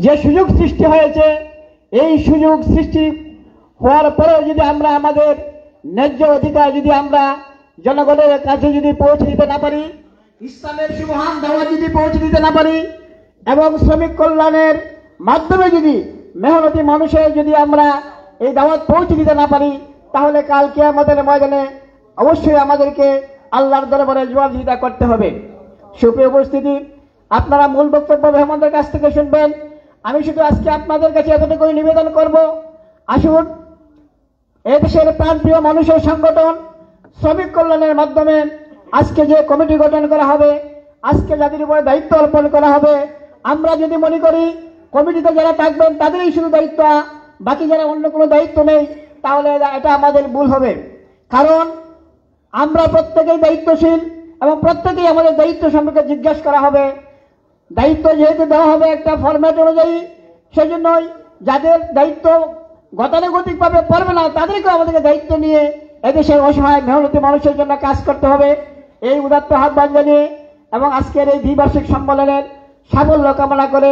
যে সুযোগ সৃষ্টি হয়েছে, এই সুযোগ সৃষ্টি হওয়ার পরেও যদি আমরা আমাদের ন্যায্য অধিকার যদি আমরা জনগণের কাছে যদি পৌঁছে দিতে না পারি, ইসলামের সুমহান দাওয়াত যদি পৌঁছে দিতে না পারি, এবং শ্রমিক কল্যাণের মাধ্যমে যদি মেহনতি মানুষের যদি আমরা এই দাওয়াত পৌঁছে দিতে না পারি, তাহলে কাল কিয়ামতের ময়দানে অবশ্যই আমাদেরকে আল্লাহর দরবারে জবাবদিহিতা করতে হবে। সুপ্রিয় উপস্থিতি, আপনারা মূল বক্তব্য মেহমানদের কাছ থেকে শুনবেন। আমি শুধু আজকে আপনাদের কাছে এতটুকুই নিবেদন করব, আসুন এদেশের প্রাণপ্রিয় মানুষের সংগঠন শ্রমিক কল্যাণের মাধ্যমে আজকে যে কমিটি গঠন করা হবে, আজকে যাদের উপরে দায়িত্ব অর্পণ করা হবে, আমরা যদি মনে করি কমিটিতে যারা থাকবেন তাদেরই শুধু দায়িত্ব, বাকি যারা অন্য কোনো দায়িত্ব নেই, তাহলে এটা আমাদের ভুল হবে। কারণ আমরা প্রত্যেকেই দায়িত্বশীল এবং প্রত্যেকেই আমাদের দায়িত্ব সম্পর্কে জিজ্ঞাসা করা হবে। দায়িত্ব যেহেতু দেওয়া হবে একটা ফরম্যাট অনুযায়ী, সেজন্যই যাদের দায়িত্ব গতানুগতিকভাবে পারবে না তাদেরকে আমাদেরকে দায়িত্ব নিয়ে এদেশের অসহায় মেহনতি মানুষের জন্য কাজ করতে হবে। এই উদাত্ত আহ্বান জানিয়ে এবং আজকের এই দ্বিবার্ষিক সম্মেলনের সাফল্য কামনা করে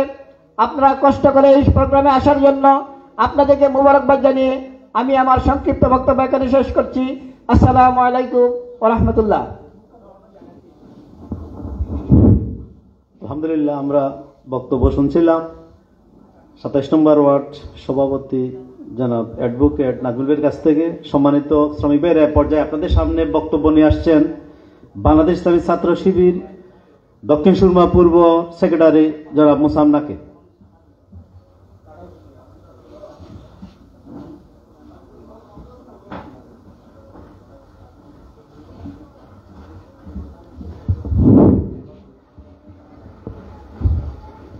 আপনারা কষ্ট করে এই প্রোগ্রামে আসার জন্য আপনাদেরকে মুবারকবাদ জানিয়ে আমি আমার সংক্ষিপ্ত বক্তব্য এখানে শেষ করছি। আসসালামু আলাইকুম ওয়া রাহমাতুল্লাহ। আলহামদুলিল্লাহ, আমরা বক্তব্য শুনছিলাম 27 নম্বর ওয়ার্ড সভাপতি জনাব অ্যাডভোকেট নাজমুলের কাছ থেকে। সম্মানিত শ্রমিক ভাইরা, পর্যায়ে আপনাদের সামনে বক্তব্য নিয়ে আসছেন বাংলাদেশ ইসলামী ছাত্র শিবির দক্ষিণ সুরমা পূর্ব সেক্রেটারি জনাব মুসাম নাকে।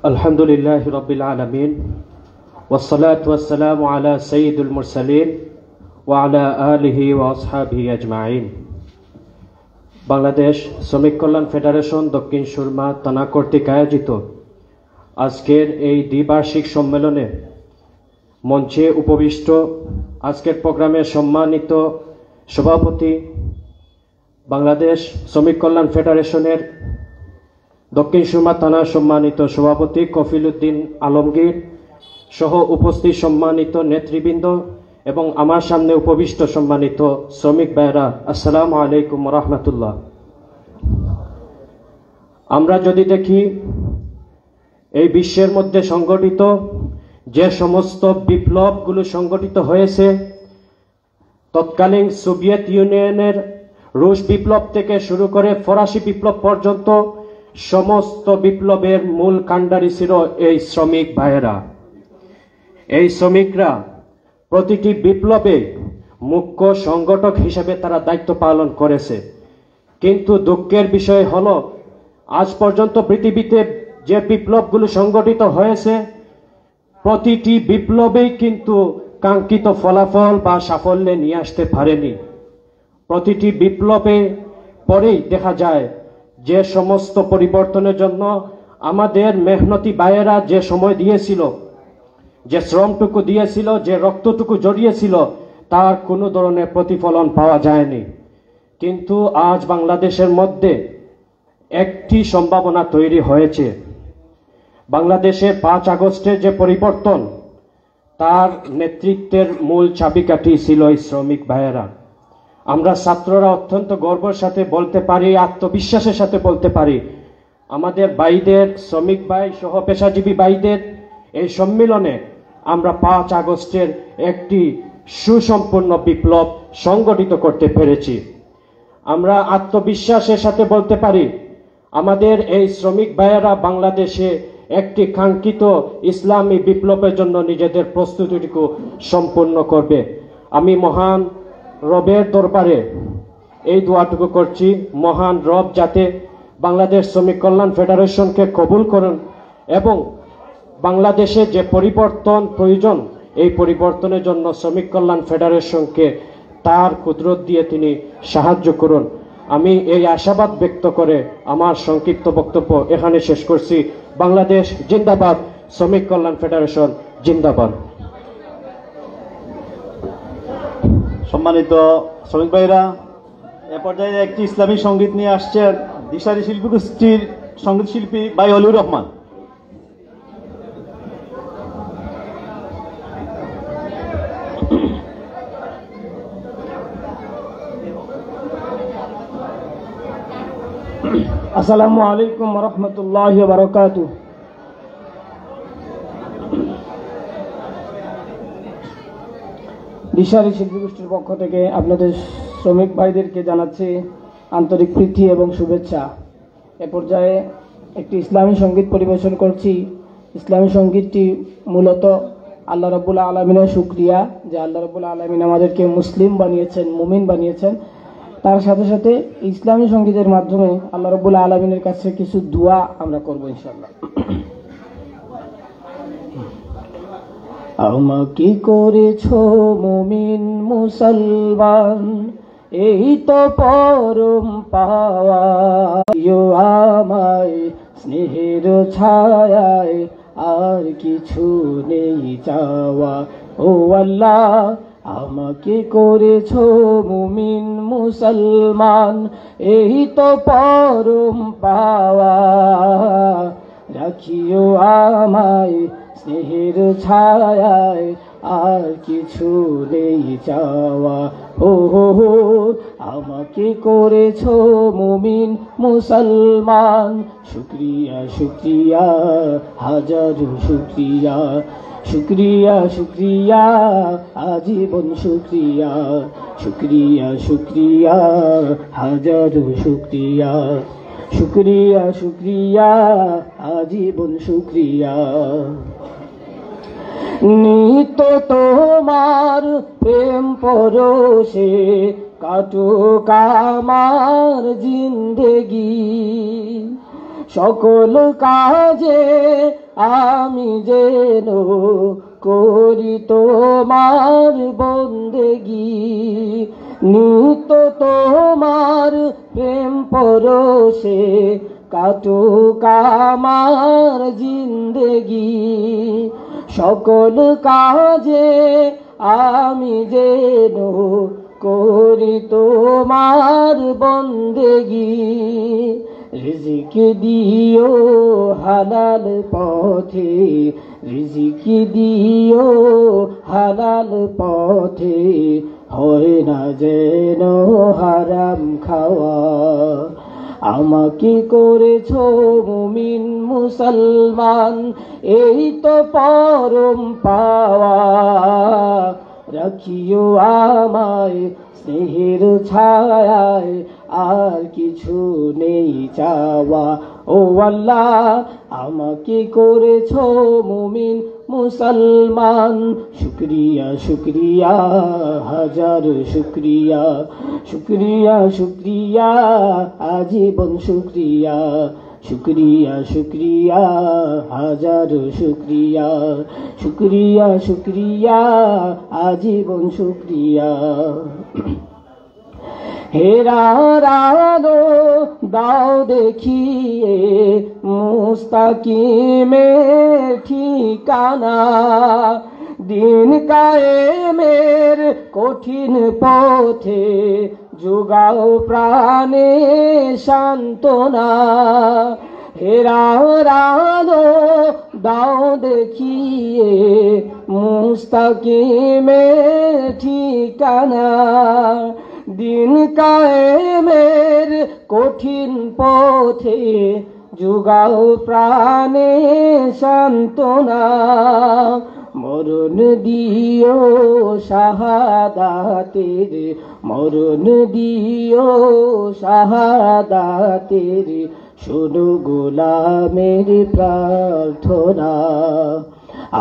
আলহামদুলিল্লাহ রাব্বিল আলামিন ওয়াসসালাতু ওয়াসসালামু আলা সাইয়্যিদুল মুরসালিন ওয়া আলা আলিহি ওয়া আসহাবিহি আজমাইন। বাংলাদেশ শ্রমিক কল্যাণ ফেডারেশন দক্ষিণ সুরমা থানা কর্তৃক আয়োজিত আজকের এই দ্বিবার্ষিক সম্মেলনে মঞ্চে উপবিষ্ট আজকের প্রোগ্রামের সম্মানিত সভাপতি, বাংলাদেশ শ্রমিক কল্যাণ ফেডারেশনের দক্ষিণ সুরমা থানার সম্মানিত সভাপতি কফিল উদ্দিন আলমগীর সহ উপস্থিত সম্মানিত নেতৃবৃন্দ এবং আমার সামনে উপবিষ্ট সম্মানিত শ্রমিক ভাইরা, আসসালামু আলাইকুম ওয়া রাহমাতুল্লাহ। আমরা যদি দেখি এই বিশ্বের মধ্যে সংগঠিত যে সমস্ত বিপ্লবগুলো সংগঠিত হয়েছে, তৎকালীন সোভিয়েত ইউনিয়নের রুশ বিপ্লব থেকে শুরু করে ফরাসি বিপ্লব পর্যন্ত সমস্ত বিপ্লবের মূল কাণ্ডারি ছিল এই শ্রমিক ভাইয়েরা। এই শ্রমিকরা প্রতিটি বিপ্লবে মুখ্য সংগঠক হিসেবে তারা দায়িত্ব পালন করেছে। কিন্তু দুঃখের বিষয় হলো, আজ পর্যন্ত পৃথিবীতে যে বিপ্লবগুলো সংগঠিত হয়েছে, প্রতিটি বিপ্লবেই কিন্তু কাঙ্ক্ষিত ফলাফল বা সাফল্যে নিয়ে আসতে পারেনি। প্রতিটি বিপ্লবে পরেই দেখা যায় যে সমস্ত পরিবর্তনের জন্য আমাদের মেহনতি ভাইয়েরা যে সময় দিয়েছিল, যে শ্রমটুকু দিয়েছিল, যে রক্তটুকু জড়িয়েছিল, তার কোনো ধরনের প্রতিফলন পাওয়া যায়নি। কিন্তু আজ বাংলাদেশের মধ্যে একটি সম্ভাবনা তৈরি হয়েছে। বাংলাদেশে 5 আগস্টের যে পরিবর্তন, তার নেতৃত্বের মূল চাবিকাঠি ছিল এই শ্রমিক ভাইয়েরা। আমরা ছাত্ররা অত্যন্ত গর্বের সাথে বলতে পারি, আত্মবিশ্বাসের সাথে বলতে পারি, আমাদের ভাইদের, শ্রমিক ভাই সহ পেশাজীবী ভাইদের এই সম্মেলনে আমরা 5 আগস্টের একটি সুসম্পূর্ণ বিপ্লব সংগঠিত করতে পেরেছি। আমরা আত্মবিশ্বাসের সাথে বলতে পারি, আমাদের এই শ্রমিক ভাইয়েরা বাংলাদেশে একটি কাঙ্ক্ষিত ইসলামী বিপ্লবের জন্য নিজেদের প্রস্তুতিটুকু সম্পূর্ণ করবে। আমি মহান রবের দরবারে এই দোয়াটুকু করছি, মহান রব যাতে বাংলাদেশ শ্রমিক কল্যাণ ফেডারেশনকে কবুল করেন এবং বাংলাদেশে যে পরিবর্তন প্রয়োজন, এই পরিবর্তনের জন্য শ্রমিক কল্যাণ ফেডারেশনকে তার কুদরত দিয়ে তিনি সাহায্য করুন। আমি এই আশাবাদ ব্যক্ত করে আমার সংক্ষিপ্ত বক্তব্য এখানে শেষ করছি। বাংলাদেশ জিন্দাবাদ, শ্রমিক কল্যাণ ফেডারেশন জিন্দাবাদ। সম্মানিত শ্রমিক ভাইরা, এ পর্যায়ে একটি ইসলামী সঙ্গীত নিয়ে আসছেন দিশারি শিল্পী গোষ্ঠীর সঙ্গীত শিল্পী ভাই অলিউর রহমান। আসসালামু আলাইকুম ওয়া রাহমাতুল্লাহি ওয়া বারাকাতুহু। দিশারি শিল্পী গোষ্ঠীর পক্ষ থেকে আপনাদের শ্রমিক ভাইদেরকে জানাচ্ছি আন্তরিক প্রীতি এবং শুভেচ্ছা। এ পর্যায়ে একটি ইসলামী সঙ্গীত পরিবেশন করছি। ইসলামী সঙ্গীতটি মূলত আল্লাহ রাব্বুল আলামিনের শুকরিয়া যে আল্লাহ রাব্বুল আলামিন আমাদেরকে মুসলিম বানিয়েছেন, মুমিন বানিয়েছেন। তার সাথে সাথে ইসলামী সঙ্গীতের মাধ্যমে আল্লাহ রাব্বুল আলামিনের কাছে কিছু দোয়া আমরা করব ইনশাআল্লাহ। আমাকে করেছো মুমিন মুসলমান, এই তো পরম পাওয়া। আমায় স্নেহের ছায়ায় আর কিছু নেই চাওয়া। ও আল্লাহ আমাকে করেছো মুমিন মুসলমান, এই তো পরম পাওয়া। রাখিও আমায় স্নেহের ছায়ায় আর কিছু নেই চাওয়া। ও আমাকে করেছো মুমিন মুসলমান, শুকরিয়া শুকরিয়া হাজারো শুকরিয়া। শুকরিয়া শুকরিয়া আজীবন শুকরিয়া। শুকরিয়া শুকরিয়া হাজারো শুকরিয়া। শুকরিয়া শুকরিয়া আজীবন শুকরিয়া। নিত তোমার প্রেম পরশে কাটুক আমার জিন্দেগি। সকল কাজে আমি যেন করি তোমার বন্দেগি। নিত তোমার প্রেম পরশে কাটুক আমার জিন্দেগি। সকল কাজে আমি যেন করি তোমার বন্দেগি। রিজিক দিও হালাল পথে, রিজিক দিও হালাল পথে, হয় না যেন হারাম খাওয়া। আমাকে করেছো মুমিন মুসলমান, এই তো পরম পাওয়া। রাখিও আমায় স্নেহের ছায়ায় আর কিছু নেই চাওয়া। ও আল্লাহ আমাকে করেছো মুমিন মুসলমান, শুকরিয়া শুকরিয়া হাজারো শুকরিয়া। শুকরিয়া শুকরিয়া আজীবন শুকরিয়া। শুকরিয়া শুকরিয়া হাজারো শুকরিয়া। শুকরিয়া শুকরিয়া আজীবন শুকরিয়া। হেরার আলো দাও দেখিয়ে মুস্তাকিমের ঠিকানা। দিন কায়েমের কঠিন পথে যোগাও প্রাণে সান্ত্বনা। হেরার আলো দাও দেখিয়ে মুস্তাকিমের ঠিকানা। দিন কায়েমের কঠিন পথে যোগাও প্রাণে সান্ত্বনা। মরণ দিও শাহাদাতের, মরণ দিও শাহাদাতের, শোনো গোলামের প্রার্থনা।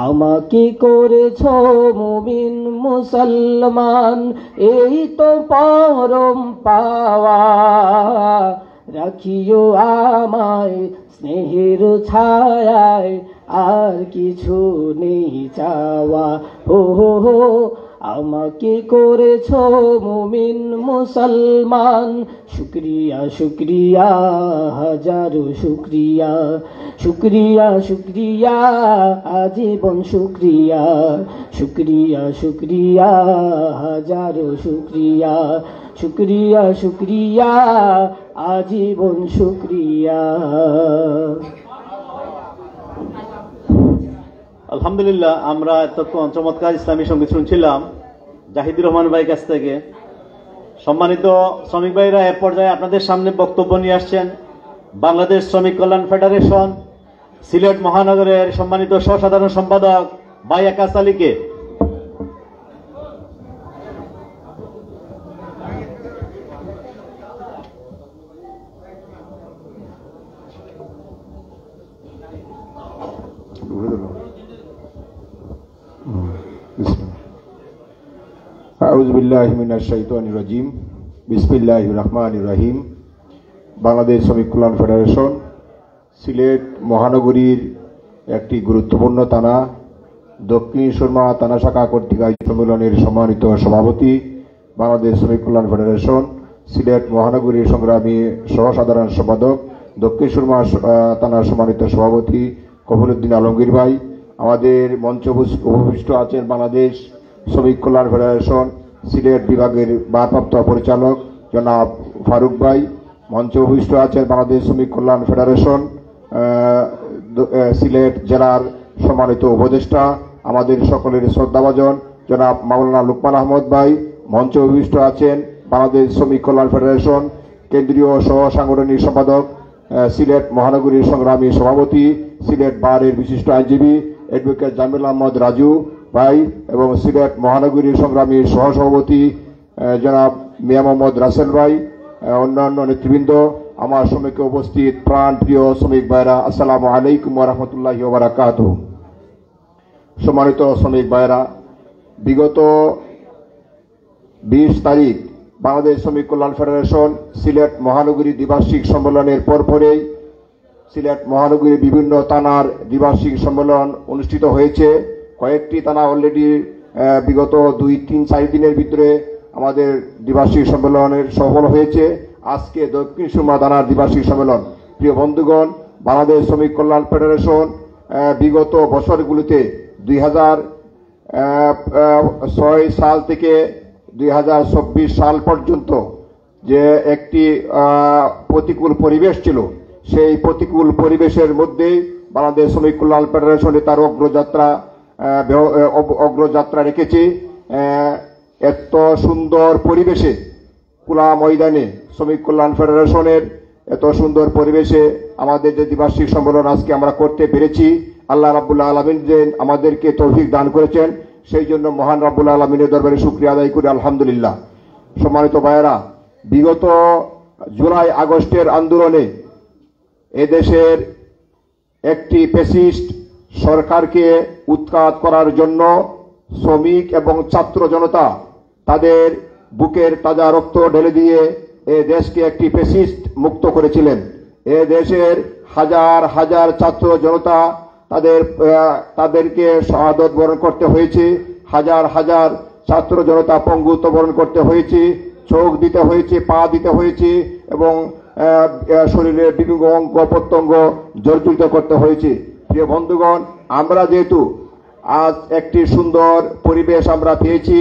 আমাকে করেছো মুমিন মুসলমান, এই তো পরম পাওয়া। রাখিও আমায় স্নেহের ছায়ায় আর কিছু নেই চাওয়া। ও আমাকে করেছো মুমিন মুসলমান, শুকরিয়া শুকরিয়া হাজারো শুকরিয়া। শুকরিয়া শুকরিয়া আজীবন শুকরিয়া। শুকরিয়া শুকরিয়া হাজারো শুকরিয়া। শুকরিয়া শুকরিয়া আজীবন শুকরিয়া। আলহামদুলিল্লাহ, আমরা এতক্ষণ চমৎকার ইসলামী সঙ্গীত শুনছিলাম। জাহিদুর রহমান ভাই কাছ থেকে। সম্মানিত শ্রমিক ভাইরা, এ পর্যায়ে আপনাদের সামনে বক্তব্য নিয়ে আসছেন বাংলাদেশ শ্রমিক কল্যাণ ফেডারেশন সিলেট মহানগরের সম্মানিত সহসাধারণ সম্পাদক ভাই আকাশ আলীকে। আউযু বিল্লাহি মিনাশ শাইতানির রাজিম। বিসমিল্লাহির রহমানির রহিম। বাংলাদেশ শ্রমিক কল্যাণ ফেডারেশন সিলেট মহানগরীর একটি গুরুত্বপূর্ণ থানা দক্ষিণ সুরমা থানা শাখা কর্তৃক আয়োজিত সম্মেলনের সম্মানিত সভাপতি, বাংলাদেশ শ্রমিক কল্যাণ ফেডারেশন সিলেট মহানগরীর সংগ্রামী সহসাধারণ সম্পাদক, দক্ষিণ সুরমা থানার সম্মানিত সভাপতি কফিলউদ্দিন আলমগীর ভাই, আমাদের মঞ্চ উপবিষ্ট আছেন বাংলাদেশ শ্রমিক কল্যাণ ফেডারেশন সিলেট বিভাগের ভারপ্রাপ্ত পরিচালক জনাব ফারুক ভাই, মঞ্চে উপবিষ্ট আছেন বাংলাদেশ শ্রমিক কল্যাণ ফেডারেশন সিলেট জেলার সম্মানিত উপদেষ্টা, আমাদের সকলের শ্রদ্ধাভাজন জনাব মাওলানা লুকমান আহমদ ভাই, মঞ্চে উপবিষ্ট আছেন বাংলাদেশ শ্রমিক কল্যাণ ফেডারেশন কেন্দ্রীয় সহ সাংগঠনিক সম্পাদক সিলেট মহানগরীর সংগ্রামী সভাপতি, সিলেট বারের বিশিষ্ট আইনজীবী অ্যাডভোকেট জামিল আহমদ রাজু ভাই এবং সিলেট মহানগরীর সংগ্রামী সহসভাপতি জনাব মিয়া মোহাম্মদ রাসেল ভাই, অন্যান্য নেতৃবৃন্দ, আমার শ্রমিকে উপস্থিত প্রাণ প্রিয় শ্রমিক ভাইরা, আসসালামু আলাইকুম ওয়া রাহমাতুল্লাহি ওয়া বারাকাতুহু। সম্মানিত শ্রমিক ভাইরা, বিগত 20 তারিখ বাংলাদেশ শ্রমিক কল্যাণ ফেডারেশন সিলেট মহানগরী দ্বিবার্ষিক সম্মেলনের পরপরেই সিলেট মহানগরীর বিভিন্ন থানার দ্বিবার্ষিক সম্মেলন অনুষ্ঠিত হয়েছে। কয়েকটি থানা অলরেডি বিগত 2-3-4 দিনের ভিতরে আমাদের দ্বিবার্ষিক সম্মেলনের সফল হয়েছে। আজকে দক্ষিণ সুরমা থানার দ্বিবার্ষিক সম্মেলন। প্রিয় বন্ধুগণ, বাংলাদেশ শ্রমিক কল্যাণ ফেডারেশন বিগত বছরগুলিতে 2006 সাল থেকে 2024 সাল পর্যন্ত যে একটি প্রতিকূল পরিবেশ ছিল, সেই প্রতিকূল পরিবেশের মধ্যে বাংলাদেশ শ্রমিক কল্যাণ ফেডারেশনে তার অগ্রযাত্রা রেখেছে। এত সুন্দর পরিবেশে খোলা ময়দানে শ্রমিক কল্যাণ ফেডারেশনের এত সুন্দর পরিবেশে আমাদের যে দ্বিবার্ষিক সম্মেলন আজকে আমরা করতে পেরেছি, আল্লাহ রাব্বুল আলামিন যে আমাদেরকে তৌফিক দান করেছেন, সেই জন্য মহান রাব্বুল আলামিনের দরবারে শুকরিয়া আদায় করি আলহামদুলিল্লাহ। সম্মানিত ভাইয়েরা, বিগত জুলাই আগস্টের আন্দোলনে এদেশের একটি ফ্যাসিস্ট সরকারকে উৎখাত করার জন্য শ্রমিক এবং ছাত্র জনতা তাদের বুকের তাজা রক্ত ঢেলে দিয়ে এ দেশকে একটি ফ্যাসিস্ট মুক্ত করেছিলেন। এ দেশের হাজার হাজার ছাত্র জনতা তাদেরকে শাহাদত বরণ করতে হয়েছে, হাজার হাজার ছাত্র জনতা পঙ্গুত্ব বরণ করতে হয়েছে, চোখ দিতে হয়েছে, পা দিতে হয়েছে এবং শরীরের বিভিন্ন অঙ্গ প্রত্যঙ্গ জর্জরিত করতে হয়েছে। প্রিয় বন্ধুগণ, আমরা যেহেতু আজ একটি সুন্দর পরিবেশ আমরা পেয়েছি,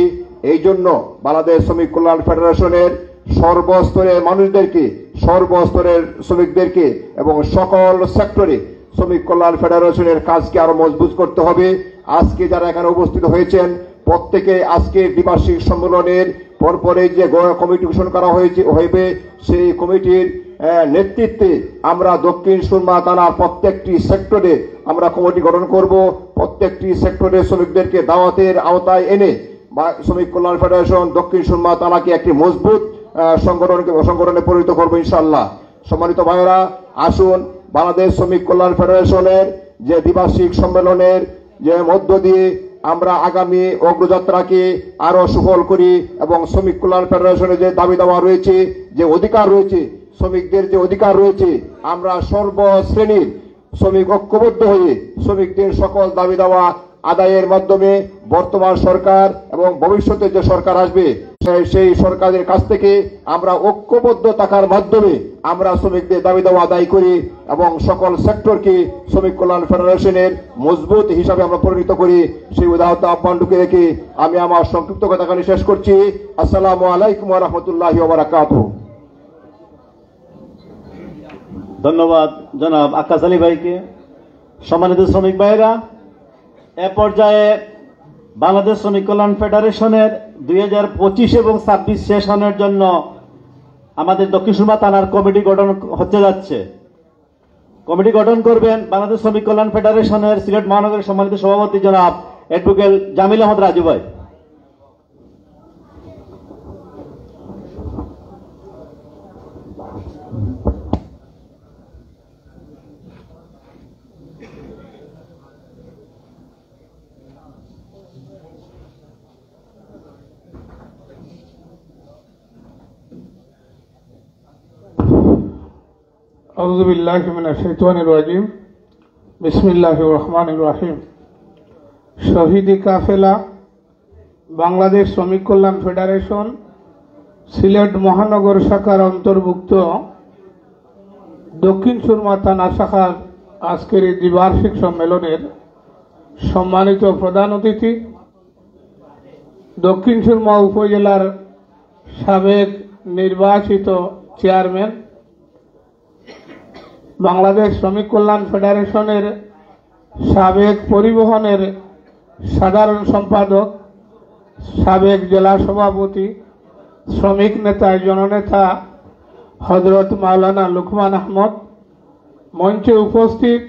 এই জন্য বাংলাদেশ শ্রমিক কল্যাণ ফেডারেশনের সর্বস্তরের মানুষদেরকে, সর্বস্তরের শ্রমিকদেরকে এবং সকল সেক্টরে শ্রমিক কল্যাণ ফেডারেশনের কাজকে আরো মজবুত করতে হবে। আজকে যারা এখানে উপস্থিত হয়েছেন প্রত্যেকে আজকে দ্বিবার্ষিক সম্মেলনের পরপরে যে কমিটি গঠন করা হইবে, সেই কমিটির নেতৃত্বে আমরা দক্ষিণ সুরমা থানার প্রত্যেকটি সেক্টরে আমরা কমিটি গঠন করব। প্রত্যেকটি সেক্টরে শ্রমিকদেরকে দাওয়াতের আওতায় এনে শ্রমিক কল্যাণ ফেডারেশন দক্ষিণ সুরমা থানাকে একটি মজবুত সংগঠনে পরিণত করবো ইনশাআল্লাহ। সম্মানিত ভাইয়েরা, আসুন বাংলাদেশ শ্রমিক কল্যাণ ফেডারেশনের যে দ্বিবার্ষিক সম্মেলনের যে মধ্য দিয়ে আমরা আগামী অগ্রযাত্রাকে আরো সফল করি এবং শ্রমিক কল্যাণ ফেডারেশনের যে দাবি দাওয়া রয়েছে, যে অধিকার রয়েছে, শ্রমিকদের যে অধিকার রয়েছে, আমরা সর্বশ্রেণীর শ্রমিক ঐক্যবদ্ধ হয়ে শ্রমিকদের সকল দাবি দাওয়া আদায়ের মাধ্যমে বর্তমান সরকার এবং ভবিষ্যতে যে সরকার আসবে সেই সরকারের কাছ থেকে আমরা ঐক্যবদ্ধ থাকার মাধ্যমে আমরা শ্রমিকদের দাবি দাওয়া আদায় করি এবং সকল সেক্টরকে শ্রমিক কল্যাণ ফেডারেশনের মজবুত হিসাবে আমরা পরিণত করি। সেই উদাহরণ আহ্বান ঢুকে রেখে আমি আমার সংক্ষিপ্ত কথাখানি শেষ করছি। আসসালামু আলাইকুম ওয়া রাহমাতুল্লাহি ওয়া বারাকাতুহু। ধন্যবাদ জনাব আকাশ আলী ভাইকে। সম্মানিত শ্রমিক ভাইরা, এ পর্যায়ে বাংলাদেশ শ্রমিক কল্যাণ ফেডারেশনের 2025 এবং 26 সেশনের জন্য আমাদের দক্ষিণ সুরমা থানার কমিটি গঠন হতে যাচ্ছে। কমিটি গঠন করবেন বাংলাদেশ শ্রমিক কল্যাণ ফেডারেশনের সিলেট মহানগরের সম্মানিত সভাপতি জনাব অ্যাডভোকেট জামিল আহমদ রাজু ভাই। আউযু বিল্লাহি মিনাশ শাইতানির রাজিম। বিসমিল্লাহির রহমানির রহিম। শহীদি কাফেলা বাংলাদেশ শ্রমিক কল্যাণ ফেডারেশন সিলেট মহানগর শাখার অন্তর্ভুক্ত দক্ষিণ সুরমা থানা শাখার আজকের এই দ্বিবার্ষিক সম্মেলনের সম্মানিত প্রধান অতিথি, দক্ষিণ সুরমা উপজেলার সাবেক নির্বাচিত চেয়ারম্যান, বাংলাদেশ শ্রমিক কল্যাণ ফেডারেশনের সাবেক পরিবহনের সাধারণ সম্পাদক, সাবেক জেলা সভাপতি, শ্রমিক নেতা, জননেতা হযরত মাওলানা লুকমান আহমদ, মঞ্চে উপস্থিত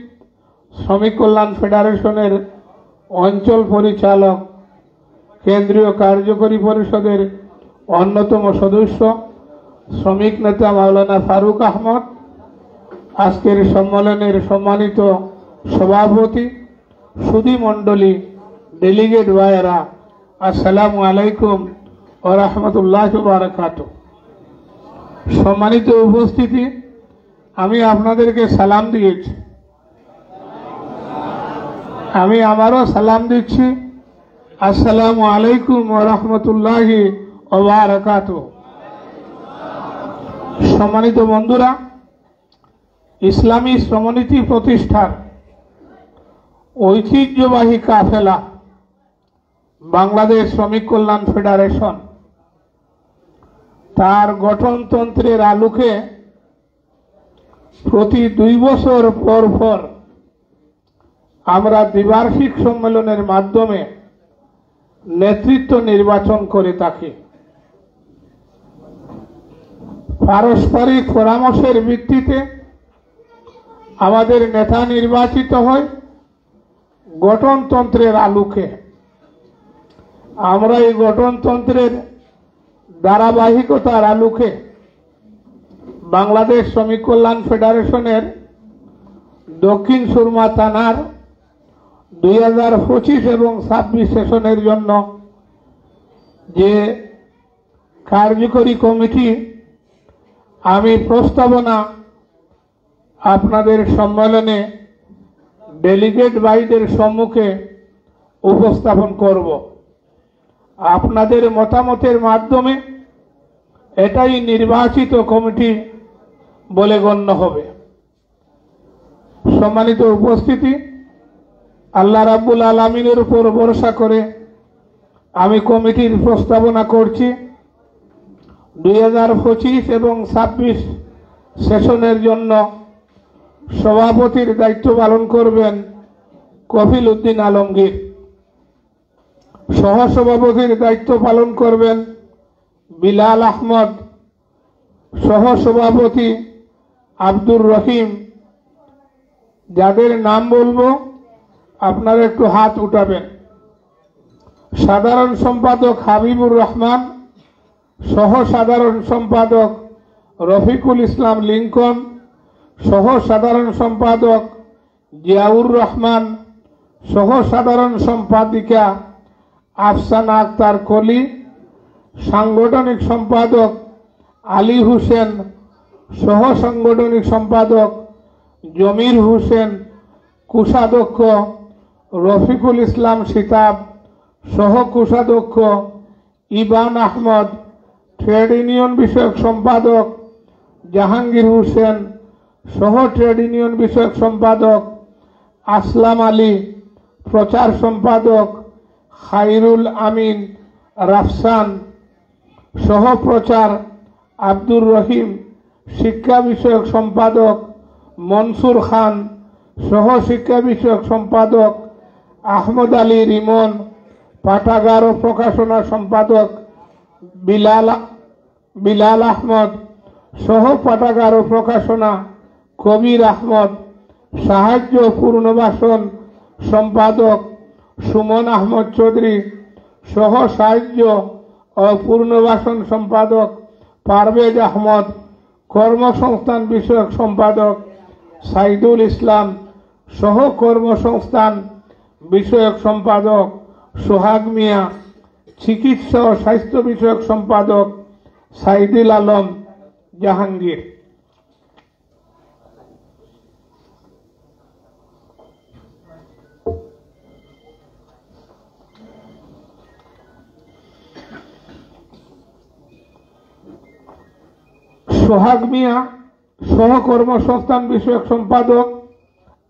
শ্রমিক কল্যাণ ফেডারেশনের অঞ্চল পরিচালক, কেন্দ্রীয় কার্যকরী পরিষদের অন্যতম সদস্য শ্রমিক নেতা মাওলানা ফারুক আহমদ, আজকের সম্মেলনের সম্মানিত সভাপতি, সুধী মণ্ডলী, ডেলিগেট ভাইয়েরা, আসসালামু আলাইকুম ওয়া রাহমাতুল্লাহি ওয়া বারাকাতুহু। সম্মানিত উপস্থিতি, আমি আপনাদেরকে সালাম দিয়েছি, আমি আমারও সালাম দিচ্ছি। আসসালামু আলাইকুম ওয়া রাহমাতুল্লাহি ওয়া বারাকাতুহু। সম্মানিত বন্ধুরা, ইসলামী শ্রমনীতি প্রতিষ্ঠার ঐতিহ্যবাহী কাফেলা বাংলাদেশ শ্রমিক কল্যাণ ফেডারেশন তার গঠনতন্ত্রের আলোকে প্রতি 2 বছর পর পর আমরা দ্বিবার্ষিক সম্মেলনের মাধ্যমে নেতৃত্ব নির্বাচন করে থাকি। পারস্পরিক পরামর্শের ভিত্তিতে আমাদের নেতা নির্বাচিত হয় গঠনতন্ত্রের আলোকে। আমরা এই গঠনতন্ত্রের ধারাবাহিকতার আলোকে বাংলাদেশ শ্রমিক কল্যাণ ফেডারেশনের দক্ষিণ সুরমা থানার 2025 এবং 26 সেশনের জন্য যে কার্যকরী কমিটি আমি প্রস্তাবনা আপনাদের সম্মেলনে ডেলিগেট ভাইদের সম্মুখে উপস্থাপন করব। আপনাদের মতামতের মাধ্যমে এটাই নির্বাচিত কমিটি বলে গণ্য হবে। সম্মানিত উপস্থিতি, আল্লাহ রাব্বুল আলামিনের উপর ভরসা করে আমি কমিটির প্রস্তাবনা করছি। 2025 এবং 26 সেশনের জন্য সভাপতির দায়িত্ব পালন করবেন কফিল উদ্দিন আলমগীর, সহসভাপতির দায়িত্ব পালন করবেন বিলাল আহমদ, সহসভাপতি আব্দুর রহিম। যাদের নাম বলবো আপনারা একটু হাত উঠাবেন। সাধারণ সম্পাদক হাবিবুর রহমান, সহ সাধারণ সম্পাদক রফিকুল ইসলাম লিঙ্কন, সহ সাধারণ সম্পাদক জিয়াউর রহমান, সহ সাধারণ সম্পাদিকা আফসানা আক্তার কলি, সাংগঠনিক সম্পাদক আলী হোসেন, সহ সাংগঠনিক সম্পাদক জমির হোসেন, কোষাধ্যক্ষ রফিকুল ইসলাম সিতাব, সহ কোষাধ্যক্ষ ইবান আহমদ, ট্রেড ইউনিয়ন বিষয়ক সম্পাদক জাহাঙ্গীর হোসেন, সহ ট্রেড ইউনিয়ন বিষয়ক সম্পাদক আসলাম আলী, প্রচার সম্পাদক খাইরুল আমিন রাফসান, সহ প্রচার আব্দুর রহিম, শিক্ষা বিষয়ক সম্পাদক মনসুর খান, সহ শিক্ষা বিষয়ক সম্পাদক আহমদ আলী রিমন, পাঠাগার ও প্রকাশনা সম্পাদক বিলাল আহমদ, সহ পাঠাগার ও প্রকাশনা কবির আহমদ, সাহায্য পুনর্বাসন সম্পাদক সুমন আহমদ চৌধুরী, সহ সাহায্য ও পুনর্বাসন সম্পাদক পারভেজ আহমদ, কর্মসংস্থান বিষয়ক সম্পাদক সাইদুল ইসলাম, সহ কর্মসংস্থান বিষয়ক সম্পাদক সোহাগ মিয়া, চিকিৎসা ও স্বাস্থ্য বিষয়ক সম্পাদক সাইদুল আলম জাহাঙ্গীর। সোহাগ মিয়া, সহ কর্মসংস্থান বিষয়ক সম্পাদক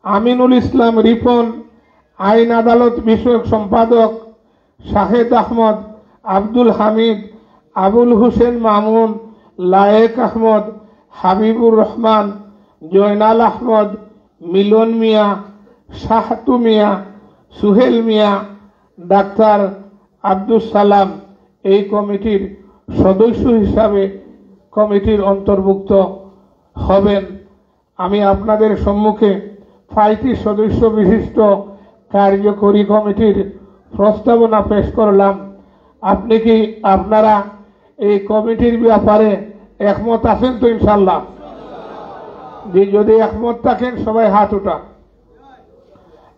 আমিনুল ইসলাম রিপন, আইন আদালত বিষয়ক সম্পাদক শাহেদ আহমদ, আব্দুল হামিদ, আবুল হুসেন মামুন, লায়েক আহমদ, হাবিবুর রহমান, জয়নাল আহমদ, মিলন মিয়া, শাহাতু মিয়া, সুহেল মিয়া, ডাক্তার আব্দুল সালাম এই কমিটির সদস্য হিসাবে কমিটির অন্তর্ভুক্ত হবেন। আমি আপনাদের সম্মুখে 5টি সদস্য বিশিষ্ট কার্যকরী কমিটির প্রস্তাবনা পেশ করলাম। আপনি কি আপনারা এই কমিটির ব্যাপারে একমত আছেন তো? ইনশাল্লাহ। যে যদি একমত থাকেন সবাই হাত উঠা,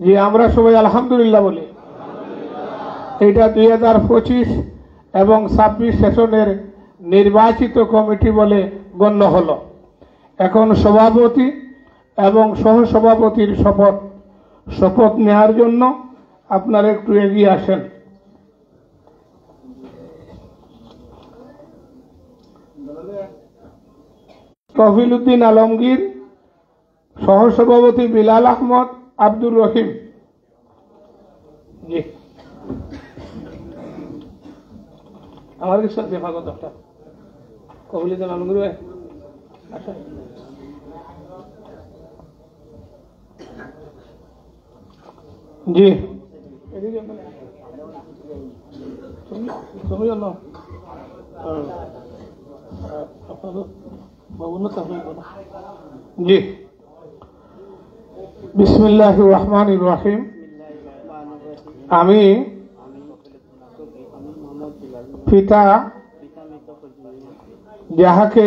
যে আমরা সবাই আলহামদুলিল্লাহ বলি। এটা 2025 এবং 26 সেশনের নির্বাচিত কমিটি বলে গণ্য হলো। এখন সভাপতি এবং সহসভাপতির শপথ নেওয়ার জন্য আপনারা একটু এগিয়ে আসেন। কফিল উদ্দিন আলমগীর, সহসভাপতি বিলাল আহমদ, আব্দুর রহিম। জি, আমার সাথে ভাগত একটা কফিল উদ্দিন আলমগীর ভাই। আচ্ছা, জি, তুমি জানো জি। বিসমিল্লাহির রহমানির রহিম। আমি পিতা যাহাকে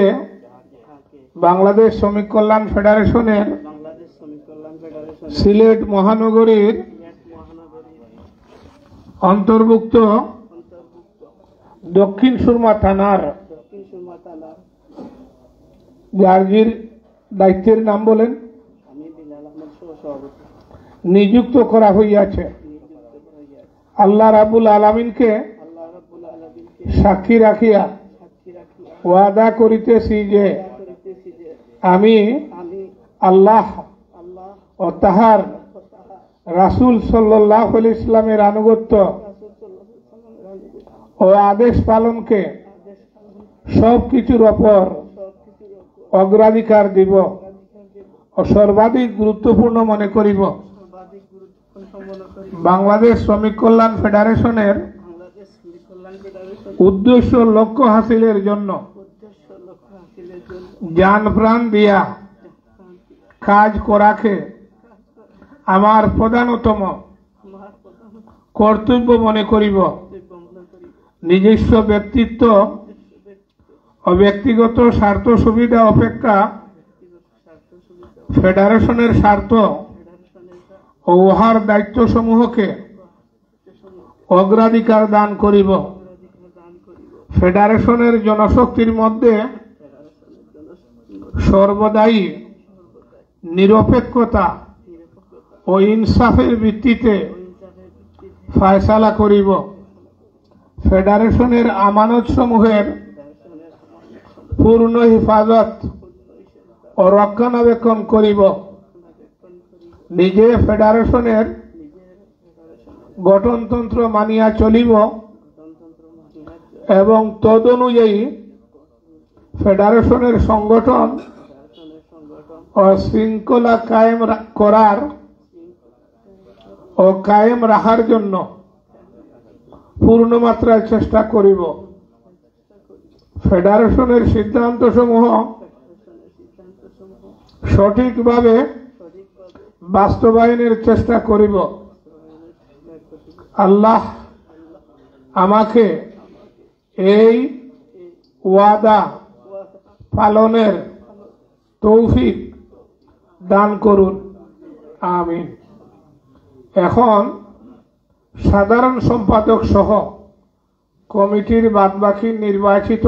বাংলাদেশ শ্রমিক কল্যাণ ফেডারেশনের সিলেট মহানগরীর অন্তর্ভুক্ত দক্ষিণ সুরমা থানার জার্জির দায়িত্বের নাম বলেন নিযুক্ত করা হইয়াছে। আল্লাহ রাব্বুল আলামিনকে সাক্ষী রাখিয়া ওয়াদা করিতেছি যে আমি আল্লাহ ও তাহার রাসূল সাল্লাল্লাহু আলাইহি ইসলামের আনুগত্য ও আদেশ পালনকে সবকিছুর ওপর অগ্রাধিকার দিব ও সর্বাধিক গুরুত্বপূর্ণ মনে করিব। বাংলাদেশ শ্রমিক কল্যাণ ফেডারেশনের উদ্দেশ্য লক্ষ্য হাসিলের জন্য জান প্রাণ দিয়া কাজ করাকে আমার প্রধানতম কর্তব্য মনে করিব। নিজস্ব ব্যক্তিত্ব ও ব্যক্তিগত স্বার্থ সুবিধা অপেক্ষা ফেডারেশনের স্বার্থ ও উহার দায়িত্ব সমূহকে অগ্রাধিকার দান করিব। ফেডারেশনের জনশক্তির মধ্যে সর্বদাই নিরপেক্ষতা ও ইনসাফের ভিত্তিতে ফয়সালা করিব। ফেডারেশনের আমানত সমূহের পূর্ণ হিফাজত ও রক্ষণাবেক্ষণ করিব। নিজে ফেডারেশনের গঠনতন্ত্র মানিয়া চলিব এবং তদনুযায়ী ফেডারেশনের সংগঠন ও শৃঙ্খলা কায়েম করার ও কায়েম রাখার জন্য পূর্ণ মাত্রায় চেষ্টা করিব। ফেডারেশনের সিদ্ধান্তসমূহ সঠিকভাবে বাস্তবায়নের চেষ্টা করিব। আল্লাহ আমাকে এই ওয়াদা পালনের তৌফিক দান করুন, আমিন। এখন সাধারণ সম্পাদক সহ কমিটির বাদবাকি নির্বাচিত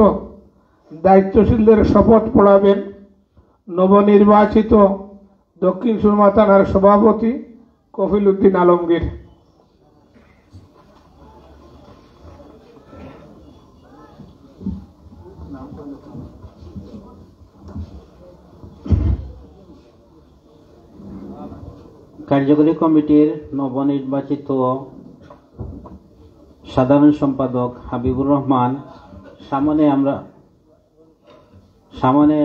দায়িত্বশীলদের শপথ পড়াবেন নবনির্বাচিত দক্ষিণ সুরমা থানার সভাপতি কফিল উদ্দিন আলমগীর। কার্যকরী কমিটির নবনির্বাচিত সাধারণ সম্পাদক হাবিবুর রহমান সামনে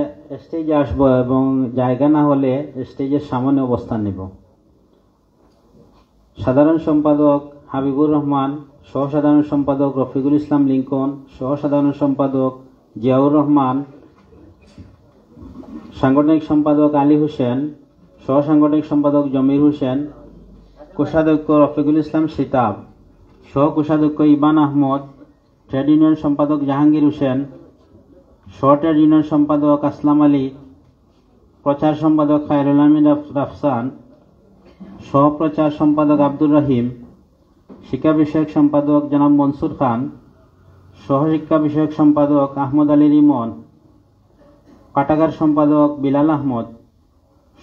স্টেজে আসব এবং জায়গা না হলে স্টেজের সামনে অবস্থান নেব। সাধারণ সম্পাদক হাবিবুর রহমান, সহ সাধারণ সম্পাদক রফিকুল ইসলাম লিঙ্কন, সহ সাধারণ সম্পাদক জিয়াউর রহমান, সাংগঠনিক সম্পাদক আলী হোসেন, সহ সাংগঠনিক সম্পাদক জমির হোসেন, কোষাধ্যক্ষ রফিকুল ইসলাম সিতাব, সহ কোষাধ্যক্ষ ইবান আহমদ, ট্রেড ইউনিয়ন সম্পাদক জাহাঙ্গীর হোসেন, সহ ট্রেড ইউনিয়ন সম্পাদক আসলাম আলী, প্রচার সম্পাদক খায়রুল আমিন রাফসান, সহ প্রচার সম্পাদক আব্দুর রহিম, শিক্ষা বিষয়ক সম্পাদক জনাব মনসুর খান, সহ শিক্ষা বিষয়ক সম্পাদক আহমদ আলী রিমন, পাঠাগার সম্পাদক বিলাল আহমদ,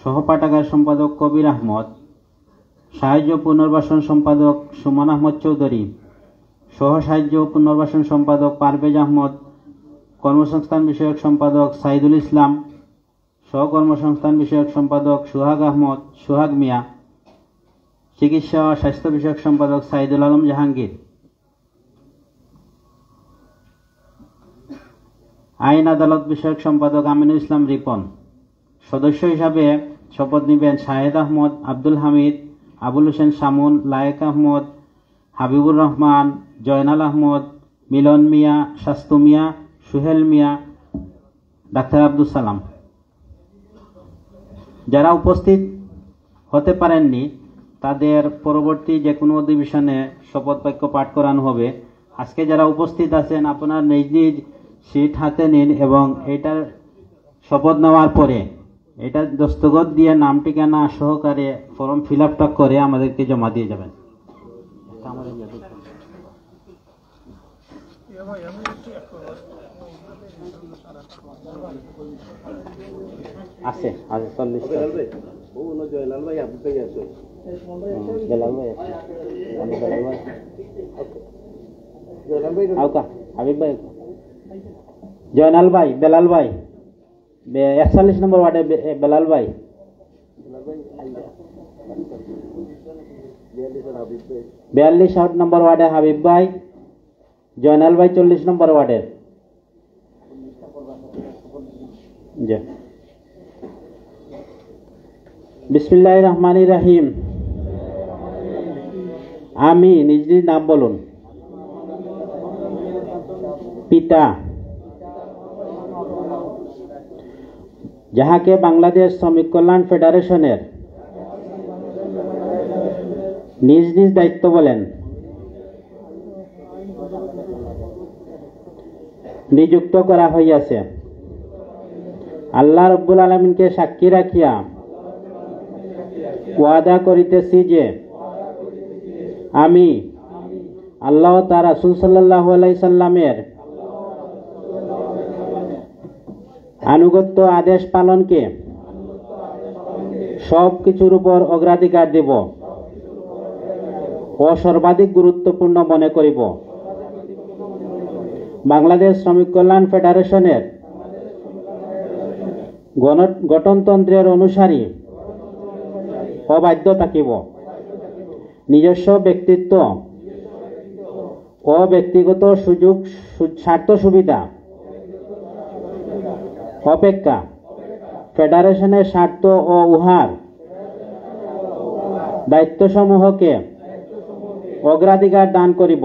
সহ পাঠাগার সম্পাদক কবির আহমদ, সাহায্য পুনর্বাসন সম্পাদক সুমন আহমদ চৌধুরী, সহ সাহায্য পুনর্বাসন সম্পাদক পারভেজ আহমদ, কর্মসংস্থান বিষয়ক সম্পাদক সাইদুল ইসলাম, সহ কর্মসংস্থান বিষয়ক সম্পাদক সোহাগ মিয়া, চিকিৎসা ও স্বাস্থ্য বিষয়ক সম্পাদক সাইদুল আলম জাহাঙ্গীর, আইন আদালত বিষয়ক সম্পাদক আমিনুল ইসলাম রিপন। সদস্য হিসাবে শপথ নেবেন শাহেদ আহমদ, আব্দুল হামিদ, আবুল হোসেন শামুন, লায়েক আহমদ, হাবিবুর রহমান, জয়নাল আহমদ, মিলন মিয়া, শাস্তু মিয়া, সুহেল মিয়া, ডাক্তার আব্দুল সালাম। যারা উপস্থিত হতে পারেননি তাদের পরবর্তী যে কোনো অধিবেশনে শপথ বাক্য পাঠ করানো হবে। আজকে যারা উপস্থিত আছেন আপনার নিজ নিজ সিট হাতে নিন এবং এটার শপথ নেওয়ার পরে এটা দস্তখত দিয়ে নাম ঠিকানা সহকারে ফর্ম ফিল আপটা করে আমাদেরকে জমা দিয়ে যাবেন। আছে 40 হাবিব ভাই, জয়নাল ভাই, বেলাল ভাই, 41 নম্বর ওয়ার্ডে বেলাল ভাই, 42 নম্বর ওয়ার্ডে হাবিব ভাই, জয়নাল ভাই 40 নম্বর ওয়ার্ডের। বিসমিল্লাহির রহমানির রহিম। আমি নিজ নিজ নাম বলুন। পিতা, যাহাকে বাংলাদেশ শ্রমিক কল্যাণ ফেডারেশনের নিজ নিজ দায়িত্ব বলেন, নিযুক্ত করা হইয়াছে। আল্লাহ রব্বুল আলামিনকে সাক্ষী রাখিয়া ওয়াদা করিতেছি যে আমি আল্লাহ তার রাসূল সাল্লাল্লাহু আলাইহি সাল্লামের আনুগত্য আদেশ পালনকে সব কিছুর উপর অগ্রাধিকার দেব ও সর্বাধিক গুরুত্বপূর্ণ মনে করিব। বাংলাদেশ শ্রমিক কল্যাণ ফেডারেশনের গঠনতন্ত্রের অনুসারী অবাধ্য থাকিব। নিজস্ব ব্যক্তিত্ব ও ব্যক্তিগত সুযোগ স্বার্থ সুবিধা অপেক্ষা ফেডারেশনের স্বার্থ ও উহার দায়িত্বসমূহকে অগ্রাধিকার দান করিব।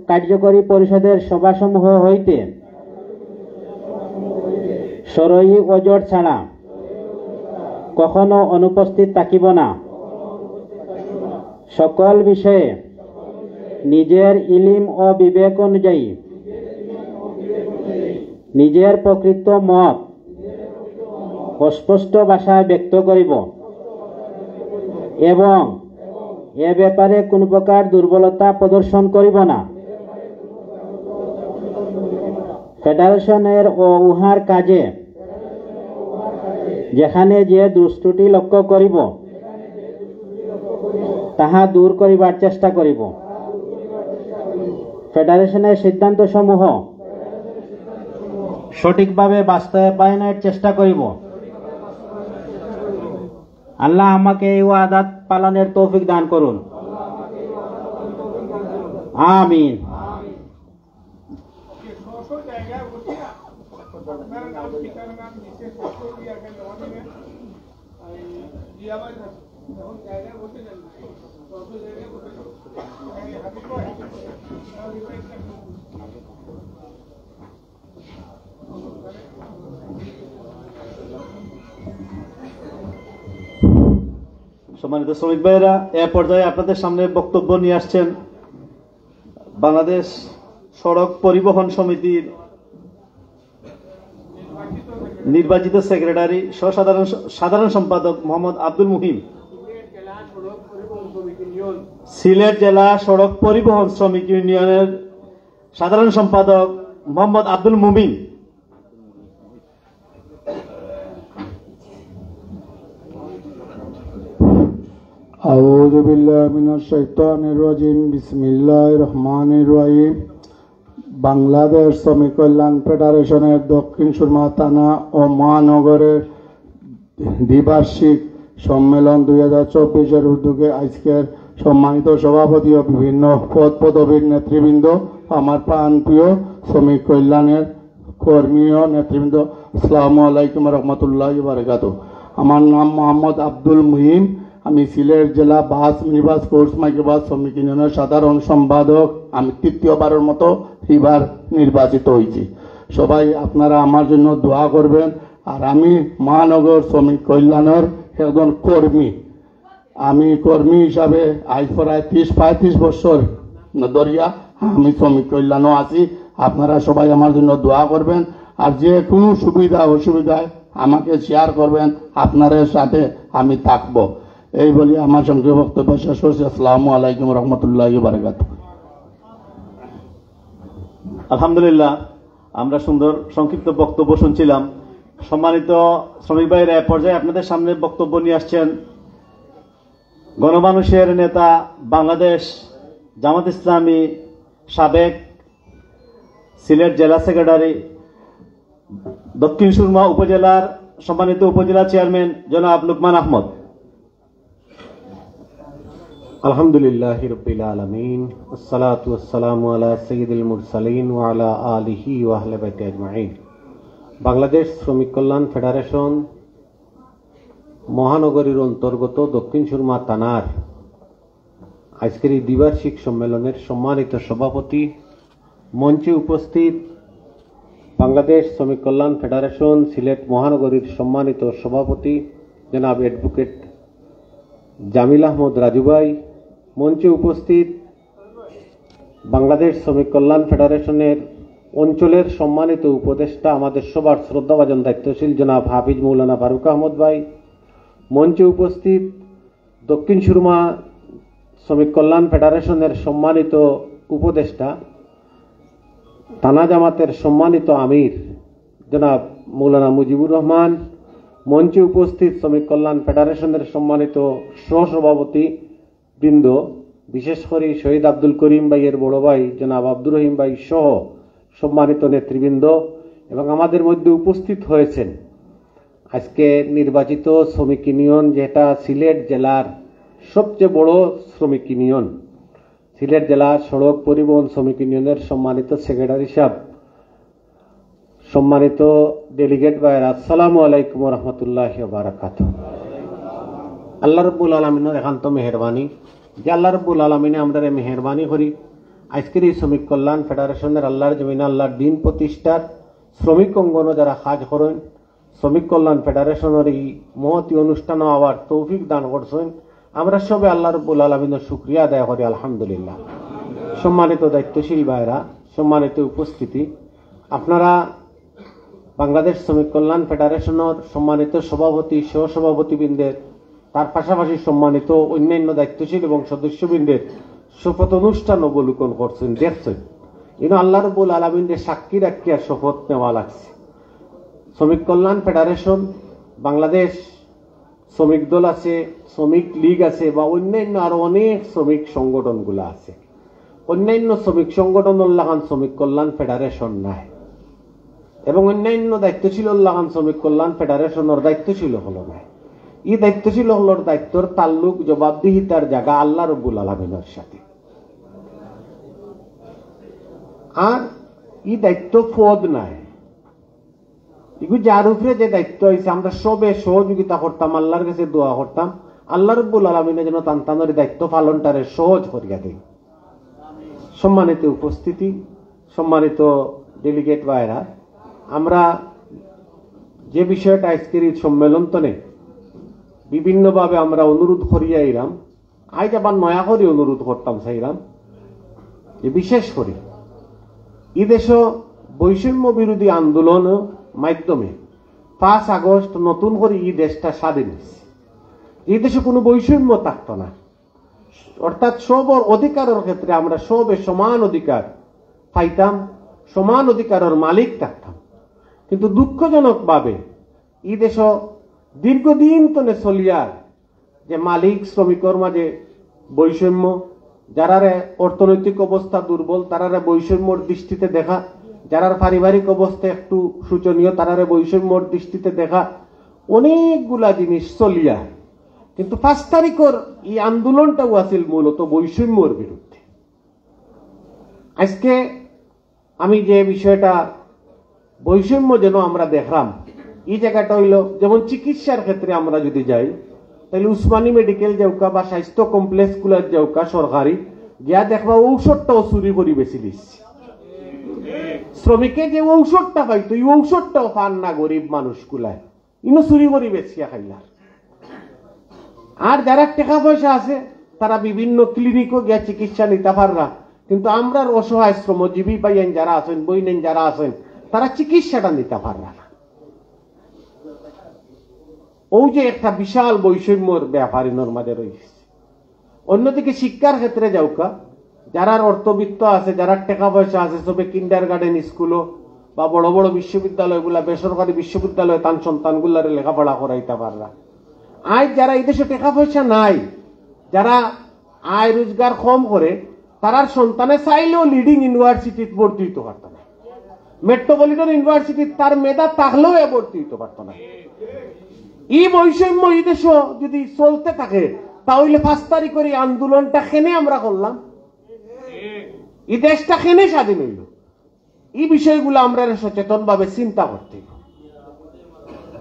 কার্যকরী পরিষদের সভাসমূহ হইতে সরই ওজোর ছাড়া কখনো অনুপস্থিত থাকিব না। সকল বিষয়ে নিজের ইলিম ও বিবেক অনুযায়ী নিজের প্রকৃত মত অস্পষ্ট ভাষায় ব্যক্ত করিব এবং এ ব্যাপারে কোন প্রকার দুর্বলতা প্রদর্শন করিব না। ফেডারেশনের ও উহার কাজে যেখানে যে দুষ্ত্রুটি লক্ষ্য করিব তাহা দূর করিবার চেষ্টা করিব। ফেডারেশনের সিদ্ধান্ত সমূহ সঠিকভাবে বাস্তবায়নের চেষ্টা করিব। আল্লাহ আমাকে এই ওয়াদাত পালনের তৌফিক দান করুন, আমিন। সম্মানিত শ্রমিক ভাইয়েরা, এ পর্যায়ে আপনাদের সামনে বক্তব্য নিয়ে আসছেন বাংলাদেশ সড়ক পরিবহন সমিতির নির্বাচিত সেক্রেটারি সাধারণ সম্পাদক মোহাম্মদ আব্দুল মুহিম, সিলেট জেলা সড়ক পরিবহন শ্রমিক ইউনিয়নের সাধারণ সম্পাদক মোহাম্মদ আব্দুল মুমিন, আউযু বিল্লাহি মিনাশ শাইতানির রাজিম। বিসমিল্লাহির রহমানির রহিম। বাংলাদেশ শ্রমিক কল্যাণ ফেডারেশনের দক্ষিণ সুরমা থানা ও মহানগরের দ্বিবার্ষিক সম্মেলন 2024 উদ্যোগে আজকের সম্মানিত সভাপতি ও বিভিন্ন পদ পদবীর নেতৃবৃন্দ, আমার প্রাণপ্রিয় শ্রমিক কল্যাণের কর্মী ও নেতৃবৃন্দ, আসসালামু আলাইকুম রহমতুল্লাহি ওয়া বারাকাতুহু। আমার নাম মোহাম্মদ আব্দুল মুহিম। আমি সিলেট জেলা বাস মিনিবাস কোর্স মাইক্রোবাস শ্রমিক ইউনিয়নের সাধারণ সম্পাদক। আমি তৃতীয়বারের মতো এবার নির্বাচিত হয়েছি। সবাই আপনারা আমার জন্য দোয়া করবেন। আর আমি মহানগর শ্রমিক কল্যাণের একজন কর্মী। আমি কর্মী হিসাবে আজ প্রায় 30-35 বছর ধরিয়া আমি শ্রমিক কল্যাণও আছি। আপনারা সবাই আমার জন্য দোয়া করবেন। আর যে কোনো সুবিধা অসুবিধায় আমাকে শেয়ার করবেন, আপনাদের সাথে আমি থাকব। এই বলি আমার সংক্ষেপ বক্তব্য শেষ করছি। আসসালামু আলাইকুম রহমতুল্লাহি ওয়া বারাকাতুহু। আলহামদুলিল্লাহ, আমরা সুন্দর সংক্ষিপ্ত বক্তব্য শুনছিলাম। সম্মানিত শ্রমিক ভাইয়েরা, এ পর্যায়ে আপনাদের সামনে বক্তব্য নিয়ে আসছেন গণমানুষের নেতা, বাংলাদেশ জামাত ইসলামী সাবেক সিলেট জেলা সেক্রেটারি, দক্ষিণ সুরমা উপজেলার সম্মানিত উপজেলা চেয়ারম্যান জনাব লুকমান আহমদ। আলহামদুলিল্লাহি রাব্বিল আলামিন, আসসালাতু ওয়াসসালামু আলা সাইয়্যিদিল মুরসালিন ওয়া আলা আলিহি ওয়া আহলি বাইতি আজমাইন। বাংলাদেশ শ্রমিক কল্যাণ ফেডারেশন মহানগরীর অন্তর্গত দক্ষিণ সুরমা থানার আজকের এই দ্বিবার্ষিক সম্মেলনের সম্মানিত সভাপতি, মঞ্চে উপস্থিত বাংলাদেশ শ্রমিক কল্যাণ ফেডারেশন সিলেট মহানগরীর সম্মানিত সভাপতি জনাব অ্যাডভোকেট জামিল আহমদ রাজু ভাই, মঞ্চে উপস্থিত বাংলাদেশ শ্রমিক কল্যাণ ফেডারেশনের অঞ্চলের সম্মানিত উপদেষ্টা, আমাদের সবার শ্রদ্ধাভাজন দায়িত্বশীল জনাব হাফিজ মৌলানা ফারুক আহমদ ভাই, মঞ্চে উপস্থিত দক্ষিণ সুরমা শ্রমিক কল্যাণ ফেডারেশনের সম্মানিত উপদেষ্টা, থানা জামাতের সম্মানিত আমির জনাব মৌলানা মুজিবুর রহমান, মঞ্চে উপস্থিত শ্রমিক কল্যাণ ফেডারেশনের সম্মানিত সহসভাপতি বৃন্দ, বিশেষ করে শহীদ আব্দুল করিম ভাইয়ের বড় ভাই জনাব আব্দুর রহিম ভাই সহ সম্মানিত নেতৃবৃন্দ এবং আমাদের মধ্যে উপস্থিত হয়েছেন আজকে নির্বাচিত শ্রমিক ইউনিয়ন, যেটা সিলেট জেলার সবচেয়ে বড় শ্রমিক ইউনিয়ন, সিলেট জেলার সড়ক পরিবহন শ্রমিক ইউনিয়নের সম্মানিত সেক্রেটারি সাহেব, সম্মানিত ডেলিগেট ভাইয়েরা, আসসালামু আলাইকুম রহমতুল্লাহি ওয়া বারাকাতুহু। আল্লাহ রব্বুল আলমিনের একান্ত মেহরবানি যে আল্লাহ রব্বুল আলমিনে আমরা মেহরবানি করি আজকের এই শ্রমিক কল্যাণ ফেডারেশনের আল্লাহর জমিনে আল্লাহর দিন প্রতিষ্ঠার শ্রমিক অঙ্গন যারা কাজ করেন, শ্রমিক কল্যাণ ফেডারেশনের এই মহতি অনুষ্ঠান হওয়ার তৌফিক দান করছেন, আমরা সবে আল্লাহ রাব্বুল আলামিনের শুকরিয়া আদায় করি আলহামদুলিল্লাহ। সম্মানিত দায়িত্বশীল ভাইরা, সম্মানিত উপস্থিতি, আপনারা বাংলাদেশ শ্রমিক কল্যাণ ফেডারেশনের সম্মানিত সভাপতি, সহসভাপতিবৃন্দের, তার পাশাপাশি সম্মানিত অন্যান্য দায়িত্বশীল এবং সদস্যবৃন্দের শপথ অনুষ্ঠান অবলোকন করছেন, দেখছেন। কিন্তু আল্লাহ রাব্বুল আলামিনের সাক্ষী রাখিয়া শপথ নেওয়া লাগছে। শ্রমিক কল্যাণ ফেডারেশন, বাংলাদেশ শ্রমিক দল আছে, শ্রমিক লীগ আছে, বা অন্যান্য আরো অনেক শ্রমিক সংগঠনগুলো আছে। অন্যান্য শ্রমিক সংগঠন লাগান শ্রমিক কল্যাণ ফেডারেশন নাই, এবং অন্যান্য দায়িত্বশীল লাগান শ্রমিক কল্যাণ ফেডারেশনের দায়িত্বশীল হল নাই। এই দায়িত্বশীল হলোর দায়িত্বর তাল্লুক, জবাবদিহিতার জায়গা আল্লাহ রাব্বুল আলামিনের সাথে। আর এই দায়িত্ব পদ নাই, এগুলো যার উপরে যে দায়িত্ব হয়েছে আমরা সবে সহযোগিতা করতাম, আল্লাহর কাছে দোয়া করতাম আল্লাহ রাব্বুল আলামিনে যেন তান্তানের দায়িত্ব পালনটারে সহজ করিয়া দেয়। সম্মানিত উপস্থিতি, সম্মানিত ডেলিগেট ভাইরা, আমরা যে বিষয়টা আজকের এই সম্মেলনতনে বিভিন্নভাবে আমরা অনুরোধ করিয়া এলাম, আজ আবার নয়া করে অনুরোধ করতাম চাইলাম যে বিশেষ করে এই দেশ বৈষম্য বিরোধী আন্দোলন মাধ্যমে 5 আগস্ট নতুন করে এই দেশটা স্বাধীন হয়েছে। এই দেশে কোনো বৈষম্য থাকত না, অর্থাৎ সবর অধিকারের ক্ষেত্রে আমরা সবে সমান অধিকার পাইতাম, সমান অধিকারের মালিক থাকতাম। কিন্তু দুঃখজনক ভাবে এই দেশ দীর্ঘদিন তনে চলিয়ার যে মালিক শ্রমিকর মাঝে বৈষম্য, যারারে অর্থনৈতিক অবস্থা দুর্বল তারারে বৈষম্যর দৃষ্টিতে দেখা, যারার পারিবারিক অবস্থা একটু শোচনীয় তারারে বৈষম্যর দৃষ্টিতে দেখা, অনেকগুলা জিনিস চলিয়া। কিন্তু 5 তারিখের এই আন্দোলনটাও আছিল মূলত বৈষম্যর বিরুদ্ধে। আজকে আমি যে বিষয়টা বৈষম্য যেন আমরা দেখলাম, এই জায়গাটা হইল যেমন চিকিৎসার ক্ষেত্রে আমরা যদি যাই, তাহলে উসমানী মেডিকেল যাওকা বা স্বাস্থ্য কমপ্লেক্স গুলার যাওকা সরকারি গিয়া দেখবা ঔষধটাও চুরি করি বেশি দিচ্ছে। শ্রমিকে যে ঔষধটা পাইতো এই ঔষধটাও পান না গরিব মানুষ গুলায়, ইনো চুরি করি বেশিয়া খাইলার। আর যারা টাকা পয়সা আছে তারা বিভিন্ন ক্লিনিকও গিয়া চিকিৎসা নিতে পাররা, কিন্তু আমরা অসহায় শ্রমজীবী পাইয়েন যারা আছেন, বইনেন যারা আছেন, তারা চিকিৎসাটা নিতে পাররা না। ওই যে একটা বিশাল বৈষম্যর ব্যাপার ইনোর মাঝে রয়েছে। অন্যদিকে শিক্ষার ক্ষেত্রে যাওকা, যারা অর্থবিত্ত আছে, যারা টাকা পয়সা আছে, সবে কিন্ডার গার্ডেন স্কুলও বা বড় বড় বিশ্ববিদ্যালয়গুলা, বেসরকারি বিশ্ববিদ্যালয় তান সন্তানগুলারে লেখাপড়া করাইতে পাররা। আজ যারা এই দেশে টাকা পয়সা নাই, যারা আয় রোজগার কম করে, তারার সন্তানে চাইলেও লিডিং ইউনিভার্সিটি ভর্তি হইতে পারত না, মেট্রোপলিটন ইউনিভার্সিটি তার মেধা থাকলেও ভর্তি হইতে পারত না। এই বৈষম্য এই দেশ যদি চলতে থাকে তাহলে 5 তারিখের এই আন্দোলনটা কেনে আমরা করলাম, এই দেশটা কেনে স্বাধীন হইল, এই বিষয়গুলো আমরা সচেতন ভাবে চিন্তা করতে।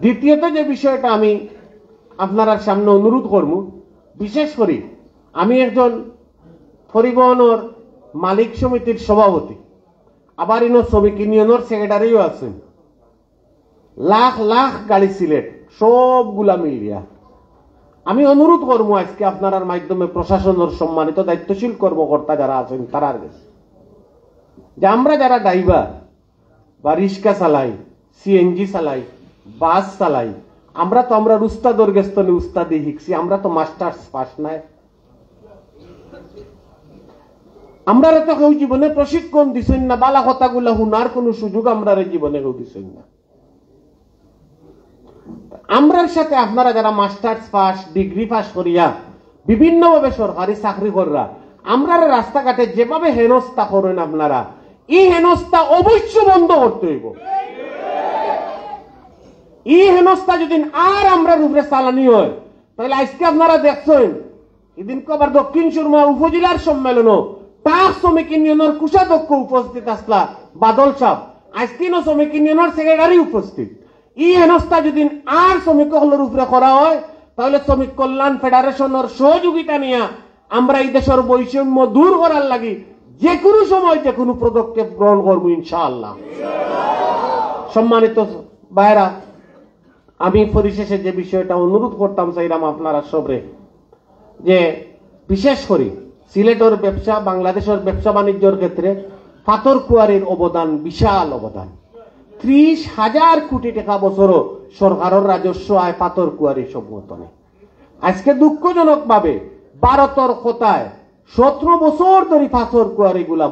দ্বিতীয়ত যে বিষয়টা আমি আপনার সামনে অনুরোধ করব, বিশেষ করে আমি একজন পরিবহনের মালিক সমিতির সভাপতি, আবার ইনো শ্রমিক ইউনিয়নের সেক্রেটারিও আছেন, লাখ লাখ গাড়ি সিলেট সবগুলা মিলিয়া আমি অনুরোধ করবো আজকে আপনার মাধ্যমে প্রশাসনের সম্মানিত দায়িত্বশীল কর্মকর্তা যারা আছেন তারার কাছে, যে আমরা যারা ড্রাইভার বা রিক্সা চালাই, সিএনজি চালাই, বাস চালাই, আমরা উস্তাদর গেস্তনে উস্তাদি শিখছি, আমরা তো মাস্টার্স পাস নাই, আমরা তো কেউ জীবনে প্রশিক্ষণ দিছেন না, বালা কথাগুলা শুনার কোন সুযোগ আমরা জীবনে কেউ দিছেন না। আমরার সাথে আপনারা যারা মাস্টার্স পাস, ডিগ্রি পাস করিয়া বিভিন্নভাবে সরকারি চাকরি কররা, আমরা রাস্তাঘাটে যেভাবে হেনস্থা করেন আপনারা, এই হেনস্থা অবশ্য বন্ধ করতে হইব। এই হেনস্থা যদি আর আমরা রূপে চালানি হয়, তাহলে আজকে আপনারা দেখছেন এদিন আবার দক্ষিণ সুরমা উপজেলার সম্মেলন তার শ্রমিক ইউনিয়নের কোষাধ্যক্ষ উপস্থিত আসলা বাদল সাহেব, আজকে শ্রমিক ইউনিয়নের সেক্রেটারি উপস্থিত। এই হেনস্থা যদি আর শ্রমিক হলের উপরে করা হয়, তাহলে শ্রমিক কল্যাণ ফেডারেশনের সহযোগিতা নিয়ে আমরা এই দেশের বৈষম্য দূর করার লাগি যে কোনো সময় যে কোনো পদক্ষেপ গ্রহণ করবো ইনশাআল্লাহ। সম্মানিত ভাইরা, আমি পরিশেষে যে বিষয়টা অনুরোধ করতাম চাইলাম আপনারা সবরে, যে বিশেষ করে সিলেটের ব্যবসা, বাংলাদেশের ব্যবসা বাণিজ্যের ক্ষেত্রে পাথর কুয়ারির অবদান বিশাল অবদান। 30,000 কোটি টাকা বছরও সরকারের রাজস্ব আয় পাথর কুয়ারি সমর্থনে। আজকে দুঃখজনক ভাবে ভারতের কোথায় 17 বছর ধরে পাথর কুয়ারি গুলা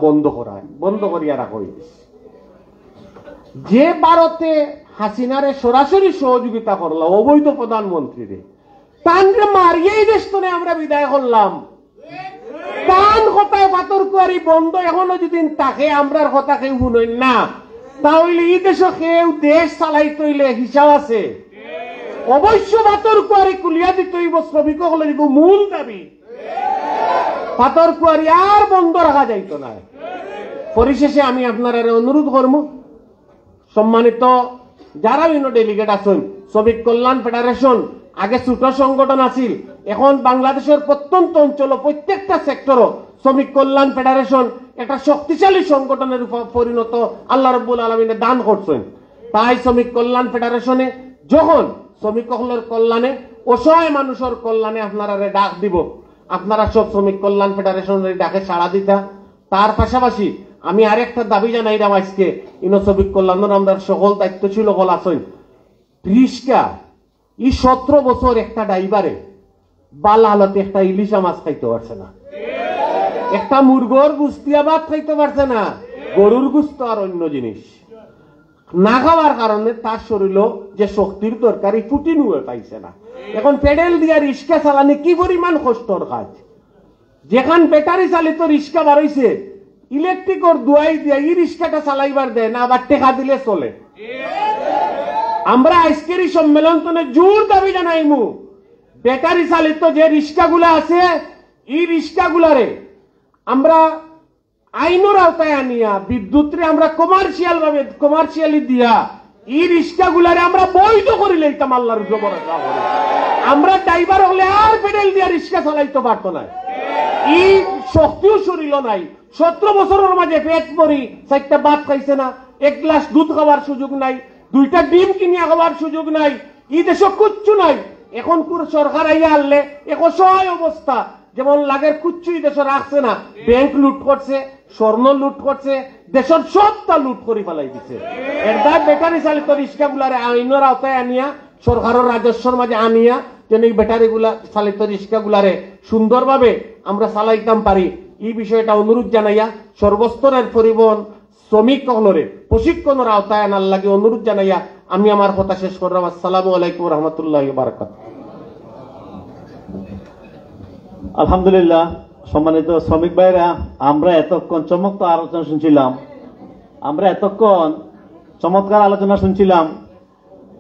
বন্ধ করিয়া রাখা হয়েছে। যে ভারতে হাসিনারে সরাসরি সহযোগিতা করলাম অবৈধ প্রধানমন্ত্রীরে, তানরে মারিয়েই দেশতনে আমরা বিদায় করলাম। তান কথায় পাথর কুয়ারি বন্ধ এখনো যদি তাকে আমরার কথা কেউ শুনেন না, তাহলে এই দেশ কেউ দেশ চালাইতে হইলে হিসাব আছে। অবশ্য পাথর কুয়ারি কুলিয়া দিতে হইব, শ্রমিক হলেন মূল দাবি। পাথর কুয়ারি আর বন্ধ রাখা যাইত না। পরিশেষে আমি আপনারা অনুরোধ করব, সম্মানিত যারা ডেলিগেট আছেন, শ্রমিক কল্যাণ ফেডারেশন আগে ছোট সংগঠন আছিল, এখন বাংলাদেশের প্রত্যন্ত অঞ্চল প্রত্যেকটা সেক্টরও শ্রমিক কল্যাণ ফেডারেশন একটা শক্তিশালী সংগঠনের পরিণত আল্লাহ রাব্বুল আলামিনে দান করছেন। তাই শ্রমিক কল্যাণ ফেডারেশনে যখন শ্রমিকদের কল্যাণে, অসহায় মানুষের কল্যাণে আপনারা ডাক দিব, আপনারা সব শ্রমিক কল্যাণ ফেডারেশনের ডাকে সাড়া দিতা। তার পাশাপাশি আমি আরেকটা দাবি জানাইলাম, আজকে শ্রমিক কল্যাণের আমরা সকল দায়িত্বশীল হল আছেন, রিস্কা এই 17 বছর একটা ড্রাইভারে বাল হালতে একটা ইলিশা মাছ খাইতে পারছে না, একটা মুরগর গুস্তিয়া ভাত খাইতে পারছে না, গরুর গুস্ত আর অন্য জিনিস না খাওয়ার কারণে তার শরীরও যে শক্তির দরকার এই ফুটিনুয়ে পাইছে না। এখন পেডেল দিয়া রিস্কা চালানি কি পরিমাণ কষ্টর কাজ। যেখান ব্যাটারি চালিত রিস্কা বাড়াইছে, ইলেকট্রিকর দুয়াই দিয়া এই রিস্কাটা চালাইবার দেয় না, আবার টেকা দিলে চলে। আমরা আজকের এই সম্মেলনে জোর দাবি জানাইমু, ব্যাটারি চালিত যে রিস্কাগুলা আছে এই রিস্কাগুলারে আমরা আইনের আওতায় আনিয়া বিদ্যুৎরে আমরা কমার্শিয়ালি দিয়া এই রিস্কাগুলারে আমরা বৈধ করে লইতাম। আল্লাহর জবর আমরা ড্রাইভার হলে আর পেডেল দিয়া রিস্কা চালাইতে পারতো না, এই শক্তিও শরীর নাই। 17 বছরের মাঝে পেট ভরি 4টা ভাত খাইছে না, 1 গ্লাস দুধ খাওয়ার সুযোগ নাই, 2টা ডিম কিনিয়া খাওয়ার সুযোগ নাই, এই দেশে কুচ্ছু নাই। এখন সরকার আইয়া আনলে এক অসহায় অবস্থা, যেমন লাগের কুচ্ছু দেশে রাখছে না, ব্যাংক লুট করছে, স্বর্ণ লুট করছে, দেশের সবটা লুট করে ফেলাই দিছে। এটা ব্যাটারি চালিত রিক্সা গুলারে আইনের আওতায় আনিয়া সরকারের রাজস্বর মাঝে আনিয়া যেন এই ব্যাটারি গুলা চালিত রিক্সা গুলারে সুন্দরভাবে আমরা চালাইতাম পারি, এই বিষয়টা অনুরোধ জানাইয়া সর্বস্তরের পরিবহন শ্রমিক সকলের প্রশিক্ষণের আওতায় আনার লাগে অনুরোধ জানাইয়া আমি আমার কথা শেষ করলাম। আসসালামু আলাইকুম রহমতুল্লাহ বারাকাতুহু। আলহামদুলিল্লাহ, সম্মানিত শ্রমিক ভাইরা, আমরা এতক্ষণ চমৎকার আলোচনা শুনছিলাম,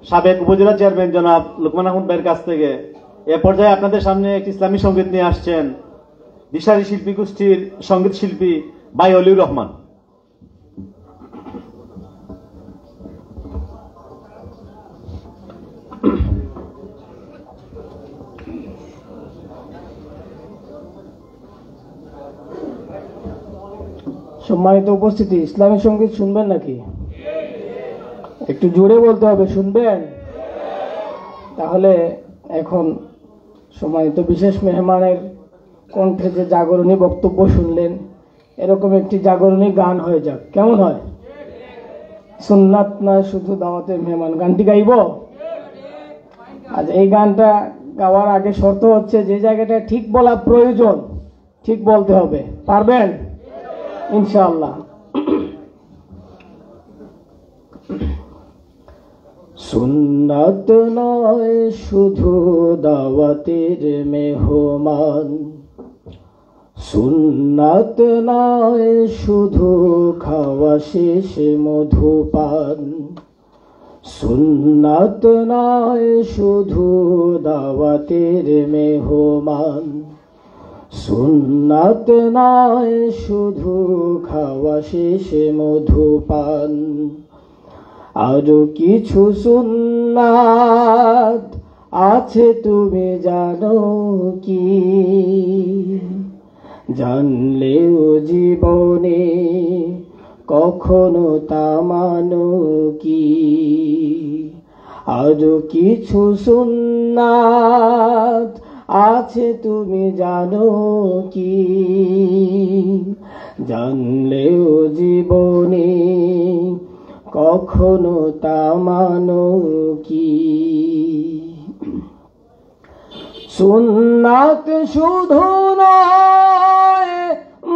সাবেক উপজেলা চেয়ারম্যান জনাব লুকমান আহমদ ভাইয়ের কাছ থেকে। এ পর্যায়ে আপনাদের সামনে একটি ইসলামী সঙ্গীত নিয়ে আসছেন দিশারি শিল্পী গোষ্ঠীর সঙ্গীত শিল্পী ভাই অলিউর রহমান। সম্মানিত উপস্থিতি, ইসলামী সঙ্গীত শুনবেন নাকি? একটু জোরে বলতে হবে, শুনবেন? তাহলে এখন সম্মানিত বিশেষ মেহমানের কণ্ঠে যে জাগরণী বক্তব্য শুনলেন, এরকম একটি জাগরণী গান হয়ে যাক, কেমন হয়? সুন্নাত নয় শুধু দাওয়াতের মেহমান গানটি গাইব। আজ এই গানটা গাওয়ার আগে শর্ত হচ্ছে যে জায়গাটা ঠিক বলা প্রয়োজন ঠিক বলতে হবে, পারবেন ইনশাআল্লাহ। সুন্নাত নয় শুধু দাওয়াতের মেহমান, সুন্নাত নয় শুধু খাওয়া শেষে মধুপান, সুন্নাত নয় শুধু দাওয়াতের মেহমান, সুন্নাত নয় শুধু খাওয়া শেষে মধুপান, আরো কিছু সুন্নাত আছে তুমি জানো কি? জানলেও জীবনে কখনো তা মানো কি, আরো কিছু সুন্নাত আছে তুমি জানো কি, জানলেও জীবনে কখনো তা মানো কি। সুন্নাত শুধু নয়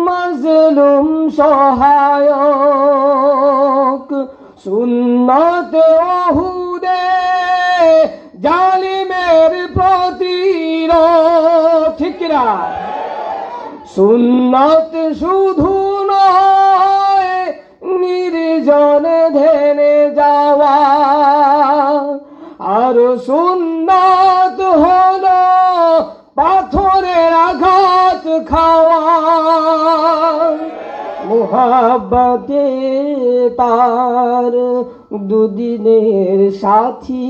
মাজলুম সহায়ক, সুন্নাত ওহুদে জালিমের প্রতিরোধ, ঠিক না? সুন্নাত শুধু নয় নির্জন ধ্যানে যাওয়া, আর সুন্নাত হলো পাথরের আঘাত খাওয়া। মুহাব্বতে তার দুদিনের সাথী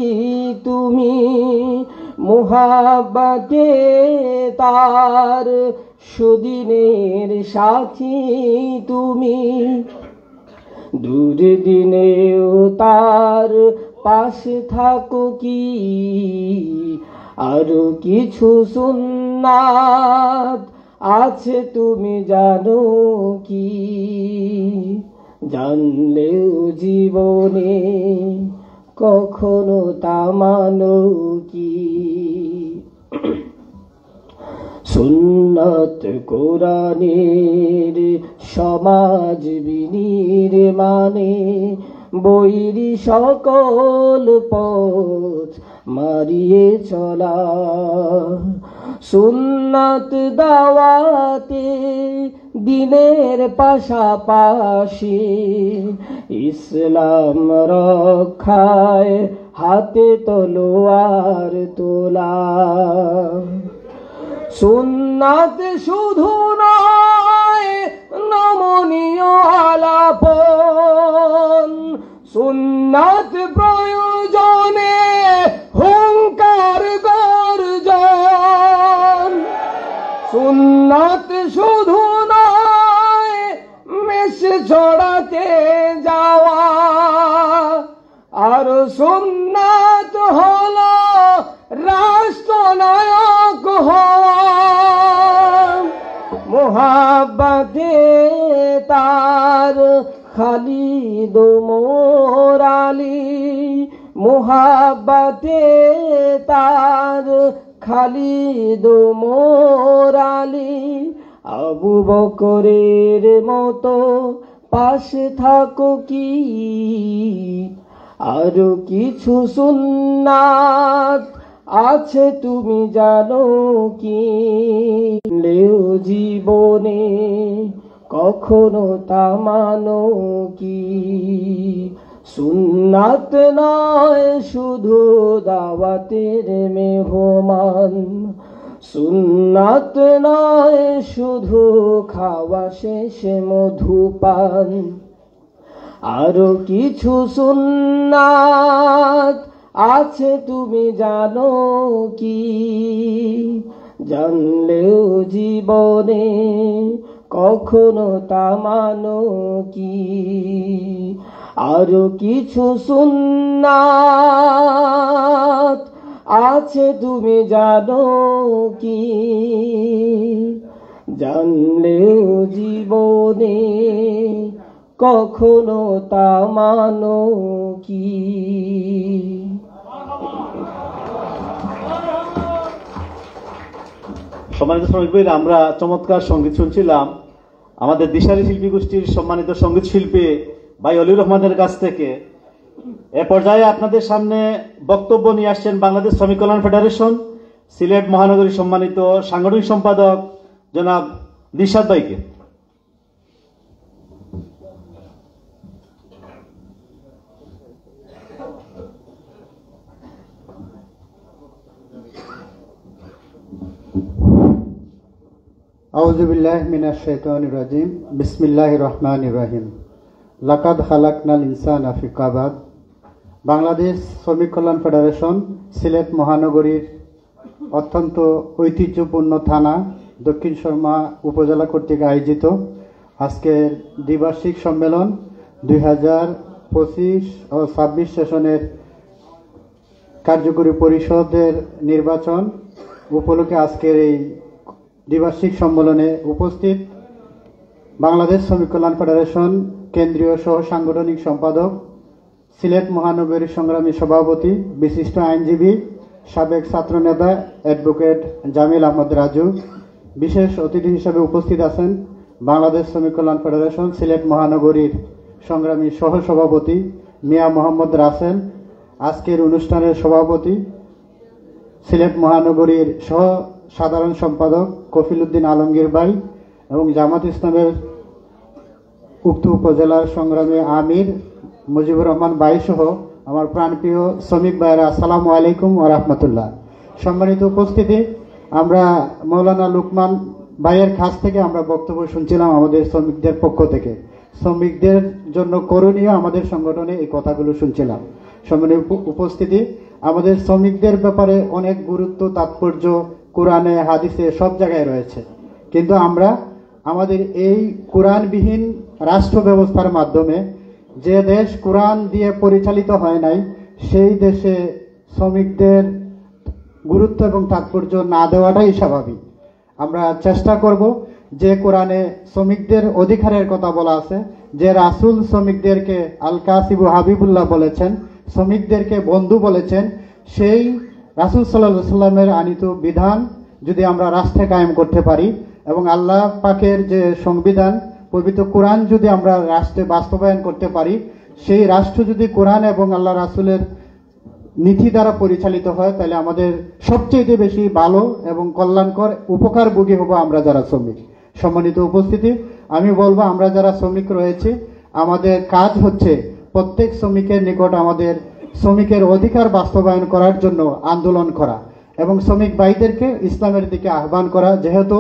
তুমি, মুহাব্বতে তার সুদিনের সাথী তুমি, দুর্দিনেও তার পাশে থাকো কি, আরো কিছু সুন্নাত আছে তুমি জানো কি, জানলেও জীবনে কখনো তা মানো কি। সুন্নাত কোরআনের সমাজ বিনির্মাণে বৈরী সকল পথ মারিয়ে চলা, সুন্নাত দাওয়াতে দিনের পাশাপাশি ইসলাম রক্ষায় হাতে তলোয়ার তোলা। সুন্নাত শুধু নয় নমনীয় আলাপন, সুন্নাত প্রয়োজনে হুঙ্কার গর্জন, সুন্নাত শুধু নয় মেষ ছড়াতে যাওয়া, আর সুন্নাত হলো রাষ্ট্রনায়ক হওয়া। মুহাব্বতে তার খালিদ মোর আলী, মুহাব্বতে তার খালিদ মোর আলী, আবু বকরের মতো পাশে থাকো কি, আরো কিছু সুন্নাত আছে তুমি জানো কি, লেও জীবনে কখনো তা মানো কি। সুন্নাত নয় শুধু দাওয়াতের মেহমান, সুন্নাত নয় শুধু খাওয়া শেষে মধুপান, আরো কিছু সুন্নাত আছে তুমি জানো কি, জানলেও জীবনে কখনো তা মানো কি। আরো কিছু সুন্নাত আছে তুমি জানো কি, জানলেও জীবনে কখনো তা মানো কি। সম্মানিত শ্রমিক ভাইরা, আমরা চমৎকার সঙ্গীত শুনছিলাম আমাদের দিশারি শিল্পী গোষ্ঠীর সম্মানিত সঙ্গীত শিল্পী ভাই অলিউর রহমানের কাছ থেকে। এ পর্যায়ে আপনাদের সামনে বক্তব্য নিয়ে আসছেন বাংলাদেশ শ্রমিক কল্যাণ ফেডারেশন সিলেট মহানগরীর সম্মানিত সাংগঠনিক সম্পাদক জনাব নিশাদ ভাইকে। আউযু বিল্লাহি মিনাশ শাইতানির রাজিম। বিসমিল্লাহির রহমানির রহিম। লাকাদ খালাকনাল ইনসানা ফি কাবাদ। বাংলাদেশ শ্রমিক কল্যাণ ফেডারেশন সিলেট মহানগরীর অত্যন্ত ঐতিহ্যপূর্ণ থানা দক্ষিণ সুরমা উপজেলা কর্তৃক আয়োজিত আজকের দ্বিবার্ষিক সম্মেলন 2025 ও 26 সেশনের কার্যকরী পরিষদের নির্বাচন উপলক্ষে আজকের এই দ্বিবার্ষিক সম্মেলনে উপস্থিত বাংলাদেশ শ্রমিক কল্যাণ ফেডারেশন কেন্দ্রীয় সহ সাংগঠনিক সম্পাদক, সিলেট মহানগরী সংগ্রামী সভাপতি, বিশিষ্ট আইনজীবী, সাবেক ছাত্রনেতা অ্যাডভোকেট জামিল আহমদ রাজু, বিশেষ অতিথি হিসেবে উপস্থিত আছেন বাংলাদেশ শ্রমিক কল্যাণ ফেডারেশন সিলেট মহানগরীর সংগ্রামী সহ সভাপতি মিয়া মোহাম্মদ রাসেল, আজকের অনুষ্ঠানের সভাপতি সিলেট মহানগরীর সহ সাধারণ সম্পাদক কফিল উদ্দিন আলমগীর ভাই এবং জামাত ইসলামের উক্ত উপজেলার সংগ্রামী আমির মুজিবুর রহমান ভাই সহ আমার প্রাণপ্রিয় শ্রমিক ভাইয়েরা, আসসালামু আলাইকুম ওয়া রাহমাতুল্লাহ। সম্মানিত উপস্থিতি, আমরা মৌলানা লুকমান ভাইয়ের কাছ থেকে আমরা বক্তব্য শুনছিলাম আমাদের শ্রমিকদের পক্ষ থেকে। শ্রমিকদের জন্য করণীয় আমাদের সংগঠনে এই কথাগুলো শুনছিলাম। সম্মানিত উপস্থিতি, আমাদের শ্রমিকদের ব্যাপারে অনেক গুরুত্ব তাৎপর্য কোরআনে হাদিসে সব জায়গায় রয়েছে, কিন্তু আমরা আমাদের এই কোরআনবিহীন রাষ্ট্র ব্যবস্থার মাধ্যমে যে দেশ কোরআন দিয়ে পরিচালিত হয় নাই সেই দেশে শ্রমিকদের গুরুত্ব এবং তাৎপর্য না দেওয়াটাই স্বাভাবিক। আমরা চেষ্টা করব যে কোরআনে শ্রমিকদের অধিকারের কথা বলা আছে, যে রাসূল শ্রমিকদেরকে আল কাসিবু হাবিবুল্লাহ বলেছেন, শ্রমিকদেরকে বন্ধু বলেছেন, সেই রাসূল সাল্লাল্লাহু আলাইহি সাল্লামের আনিত বিধান যদি আমরা রাষ্ট্রে কায়েম করতে পারি এবং আল্লাহ পাকের যে সংবিধান পবিত্র কোরআন যদি আমরা রাষ্ট্রে বাস্তবায়ন করতে পারি, সেই রাষ্ট্র যদি কোরআন এবং আল্লাহ রাসূলের নীতি দ্বারা পরিচালিত হয়, তাহলে আমাদের সবচেয়ে বেশি ভালো এবং কল্যাণকর উপকারভোগী হব আমরা যারা শ্রমিক। সম্মানিত উপস্থিতি, আমি বলবো আমরা যারা শ্রমিক রয়েছে আমাদের কাজ হচ্ছে প্রত্যেক শ্রমিকের নিকট আমাদের শ্রমিকের অধিকার বাস্তবায়ন করার জন্য আন্দোলন করা এবং শ্রমিক ভাইদেরকে ইসলামের দিকে আহ্বান করা। যেহেতু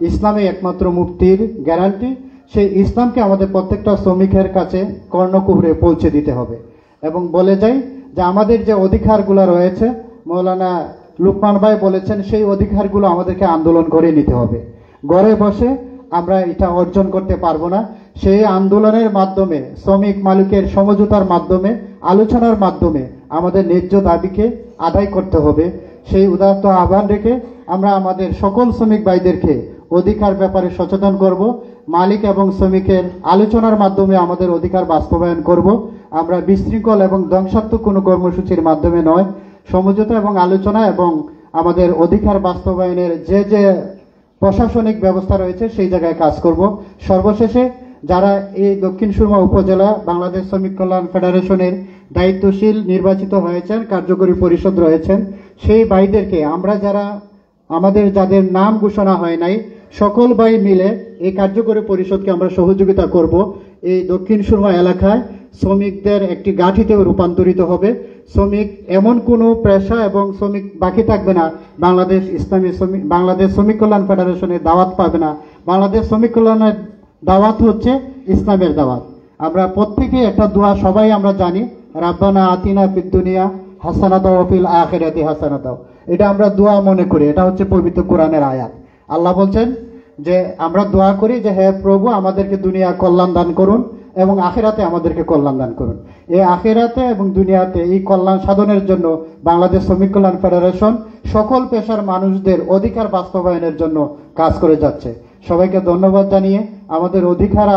ইসলামে একমাত্র মুক্তির গ্যারান্টি, সেই ইসলামকে আমাদের প্রত্যেকটা শ্রমিকের কাছে কর্ণকুহরে পৌঁছে দিতে হবে। এবং বলে যাই যে আমাদের যে অধিকারগুলো রয়েছে, মৌলানা লুকমান ভাই বলেছেন, সেই অধিকারগুলো আমাদেরকে আন্দোলন করে নিতে হবে। ঘরে বসে আমরা এটা অর্জন করতে পারবো না। সেই আন্দোলনের মাধ্যমে, শ্রমিক মালিকের সমঝোতার মাধ্যমে, আলোচনার মাধ্যমে আমাদের ন্যায্য দাবিকে আদায় করতে হবে। সেই উদাত্ত আহ্বান রেখে আমরা আমাদের সকল শ্রমিক ভাইদেরকে অধিকার ব্যাপারে সচেতন করব। মালিক এবং শ্রমিকের আলোচনার মাধ্যমে আমাদের অধিকার বাস্তবায়ন করব। আমরা বিশৃঙ্খল এবং ধ্বংসাত্মক কোনো কর্মসূচির মাধ্যমে নয়, সমঝোতা এবং আলোচনা এবং আমাদের অধিকার বাস্তবায়নের যে যে প্রশাসনিক ব্যবস্থা রয়েছে সেই জায়গায় কাজ করব। সর্বশেষে যারা এই দক্ষিণ সুরমা উপজেলা বাংলাদেশ শ্রমিক কল্যাণ ফেডারেশনের দায়িত্বশীল নির্বাচিত হয়েছেন, কার্যকরী পরিষদ রয়েছেন, সেই ভাইদেরকে আমরা যারা আমাদের যাদের নাম ঘোষণা হয় নাই সকল ভাই মিলে এই কার্যকরী পরিষদকে আমরা সহযোগিতা করব। এই দক্ষিণ সুরমা এলাকায় শ্রমিকদের একটি গাঁঠিতে রূপান্তরিত হবে। শ্রমিক এমন কোনো পেশা এবং শ্রমিক বাকি থাকবে না বাংলাদেশ বাংলাদেশ শ্রমিক কল্যাণ ফেডারেশনের দাওয়াত পাবে না। বাংলাদেশ শ্রমিক কল্যাণের দাওয়াত হচ্ছে ইসলামের দাওয়াত। আমরা প্রত্যেকে একটা দোয়া সবাই আমরা জানি, রাব্বানা আতিনা ফিদ দুনিয়া হাসানাতা ওয়া ফিল আখিরাতি হাসানাতা। এটা আমরা দোয়া মনে করি, এটা হচ্ছে পবিত্র কোরআনের আয়াত। আল্লাহ বলছেন যে আমরা দোয়া করি যে হে প্রভু আমাদেরকে দুনিয়া কল্যাণ দান করুন এবং আখিরাতে আমাদেরকে কল্যাণ দান করুন। এই আখিরাতে এবং দুনিয়াতে এই কল্যাণ সাধনের জন্য বাংলাদেশ শ্রমিক কল্যাণ ফেডারেশন সকল পেশার মানুষদের অধিকার বাস্তবায়নের জন্য কাজ করে যাচ্ছে। সবাইকে ধন্যবাদ জানিয়ে আমাদের অধিকার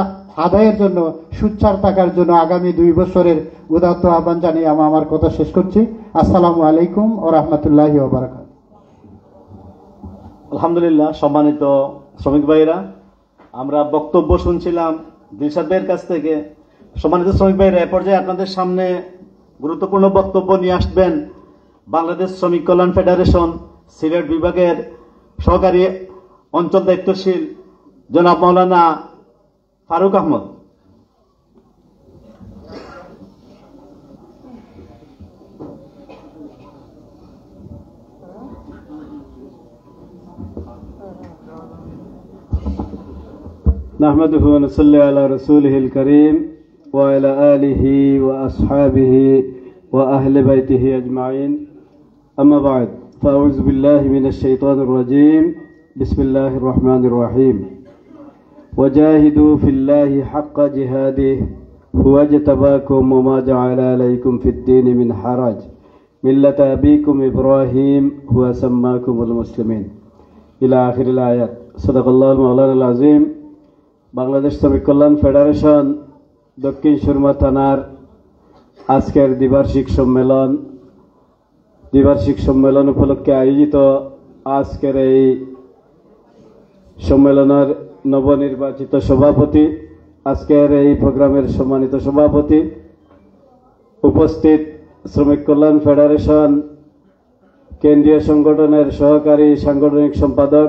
আদায়ের জন্য সুচ্চার থাকার জন্য আগামী 2 বছরের উদাত্ত আহ্বান জানিয়ে আমি আমার কথা শেষ করছি। আসসালামু আলাইকুম ওয়া রাহমাতুল্লাহি ওয়া বারাকাতুহু। আলহামদুলিল্লাহ, সম্মানিত শ্রমিক ভাইরা, আমরা বক্তব্য শুনছিলাম দিলশাদ ভাইয়ের কাছ থেকে। সম্মানিত শ্রমিক ভাইরা, এ পর্যায়ে আপনাদের সামনে গুরুত্বপূর্ণ বক্তব্য নিয়ে আসবেন বাংলাদেশ শ্রমিক কল্যাণ ফেডারেশন সিলেট বিভাগের সহকারী অঞ্চল দায়িত্বশীল জনাব মাওলানা ফারুক আহমদ। نحمده ونصلي على رسوله الكريم وعلى آله وأصحابه وأهل بيته أجمعين أما بعد فأعوذ بالله من الشيطان الرجيم بسم الله الرحمن الرحيم وجاهدوا في الله حق جهاده هو اجتباكم وما جعل عليكم في الدين من حرج ملة أبيكم إبراهيم هو سماكم المسلمين إلى آخر الآيات صدق الله مولانا العظيم বাংলাদেশ শ্রমিক কল্যাণ ফেডারেশন দক্ষিণ সুরমা থানার আজকের দ্বিবার্ষিক সম্মেলন উপলক্ষে আয়োজিত আজকের এই সম্মেলনের নবনির্বাচিত সভাপতি, আজকের এই প্রোগ্রামের সম্মানিত সভাপতি, উপস্থিত শ্রমিক কল্যাণ ফেডারেশন কেন্দ্রীয় সংগঠনের সহকারী সাংগঠনিক সম্পাদক,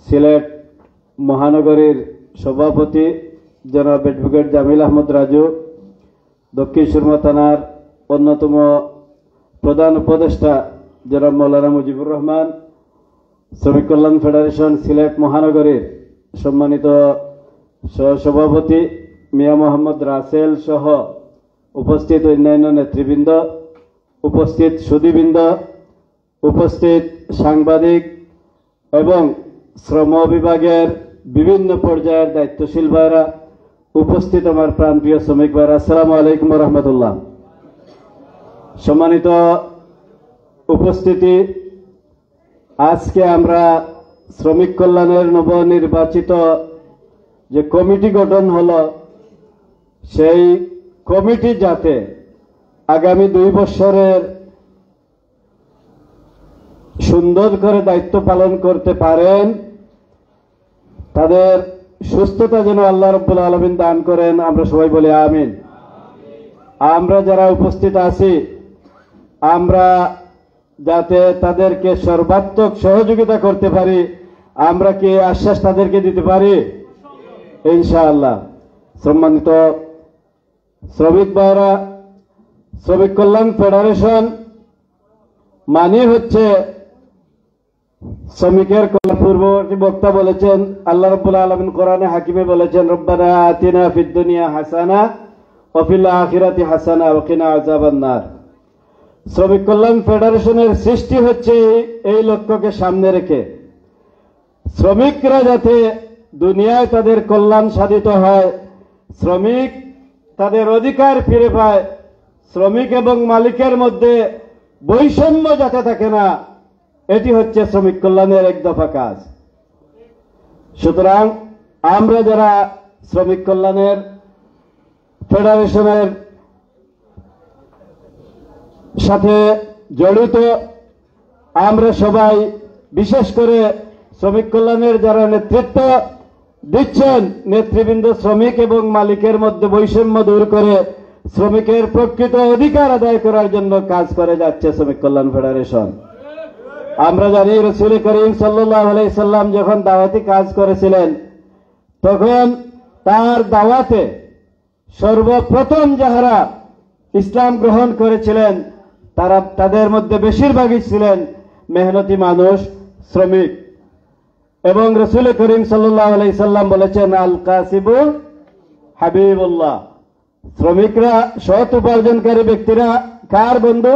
সিলেট মহানগরীর সভাপতি জনাব অ্যাডভোকেট জামিল আহমদ রাজু, দক্ষিণ সুরমা থানার অন্যতম প্রধান উপদেষ্টা জনাব মৌলানা মুজিবুর রহমান, শ্রমিক কল্যাণ ফেডারেশন সিলেট মহানগরীর সম্মানিত সহসভাপতি মিয়া মোহাম্মদ রাসেল সহ উপস্থিত অন্যান্য নেতৃবৃন্দ, উপস্থিত সুধীবৃন্দ, উপস্থিত সাংবাদিক এবং শ্রম বিভাগের বিভিন্ন পর্যায়ের দায়িত্বশীল ভাইরা, উপস্থিত আমার প্রাণপ্রিয় শ্রমিক ভাইরা, আসসালামু আলাইকুম ওয়া রাহমাতুল্লাহ। সম্মানিত উপস্থিতি, আজকে আমরা শ্রমিক কল্যাণের নবনির্বাচিত যে কমিটি গঠন হলো, সেই কমিটি যাতে আগামী 2 বছরের সুন্দর করে দায়িত্ব পালন করতে পারেন, তাদের সুস্থতা যেন আল্লাহ রাব্বুল আলামিন দান করেন, আমরা সবাই বলি আমিন। আমরা যারা উপস্থিত আছি, আমরা যাতে তাদেরকে সর্বাত্মক সহযোগিতা করতে পারি, আমরা কি আশ্বাস তাদেরকে দিতে পারি? ইনশাআল্লাহ। সম্মানিত শ্রমিক ভাইরা, শ্রমিক কল্যাণ ফেডারেশন মানে হচ্ছে শ্রমিকের কল্যাণ। পূর্ববর্তী বক্তা বলেছেন, আল্লাহ রাব্বুল আলামিন কোরআনে হাকিমে বলেছেন, রব্বানা আতিনা ফিদ দুনিয়া হাসানা ওয়া ফিল আখিরাতি হাসানা ওয়া কিনা আযাবান নার। শ্রমিক কল্যাণ ফেডারেশনের সৃষ্টি হচ্ছে এই লক্ষ্যকে সামনে রেখে, শ্রমিকরা যাতে দুনিয়ায় তাদের কল্যাণ সাধিত হয়, শ্রমিক তাদের অধিকার ফিরে পায়, শ্রমিক এবং মালিকের মধ্যে বৈষম্য যাতে থাকে না, এটি হচ্ছে শ্রমিক কল্যাণের এক দফা কাজ। সুতরাং আমরা যারা শ্রমিক কল্যাণের ফেডারেশনের সাথে জড়িত, আমরা সবাই, বিশেষ করে শ্রমিক কল্যাণের যারা নেতৃত্ব দিচ্ছেন নেতৃবৃন্দ, শ্রমিক এবং মালিকের মধ্যে বৈষম্য দূর করে শ্রমিকের প্রকৃত অধিকার আদায় করার জন্য কাজ করে যাচ্ছে শ্রমিক কল্যাণ ফেডারেশন। আমরা জানি রাসূল করিম সাল্লাল্লাহু আলাইহি সাল্লাম যখন দাওয়াতি কাজ করেছিলেন, তখন তার দাওয়াতে সর্বপ্রথম যাহারা ইসলাম গ্রহণ করেছিলেন, তাদের মধ্যে বেশিরভাগই ছিলেন মেহনতি মানুষ, শ্রমিক। এবং রাসূল করিম সাল্লাল্লাহু আলাইহি সাল্লাম বলেছেন, আল কাসিবু হাবিবুল্লাহ, শ্রমিকরা, সৎ উপার্জনকারী ব্যক্তিরা কার বন্ধু?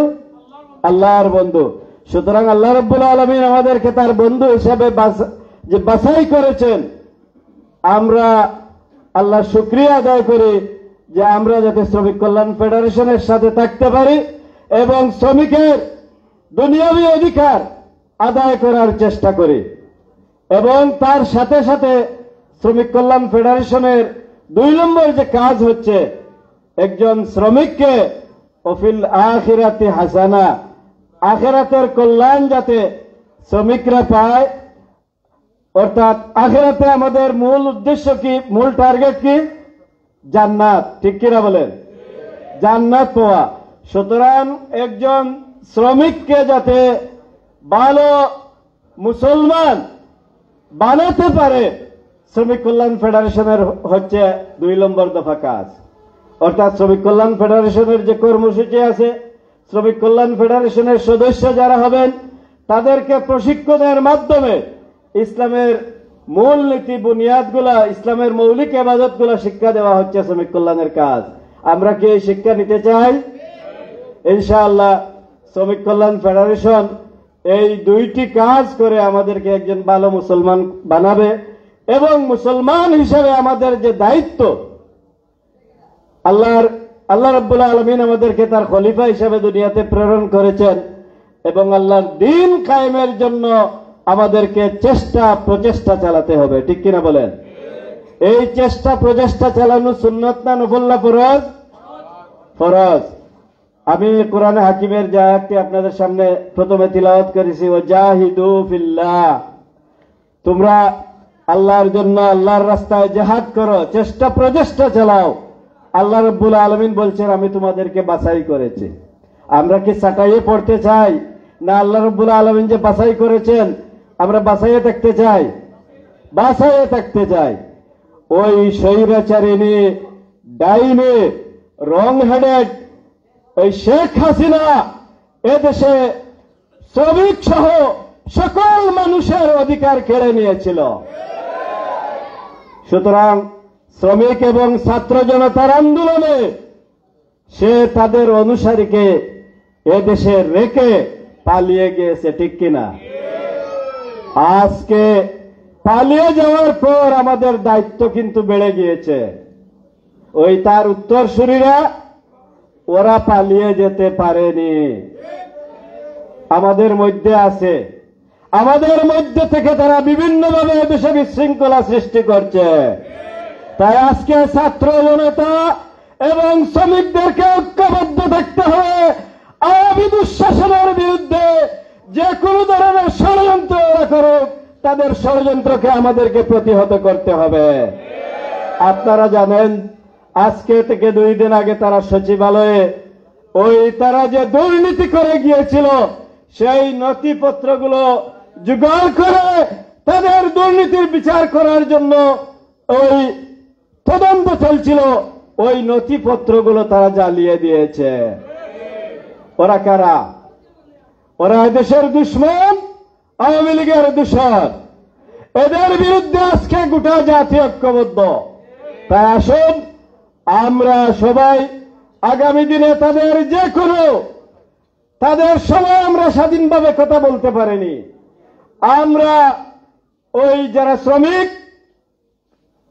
আল্লাহর বন্ধু। সুতরাং আল্লাহ রাব্বুল আলামিন আমাদেরকে তার বন্ধু হিসাবে যে বাছাই করেছেন, আমরা আল্লাহর শুকরিয়া আদায় করি যে আমরা যাতে শ্রমিক কল্যাণ ফেডারেশনের সাথে থাকতে পারি এবং শ্রমিকের দুনিয়াবী অধিকার আদায় করার চেষ্টা করি। এবং তার সাথে সাথে শ্রমিক কল্যাণ ফেডারেশনের 2 নম্বর যে কাজ হচ্ছে, একজন শ্রমিককে ওফিল আখিরাতি হাসানা, আখিরাতের কল্যাণ যাতে শ্রমিকরা পায়। অর্থাৎ আখিরাতে আমাদের মূল উদ্দেশ্য কি, মূল টার্গেট কি? জান্নাত। ঠিক কিনা বলেন? জান্নাত পাওয়া। সুতরাং একজন শ্রমিককে যাতে ভালো মুসলমান বানাতে পারে, শ্রমিক কল্যাণ ফেডারেশনের হচ্ছে 2 নম্বর দফা কাজ। অর্থাৎ শ্রমিক কল্যাণ ফেডারেশনের যে কর্মসূচি আছে, শ্রমিক কল্যাণ ফেডারেশনের সদস্য যারা হবেন, তাদেরকে প্রশিক্ষণের মাধ্যমে ইসলামের মূল নীতি বুনিয়াদগুলা, ইসলামের মৌলিক ইবাদতগুলা শিক্ষা দেওয়া হচ্ছে শ্রমিক কল্যাণের কাজ। আমরা কি এই শিক্ষা নিতে চাই? ইনশাআল্লাহ শ্রমিক কল্যাণ ফেডারেশন এই দুইটি কাজ করে আমাদেরকে একজন ভালো মুসলমান বানাবে এবং মুসলমান হিসেবে আমাদের যে দায়িত্ব, আল্লাহ রাব্বুল আলামিন আমাদেরকে তার খলিফা হিসেবে দুনিয়াতে প্রেরণ করেছেন এবং আল্লাহর দ্বীন কায়েমের জন্য আমাদেরকে প্রচেষ্টা চালাতে হবে, ঠিক কিনা বলেন? এই প্রচেষ্টা চালানো সুন্নত না নফল না ফরজ? ফরজ। আমি কোরআনে হাকিমের যে আয়াতটি আপনাদের সামনে প্রথমে তিলাওয়াত করেছি, ওয়াজাহিদু ফিল্লাহ, তোমরা আল্লাহর জন্য আল্লাহর রাস্তায় জিহাদ করো, প্রচেষ্টা চালাও। আল্লাহ রাব্বুল আলামিন বলছেন আমি তোমাদেরকে বাছাই করেছি। আমরা কি চাটাইয়ে পড়তে চাই না আল্লাহ রাব্বুল আলামিন যে বাছাই করেছেন আমরা বাছাইয়ে থাকতে চাই? বাছাইয়ে থাকতে চাই। ওই স্বৈরাচারিণী ডাইনে রং হেডেড ওই শেখ হাসিনা এদেশে শ্রমিক সহ সকল মানুষের অধিকার কেড়ে নিয়েছিল। সুতরাং শ্রমিক এবং ছাত্র জনতার আন্দোলনে সে তাদের অনুসারীকে এদেশে রেখে পালিয়ে গিয়েছে, ঠিক কিনা? আজকে পালিয়ে যাওয়ার পর আমাদের দায়িত্ব কিন্তু বেড়ে গিয়েছে। ওই তার উত্তরসূরিরা ওরা পালিয়ে যেতে পারেনি, আমাদের মধ্যে আছে। আমাদের মধ্যে থেকে তারা বিভিন্নভাবে দেশে বিশৃঙ্খলা সৃষ্টি করছে। তাই আজকে ছাত্র জনতা এবং শ্রমিকদেরকে ঐক্যবদ্ধ থাকতে হবে আওয়ামী দুঃশাসনের বিরুদ্ধে। যে কোনো ধরনের ষড়যন্ত্র ওরা করুক, তাদের ষড়যন্ত্রকে আমাদেরকে প্রতিহত করতে হবে। আপনারা জানেন আজকে থেকে 2 দিন আগে তারা সচিবালয়ে তারা যে দুর্নীতি করে গিয়েছিল সেই নথিপত্রগুলো জোগাড় করে তাদের দুর্নীতির বিচার করার জন্য তদন্ত চলছিল। ওই নথিপত্রগুলো তারা জ্বালিয়ে দিয়েছে। ওরা কারা? ওরা দেশের দুশ্মন, আওয়ামী লীগের দূষণ। এদের বিরুদ্ধে আজকে গোটা জাতি ঐক্যবদ্ধ। তাই আসুন আমরা সবাই আগামী দিনে তাদের সময় আমরা স্বাধীনভাবে কথা বলতে পারিনি। আমরা যারা শ্রমিক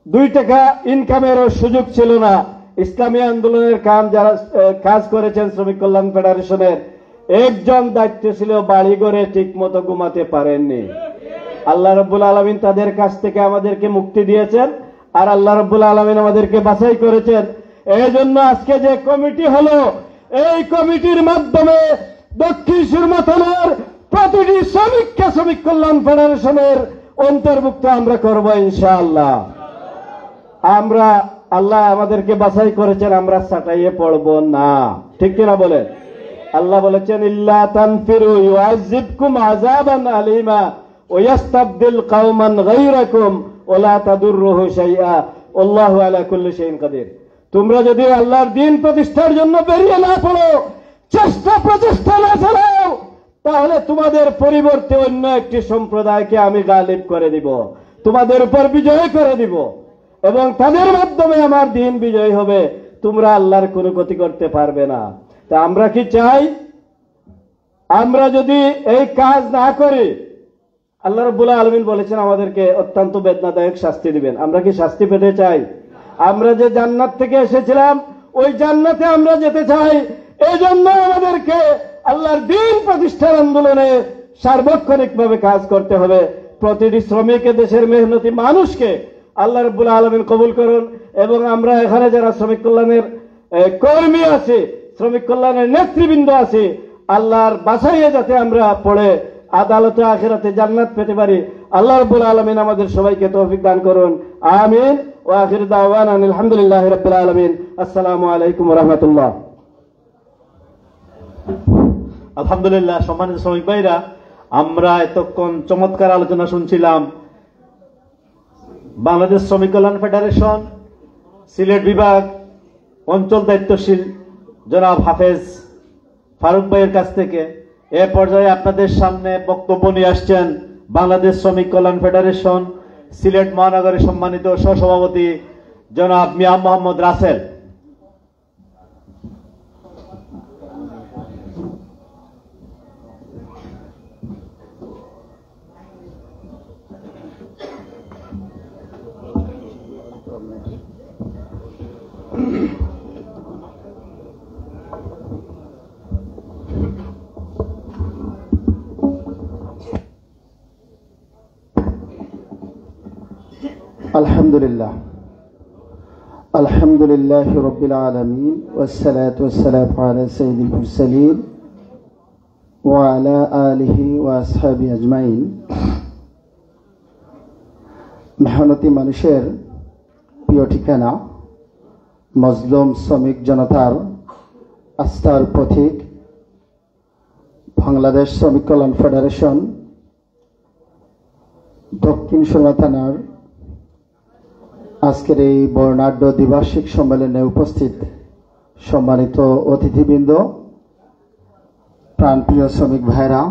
2 টাকা ইনকামেরও সুযোগ ছিল না। ইসলামী আন্দোলনের যারা কাজ করেছেন শ্রমিক কল্যাণ ফেডারেশনের, একজন দায়িত্ব ছিল বাড়ি ঘরে ঠিক মতো ঘুমাতে পারেননি। আল্লাহ রাব্বুল আলামিন তাদের কাছ থেকে আমাদেরকে মুক্তি দিয়েছেন আর আল্লাহ রাব্বুল আলামিন আমাদেরকে বাছাই করেছেন। এই জন্য আজকে যে কমিটি হলো, এই কমিটির মাধ্যমে দক্ষিণ সুরমা থানার প্রতিটি শ্রমিককে শ্রমিক কল্যাণ ফেডারেশনের অন্তর্ভুক্ত আমরা করব ইনশাআল্লাহ। আল্লাহ আমাদেরকে বাছাই করেছেন, আমরা চাটাইয়ে পড়ব না, ঠিক কিনা বলেন? আল্লাহ বলেছেন ইল্লা তানফিরু ইউআযিবকুম আযাবান আলীমা ওয়া ইস্তাবদিল কওমান গায়রাকুম ওয়া লা তাদুররুহু শাইআ আল্লাহু আলা কুল্লি শাইইন কাদির। তোমরা যদি আল্লাহর দ্বীন প্রতিষ্ঠার জন্য বেরিয়ে না পড়ো, প্রচেষ্টা না চালাও, তাহলে তোমাদের পরিবর্তে অন্য একটি সম্প্রদায়কে আমি গালিব করে দিব, তোমাদের উপর বিজয় করে দিব এবং তাদের মাধ্যমে আমার দ্বীন বিজয় হবে। তোমরা আল্লাহর কোনো ক্ষতি করতে পারবে না। তা আমরা কি চাই? আমরা যদি এই কাজ না করি, আল্লাহ রাব্বুল আলামিন বলেছেন আমাদেরকে অত্যন্ত বেদনাদায়ক শাস্তি দিবেন। আমরা কি শাস্তি পেতে চাই? আমরা যে জান্নাত থেকে এসেছিলাম ওই জান্নাতে আমরা যেতে চাই। এই জন্য আমাদেরকে আল্লাহর দ্বীন প্রতিষ্ঠার আন্দোলনে সার্বক্ষণিকভাবে কাজ করতে হবে। প্রতিটি শ্রমিক, দেশের মেহনতি মানুষকে আল্লাহ রাব্বুল আলামিন কবুল করুন এবং আমরা এখানে যারা শ্রমিক কল্যাণের কর্মী আছে, শ্রমিক কল্যাণের নেতৃবৃন্দ আছে, আল্লাহর বাছাইয়ে যাতে আমরা পড়ে আদালতে আখিরাতে জান্নাত পেতে পারি। আল্লাহ রাব্বুল আলামিন আমাদের সবাইকে তৌফিক দান করুন। আমিন। ওয়া আখিরু দাওয়ানা আলহামদুলিল্লাহি রাব্বিল আলামিন। আসসালামু আলাইকুম ওয়া রাহমাতুল্লাহ। আলহামদুলিল্লাহ। সম্মানিত শ্রমিক ভাইরা, আমরা এতক্ষণ চমৎকার আলোচনা শুনছিলাম। বাংলাদেশ শ্রমিক কল্যাণ ফেডারেশন সিলেট বিভাগ অঞ্চল দায়িত্বশীল জনাব হাফেজ ফারুক ভাইয়ের কাছ থেকে। এ পর্যায়ে আপনাদের সামনে বক্তব্য নিয়ে আসছেন বাংলাদেশ শ্রমিক কল্যাণ ফেডারেশন সিলেট মহানগরের সম্মানিত সহসভাপতি জনাব মিয়া মোহাম্মদ রাসেল। আলহামদুলিল্লাহ আলহামদুলিল্লাহ রাব্বিল আলামিন ওয়াসসালাতু ওয়াসসালামু আলা সাইয়্যিদিল মুরসালিন ওয়া আলা আলিহি ওয়া আসহাবিহি আজমাইন। মেহনতি মানুষের প্রিয় ঠিকানা, মজলুম শ্রমিক জনতার আস্থার প্রতীক বাংলাদেশ শ্রমিক কল্যাণ ফেডারেশন দক্ষিণ সুরমা থানার আজকের এই বর্ণাঢ্য দ্বিবার্ষিক সম্মেলনে উপস্থিত সম্মানিত অতিথিবৃন্দ, প্রাণপ্রিয় শ্রমিক ভাইরা,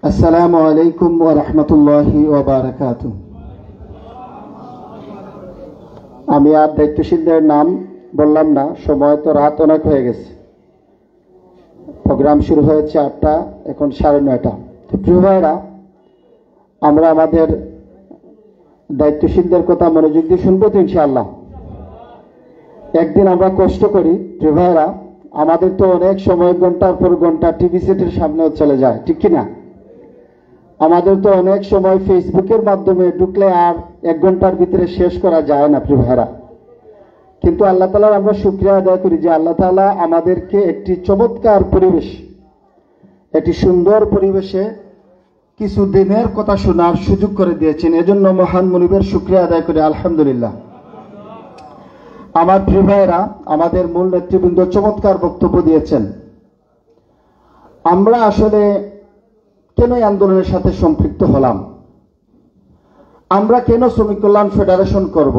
আসসালামু আলাইকুম ওয়া রাহমাতুল্লাহি ওয়া বারাকাতুহু। আমি আর দায়িত্বশীলদের নাম বললাম না, সময় তো রাত অনেক হয়ে গেছে। প্রোগ্রাম শুরু হয়েছে 8টা, এখন 9:30। তো প্রিয় ভাইরা, আমরা আমাদের দায়িত্বশীলদের কথা মনোযোগ দিয়ে শুনবো তো ইনশাআল্লাহ। একদিন আমরা কষ্ট করি প্রিয় ভাইরা, আমাদের তো অনেক সময় ঘন্টার পর ঘন্টা টিভি সেটের সামনেও চলে যায়, ঠিক কিনা? আমাদের তো অনেক সময় ফেসবুকের মাধ্যমে ঢুকলে আর 1 ঘন্টার ভিতরে শেষ করা যায় না প্রিয় ভাইরা। কিন্তু আল্লাহ তাআলার আমরা শুকরিয়া আদায় করি যে আল্লাহ তাআলা আমাদেরকে একটি চমৎকার পরিবেশ, একটি সুন্দর পরিবেশে কিছু দিনের কথা শোনার সুযোগ করে দিয়েছেন। এজন্য মহান মুনিবের শুকরিয়া আদায় করি আলহামদুলিল্লাহ। আমার প্রিয় ভাইরা, আমাদের মূল নেতৃবৃন্দ চমৎকার বক্তব্য দিয়েছেন। আমরা আসলে কেন এই আন্দোলনের সাথে সম্পৃক্ত হলাম, আমরা কেন শ্রমিক কল্যাণ ফেডারেশন করব,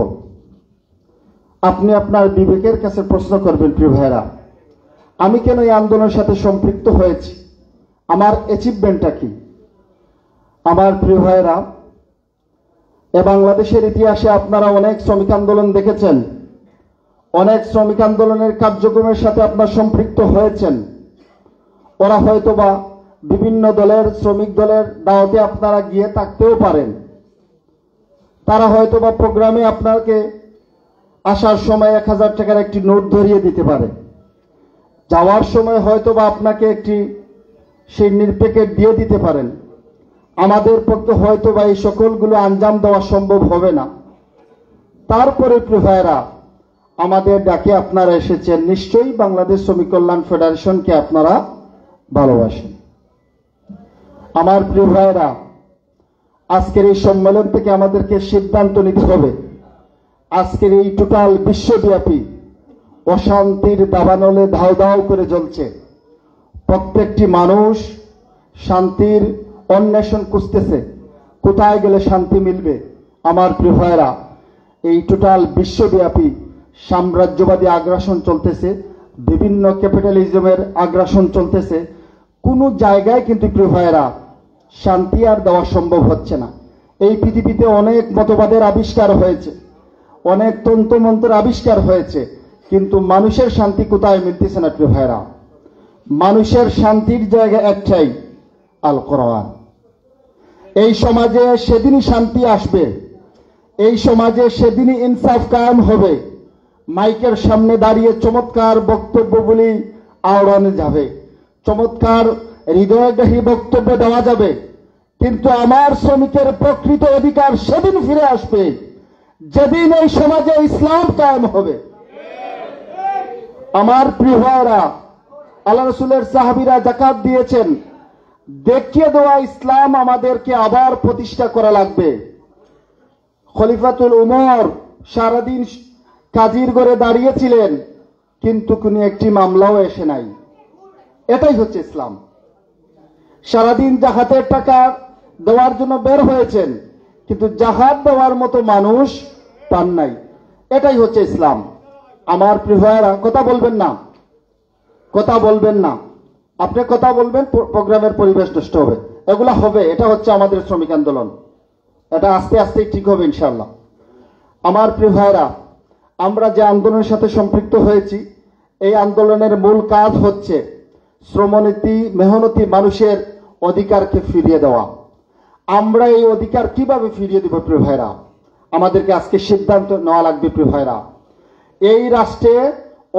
আপনি আপনার বিবেকের কাছে প্রশ্ন করবেন প্রিয় ভাইরা। আমি কেন এই আন্দোলনের সাথে সম্পৃক্ত হয়েছি, আমার অ্যাচিভমেন্টটা কি? আমার প্রিয় ভাইরা, এ বাংলাদেশের ইতিহাসে আপনারা অনেক শ্রমিক আন্দোলন দেখেছেন, অনেক শ্রমিক আন্দোলনের কার্যক্রমের সাথে আপনারা সম্পৃক্ত হয়েছেন। ওরা হয়তোবা বিভিন্ন দলের শ্রমিক দলের দাওয়াতে আপনারা গিয়ে থাকতেও পারেন। তারা হয়তোবা প্রোগ্রামে আপনাকে আসার সময় 1000 টাকার একটি নোট ধরিয়ে দিতে পারে, যাওয়ার সময় হয়তোবা আপনাকে একটি সিন্নির প্যাকেট দিয়ে দিতে পারেন। আমাদের পক্ষে হয়তোবা এই সকলগুলো আঞ্জাম দেওয়া সম্ভব হবে না। তারপরে প্রিয় ভাইরা, আমাদের ডাকে আপনারা এসেছেন, নিশ্চয়ই বাংলাদেশ শ্রমিক কল্যাণ ফেডারেশনকে আপনারা ভালোবাসেন। আমার প্রিয় ভাইরা, আজকের এই সম্মেলন থেকে আমাদেরকে সিদ্ধান্ত নিতে হবে। আজকের এই টোটাল বিশ্বব্যাপী অশান্তির দাবানলে ধাও ধাও করে জ্বলছে। প্রত্যেকটি মানুষ শান্তির অন্বেষণ খুঁজতেছে, কোথায় গেলে শান্তি মিলবে। আমার প্রিয় ভাইরা, এই টোটাল বিশ্বব্যাপী সাম্রাজ্যবাদী আগ্রাসন চলতেছে, বিভিন্ন ক্যাপিটালিজমের আগ্রাসন চলতেছে। কোনো জায়গায় কিন্তু প্রিয় ভাইরা শান্তি আর দেওয়া সম্ভব হচ্ছে না। এই পৃথিবীতে অনেক মতবাদের আবিষ্কার হয়েছে, অনেক তন্ত্রমন্ত্রের আবিষ্কার হয়েছে, কিন্তু মানুষের শান্তি কোথায় মিলতেছে না প্রিয় ভাইরা। মানুষের শান্তির জায়গা একটাই, আল কোরআন। এই সমাজে সেদিনই শান্তি আসবে, এই সমাজে সেদিনই ইনসাফ কায়েম হবে। মাইকের সামনে দাঁড়িয়ে চমৎকার বক্তব্যগুলি আওড়ানো যাবে, চমৎকার হৃদয়গ্রাহী বক্তব্য দেওয়া যাবে, কিন্তু আমার শ্রমিকের প্রকৃত অধিকার সেদিন ফিরে আসবে যেদিন এই সমাজে ইসলাম কায়েম হবে। আমার প্রিয় ভাইরা, আল্লাহ রাসূলের সাহাবীরা যাকাত দিয়েছেন, দেখিয়ে দেওয়া ইসলাম আমাদেরকে আবার প্রতিষ্ঠা করা লাগবে। খলিফাতুল উমর সারাদিন কাজীর ঘরে দাঁড়িয়েছিলেন, কিন্তু কোনো একটি মামলাও এসে নাই। এটাই হচ্ছে ইসলাম। সারাদিন জাকাতের টাকা দেওয়ার জন্য বের হয়েছেন, কিন্তু জাকাত দেওয়ার মতো মানুষ পান নাই। এটাই হচ্ছে ইসলাম। আমার প্রিয় ভাইরা, কথা বলবেন না, কথা বলবেন না। আপনি কথা বলবেন, প্রোগ্রামের পরিবেশ নষ্ট হবে। এগুলা হবে, এটা হচ্ছে আমাদের শ্রমিক আন্দোলন। এটা আস্তে আস্তে ঠিক হবে ইনশাআল্লাহ। আমার প্রিয় ভাইরা, আমরা যে আন্দোলনের সাথে সম্পৃক্ত হয়েছি, এই আন্দোলনের মূল কাজ হচ্ছে শ্রমনীতি মেহনতি মানুষের অধিকারকে ফিরিয়ে দেওয়া। আমরা এই অধিকার কিভাবে ফিরিয়ে দেব প্রিয় ভাইরা? আমাদেরকে আজকে সিদ্ধান্ত নেওয়া লাগবে প্রিয় ভাইরা। এই রাষ্ট্রে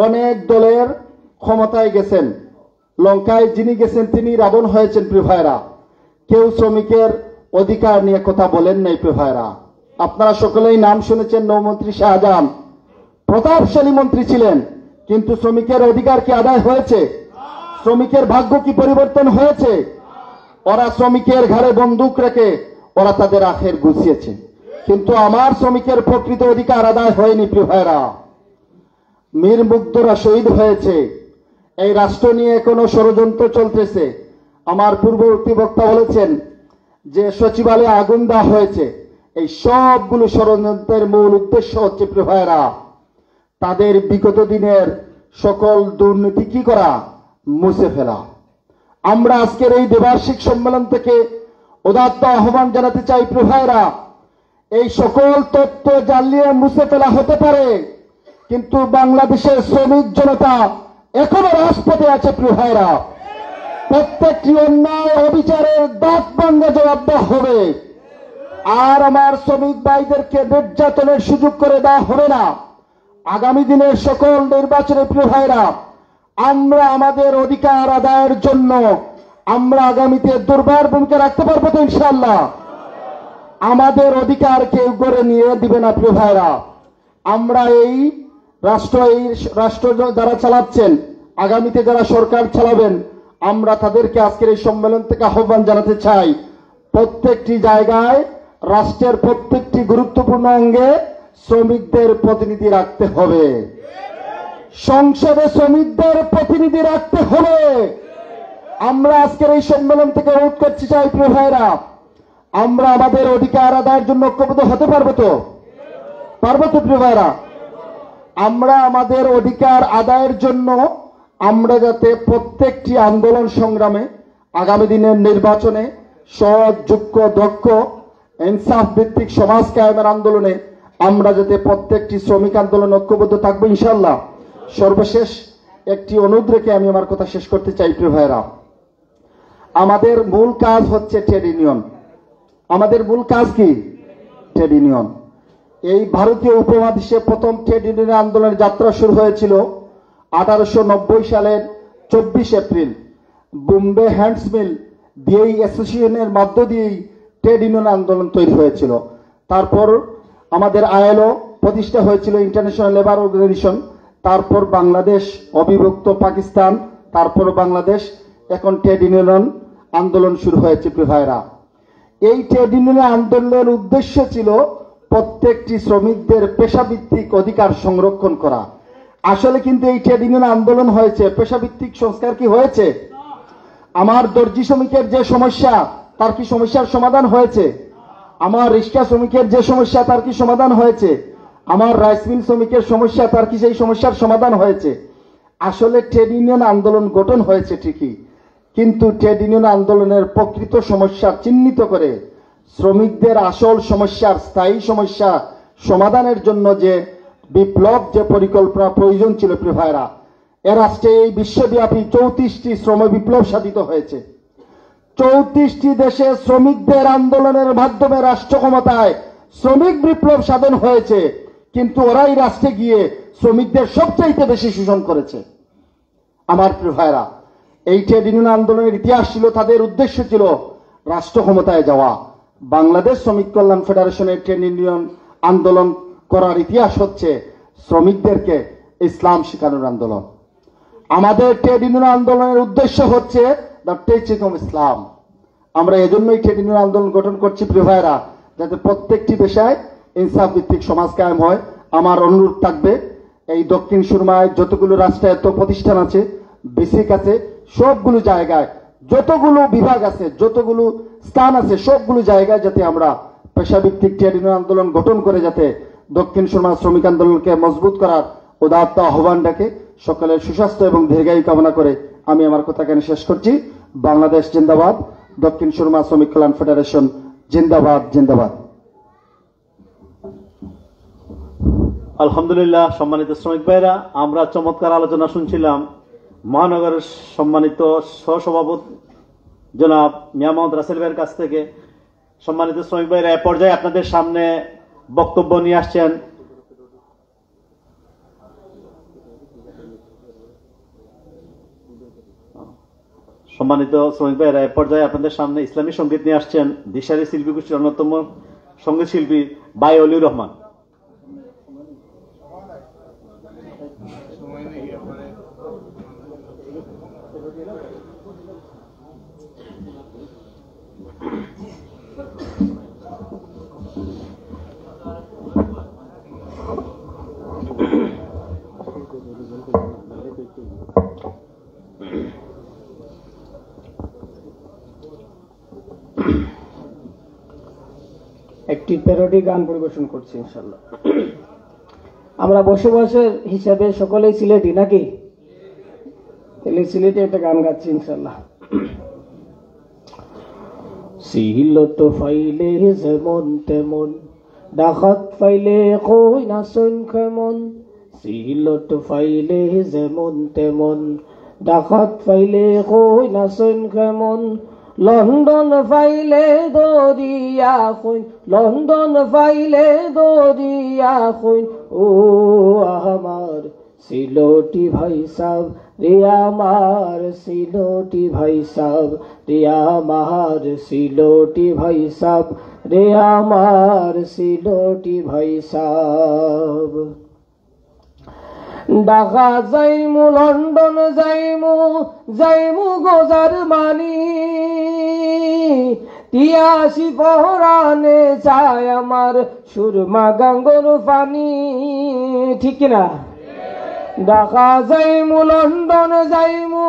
অনেক দলের ক্ষমতায় গেছেন, লঙ্কায় যিনি গেছেন তিনি রাবণ হয়েছেন প্রিয় ভাইরা। কেউ শ্রমিকের অধিকার নিয়ে কথা বলেন নাই প্রিয় ভাইরা। আপনারা সকলেই নাম শুনেছেন নৌমন্ত্রী শাহজাহান, প্রতাপশালী মন্ত্রী ছিলেন, কিন্তু শ্রমিকের অধিকার কি আদায় হয়েছে? শ্রমিকের ভাগ্য কি পরিবর্তন হয়েছে? ওরা শ্রমিকের ঘাড়ে বন্দুক রেখে ওরা তাদের আখের গুছিয়েছে, কিন্তু আমার শ্রমিকের প্রকৃত অধিকার আদায় হয়নি। প্রিয় ভাইরা, মীর মুগ্ধরা শহীদ হয়েছে, এই রাষ্ট্র নিয়ে কোনো ষড়যন্ত্র চলতেছে। আমার পূর্ববর্তী বক্তা বলেছেন যে সচিবালয়ে আগুন দেওয়া হয়েছে, এই সবগুলো ষড়যন্ত্রের মূল উদ্দেশ্য হচ্ছে প্রিয় ভাইরা তাদের বিগত দিনের সকল দুর্নীতি কি করা, মুছে ফেলা। আমরা আজকের এই দ্বিবার্ষিক সম্মেলন থেকে উদাত্ত আহ্বান জানাতে চাই প্রিয় ভাইরা, এই সকল তথ্য জ্বালিয়ে মুছে ফেলা হতে পারে, কিন্তু বাংলাদেশের শ্রমিক জনতা এখনো রাজপথে আছে প্রিয় ভাইরা। প্রত্যেকটি অন্যায় অবিচারের দাঁত ভাঙা জবাব দেওয়া হবে, আর আমার শ্রমিক ভাইদেরকে নির্যাতনের সুযোগ করে দেওয়া হবে না। আগামী দিনের সকল নির্বাচনে প্রিয় ভাইরা আমরা আমাদের অধিকার আদায়ের জন্য আমরা আগামীতে দুর্বার ভূমিকা রাখতে পারবো তো ইনশাআল্লাহ। আমাদের অধিকার কেউ গড়ে নিয়ে দিবে না প্রিয় ভাইরা। আমরা এই রাষ্ট্র যারা চালাচ্ছেন, আগামীতে যারা সরকার চালাবেন, আমরা তাদেরকে আজকের এই সম্মেলন থেকে আহ্বান জানাতে চাই, প্রত্যেকটি জায়গায় রাষ্ট্রের প্রত্যেকটি গুরুত্বপূর্ণ অঙ্গে শ্রমিকদের প্রতিনিধি রাখতে হবে, সংসদে শ্রমিকদের প্রতিনিধি রাখতে হবে। আমরা আজকের এই সম্মেলন থেকে অনুরোধ করতে চাই প্রিয় ভাইরা, আমরা আমাদের অধিকার আদায়ের জন্য ঐক্যবদ্ধ হতে পারবো তো? পারবো তো প্রিয় ভাইরা? আমরা আমাদের অধিকার আদায়ের জন্য আমরা যাতে প্রত্যেকটি আন্দোলন সংগ্রামে আগামী দিনের নির্বাচনে সৎ, যোগ্য, দক্ষ, ইনসাফ ভিত্তিক সমাজ কায়েমের আন্দোলনে আমরা যাতে প্রত্যেকটি শ্রমিক আন্দোলন ঐক্যবদ্ধ থাকবো ইনশাআল্লাহ। সর্বশেষ একটি অনুরোধ রেখে আমি আমার কথা শেষ করতে চাই প্রিয় ভাইরা, আমাদের মূল কাজ হচ্ছে ট্রেড ইউনিয়ন। আমাদের মূল কাজ কি? Trade union. এই ভারতীয় উপমহাদেশে প্রথম ট্রেড ইউনিয়ন আন্দোলনের যাত্রা শুরু হয়েছিল 1890 সালের 24 এপ্রিল। বোম্বে হ্যান্ডস মিল দিয়ে অ্যাসোসিয়েশনের মধ্য দিয়েই ট্রেড ইউনিয়ন আন্দোলন তৈরি হয়েছিল। তারপর আমাদের আইএলও প্রতিষ্ঠা হয়েছিল, ইন্টারন্যাশনাল লেবার অর্গানাইজেশন। তারপর বাংলাদেশ, অবিভক্ত পাকিস্তান, তারপর বাংলাদেশ, এখন ট্রেড ইউনিয়ন আন্দোলন শুরু হয়েছে প্রিয় ভাইরা। এই ট্রেড ইউনিয়ন আন্দোলনের উদ্দেশ্য ছিল প্রত্যেকটি শ্রমিকদের পেশাভিত্তিক অধিকার সংরক্ষণ করা। আসলে কিন্তু এই ট্রেড ইউনিয়ন আন্দোলন হয়েছে, পেশাভিত্তিক সংস্কার কি হয়েছে? আমার দর্জি শ্রমিকের যে সমস্যা, তার কি সমস্যার সমাধান হয়েছে? আমার রিক্সা শ্রমিকের যে সমস্যা, তার কি সমাধান হয়েছে? আমার রাইস মিল শ্রমিকের সমস্যা, তার কি সেই সমস্যার সমাধান হয়েছে? আসলে ট্রেড ইউনিয়ন আন্দোলন গঠন হয়েছে ঠিকই, কিন্তু ট্রেড ইউনিয়ন আন্দোলনের প্রকৃত সমস্যা চিহ্নিত করে শ্রমিকদের আসল সমস্যার স্থায়ী সমস্যা সমাধানের জন্য যে বিপ্লব, যে পরিকল্পনা প্রয়োজন ছিল প্রিয় ভাইরা, এ রাষ্ট্রে এই বিশ্বব্যাপী 34টি শ্রম বিপ্লব সাধিত হয়েছে। 34টি দেশে শ্রমিকদের আন্দোলনের মাধ্যমে রাষ্ট্র ক্ষমতায় শ্রমিক বিপ্লব সাধন হয়েছে, কিন্তু ওরাই রাষ্ট্রে গিয়ে শ্রমিকদের সবচাইতে বেশি শোষণ করেছে। আমার প্রিয় ভাইরা, এই ট্রেড ইউনিয়ন আন্দোলনের ইতিহাস ছিল, তাদের উদ্দেশ্য ছিল রাষ্ট্র ক্ষমতায় যাওয়া। বাংলাদেশ শ্রমিক কল্যাণ ফেডারেশনের ট্রেড ইউনিয়ন আন্দোলন করার ইতিহাস হচ্ছে শ্রমিকদেরকে ইসলাম শেখানোর আন্দোলন। আমাদের ট্রেড ইউনিয়ন আন্দোলনের উদ্দেশ্য হচ্ছে দ্য টিচিং অফ ইসলাম। আমরা এজন্যই ট্রেড ইউনিয়ন আন্দোলন গঠন করছি প্রিয় ভাইরা, যাতে প্রত্যেকটি পেশায় ইনসাফ ভিত্তিক সমাজ কায়েম হয়। আমার অনুরোধ থাকবে, এই দক্ষিণ সুরমায় যতগুলো রাষ্ট্রায়ত্ত প্রতিষ্ঠান আছে, বেসিক আছে, সবগুলো জায়গায় যতগুলো বিভাগ আছে, যতগুলো স্থান আছে, সবগুলো জায়গায় যাতে আমরা পেশাভিত্তিক ট্রেড ইউনিয়ন আন্দোলন গঠন করে যাতে দক্ষিণ সুরমা শ্রমিক আন্দোলনকে মজবুত করার উদাত্ত আহ্বান ডাকে সকলের সুস্বাস্থ্য এবং দীর্ঘায়ু কামনা করে আমি আমার কথা এখানে শেষ করছি। বাংলাদেশ জিন্দাবাদ, দক্ষিণ সুরমা শ্রমিক কল্যাণ ফেডারেশন জিন্দাবাদ, জিন্দাবাদ। আলহামদুলিল্লাহ। সম্মানিত শ্রমিক ভাইরা, আমরা চমৎকার আলোচনা শুনছিলাম মহানগরের সম্মানিত সহসভাপতি জনাব মিয়া মোহাম্মদ রাসেল ভাইয়ের কাছ থেকে। সম্মানিত শ্রমিক ভাইরা, এ পর্যায়ে আপনাদের সামনে বক্তব্য নিয়ে আসছেন সম্মানিত শ্রমিক ভাইরা, এ পর্যায়ে আপনাদের সামনে ইসলামী সঙ্গীত নিয়ে আসছেন দিশারি শিল্পী গোষ্ঠীর অন্যতম সঙ্গীত শিল্পী বায়উলির রহমান। একটি প্যারোডি গান পরিবেশন করছি ইনশাল্লাহ। আমরা বসবাসের হিসাবে সকলেই সিলেটি নাকি? তাহলে সিলেটে একটা গান গাচ্ছি ইনশাল্লাহ। সিলট ফাইলে যেমন তেমন, ডাকাত ফাইলে কই নাচন কেমন। সিলট ফাইলে যেমন তেমন, ডাকাত ফাইলে কই নাচন কেমন। লন্ডন ফাইলে দরিয়া কইন, লন্ডন ফাইলে দরিয়া কইন। ও আমার সিলোটি ভাই সাব রে, আমার সিলোটি ভাই সাব রে, আমার সিলোটি ভাই সাব রে, আমার সিলোটি ভাই সাব। ঢাকা যাইমু, লন্ডন যাইমু, যাইমু গো জার্মানি। তিয়াসি পহরানে চায় আমার সুরমা গাঙ্গর পানি, ঠিক কিনা? ঢাকা যাইমু, লন্ডন যাইমু,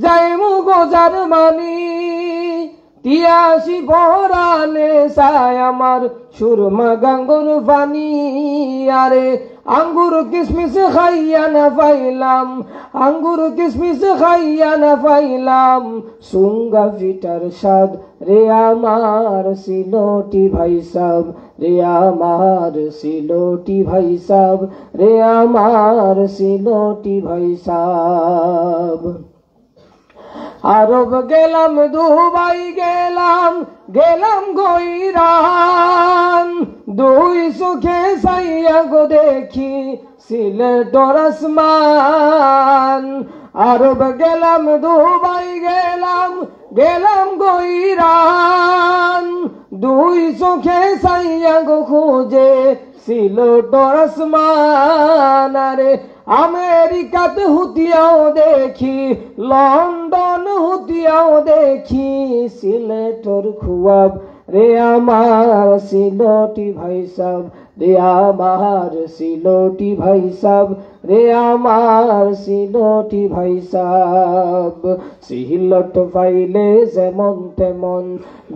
যাইমু গো জার্মানি। তিয়াসি পহরানে চায় আমার সুরমা গাঙ্গর পানি। আরে আঙ্গুর কিসমিস খাইয়া না পাইলাম, আঙ্গুর কিসমিস খাইয়া না পাইলাম। সুঙ্গা ফিটার স্বাদ রে, আমার সিলোটি ভাই সাব রে, আমার সিলোটি ভাই সাব রে, আমার সিলোটি ভাই সাব। আরব গেলাম, দুবাই গেলাম, গেলাম গো ইরান। দুই চোখে চাইয়া গো দেখি সিলেটর আসমান। আরব গেলাম, দুবাই গেলাম, গেলাম গো ইরান। দুই চোখে চাইয়া গো খুঁজে সিলেটর আসমান। আরে আমেরিকাতে হুতিয়াও দেখি, লন্ডন হুতিয়াও দেখি সিলেটর খুয়াব রে, আমার সিলোটি ভাই সাব রে, আমার সিলোটি ভাই সাব রে, আমার সিলোটি ভাই সাব। সিলট পাইলে যেমন তেমন,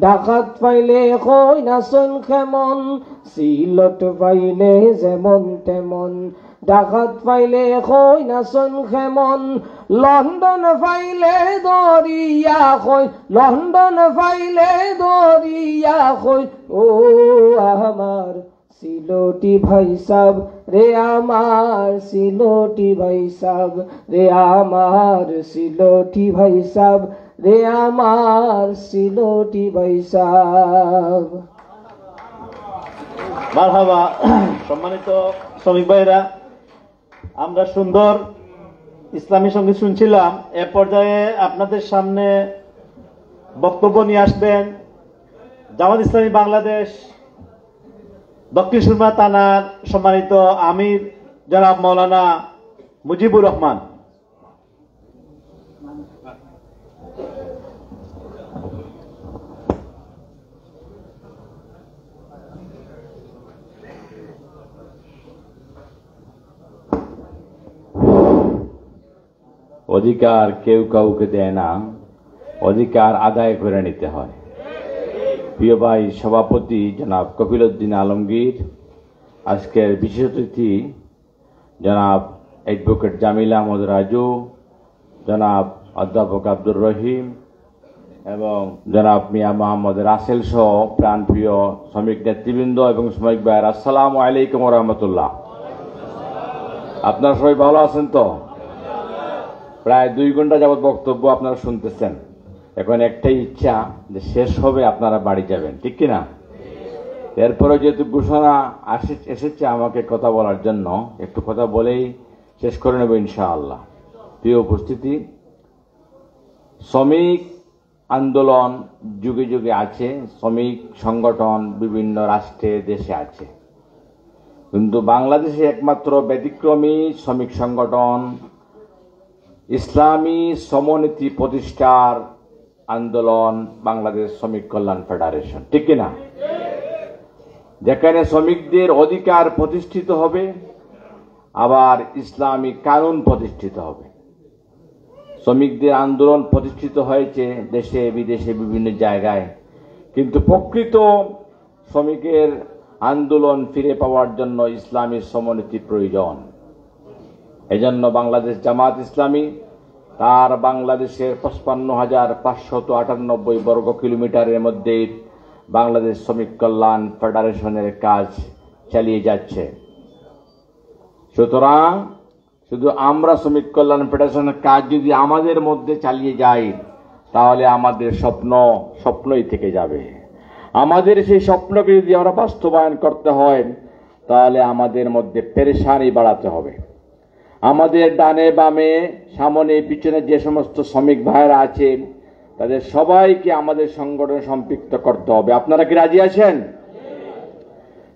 ডাকাত পাইলে কই নাচন কেমন। সিলট পাইলে যেমন তেমন, ডাকাত পাইলে কই নাচন কেমন। লন্ডন পাইলে দরিয়া কই, লন্ডন পাইলে দরিয়া কই। ও আমার সিলোটি ভাই সাব রে, আমার সিলোটি ভাই সাব রে, আমার সিলোটি ভাই সাব রে, আমার সিলোটি ভাই সাব। মারহাবা। সম্মানিত শ্রমিক ভাইরা, আমরা সুন্দর ইসলামী সঙ্গীত শুনছিলাম। এ পর্যায়ে আপনাদের সামনে বক্তব্য নিয়ে আসবেন জামাত ইসলামী বাংলাদেশ দক্ষিণ সুরমা থানার সম্মানিত আমির জনাব মৌলানা মুজিবুর রহমান। অধিকার কেউ কাউকে দেয় না, অধিকার আদায় করে নিতে হয়। প্রিয় ভাই সভাপতি জনাব কপিল উদ্দিন আলমগীর, আজকের বিশেষ অতিথি জনাব অ্যাডভোকেট জামিল আহমদ রাজু, জনাব অধ্যাপক আব্দুর রহিম এবং জনাব মিয়া মোহাম্মদ রাসেল সহ প্রাণপ্রিয় শ্রমিক নেতৃবৃন্দ এবং শ্রমিক ভাইয়ের, আসসালামু আলাইকুম ওয়া রাহমাতুল্লাহ। আপনারা সবাই ভালো আছেন তো? প্রায় 2 ঘন্টা যাবত বক্তব্য আপনারা শুনতেছেন। এখন একটাই ইচ্ছা যে শেষ হবে আপনারা বাড়ি যাবেন, ঠিক কিনা? এরপরে যেহেতু ঘোষণা এসেছে আমাকে কথা বলার জন্য, একটু কথা বলেই শেষ করে নেব ইনশাআল্লাহ। প্রিয় উপস্থিতি, শ্রমিক আন্দোলন যুগে যুগে আছে, শ্রমিক সংগঠন বিভিন্ন রাষ্ট্রে দেশে আছে, কিন্তু বাংলাদেশে একমাত্র ব্যতিক্রমী শ্রমিক সংগঠন ইসলামী সমনীতি প্রতিষ্ঠার আন্দোলন বাংলাদেশ শ্রমিক কল্যাণ ফেডারেশন, ঠিক কিনা? যেখানে শ্রমিকদের অধিকার প্রতিষ্ঠিত হবে, আবার ইসলামী কানুন প্রতিষ্ঠিত হবে। শ্রমিকদের আন্দোলন প্রতিষ্ঠিত হয়েছে দেশে বিদেশে বিভিন্ন জায়গায়, কিন্তু প্রকৃত শ্রমিকের আন্দোলন ফিরে পাওয়ার জন্য ইসলামী সমনীতি প্রয়োজন। এজন্য বাংলাদেশ জামাত ইসলামী তার বাংলাদেশের 55,598 বর্গ কিলোমিটারের মধ্যে বাংলাদেশ শ্রমিক কল্যাণ ফেডারেশনের কাজ চালিয়ে যাচ্ছে। সুতরাং শুধু আমরা শ্রমিক কল্যাণ ফেডারেশনের কাজ যদি আমাদের মধ্যে চালিয়ে যাই, তাহলে আমাদের স্বপ্নই থেকে যাবে। আমাদের সেই স্বপ্নকে যদি আমরা বাস্তবায়ন করতে হয়, তাহলে আমাদের মধ্যে পেরেশানি বাড়াতে হবে। আমাদের ডানে বামে সামনে পিছনে যে সমস্ত শ্রমিক ভাইরা আছে, তাদের সবাইকে আমাদের সংগঠনে সম্পৃক্ত করতে হবে। আপনারা কি রাজি আছেন?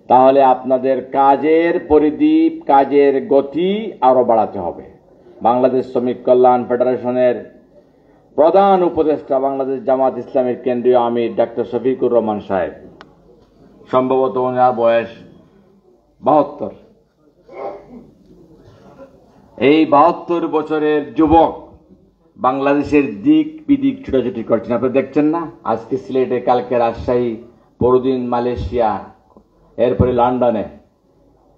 তাহলে আপনাদের কাজের পরিধি, কাজের গতি আরো বাড়াতে হবে। বাংলাদেশ শ্রমিক কল্যাণ ফেডারেশনের প্রধান উপদেষ্টা বাংলাদেশ জামাত ইসলামের কেন্দ্রীয় আমির ডাক্তার শফিকুর রহমান সাহেব, সম্ভবত ওনার বয়স 72। এই 72 বছরের যুবক বাংলাদেশের দিক বিদিক ছুটাছুটি করছেন। আপনি দেখছেন না, আজকে সিলেটে, কালকে রাজশাহী, পরদিন মালয়েশিয়া, এরপরে লন্ডনে।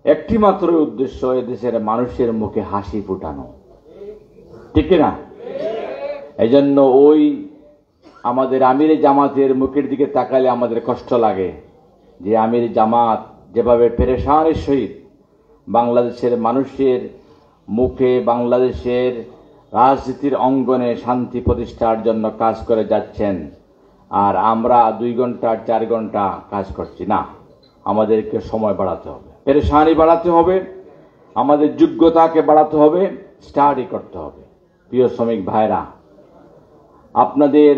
একটি মাত্র উদ্দেশ্য, এদেশের মানুষের মুখে হাসি ফুটানো, ঠিক না? এজন্য ওই আমাদের আমিরে জামাতের মুখের দিকে তাকালে আমাদের কষ্ট লাগে যে আমির জামাত যেভাবে পেরেশানের সহিত বাংলাদেশের মানুষের মুখে, বাংলাদেশের রাজনীতির অঙ্গনে শান্তি প্রতিষ্ঠার জন্য কাজ করে যাচ্ছেন, আর আমরা 2 ঘন্টা 4 ঘন্টা কাজ করছি না। আমাদেরকে সময় বাড়াতে হবে, পেরেশানি বাড়াতে হবে, আমাদের যোগ্যতাকে বাড়াতে হবে, স্টাডি করতে হবে। প্রিয় শ্রমিক ভাইরা, আপনাদের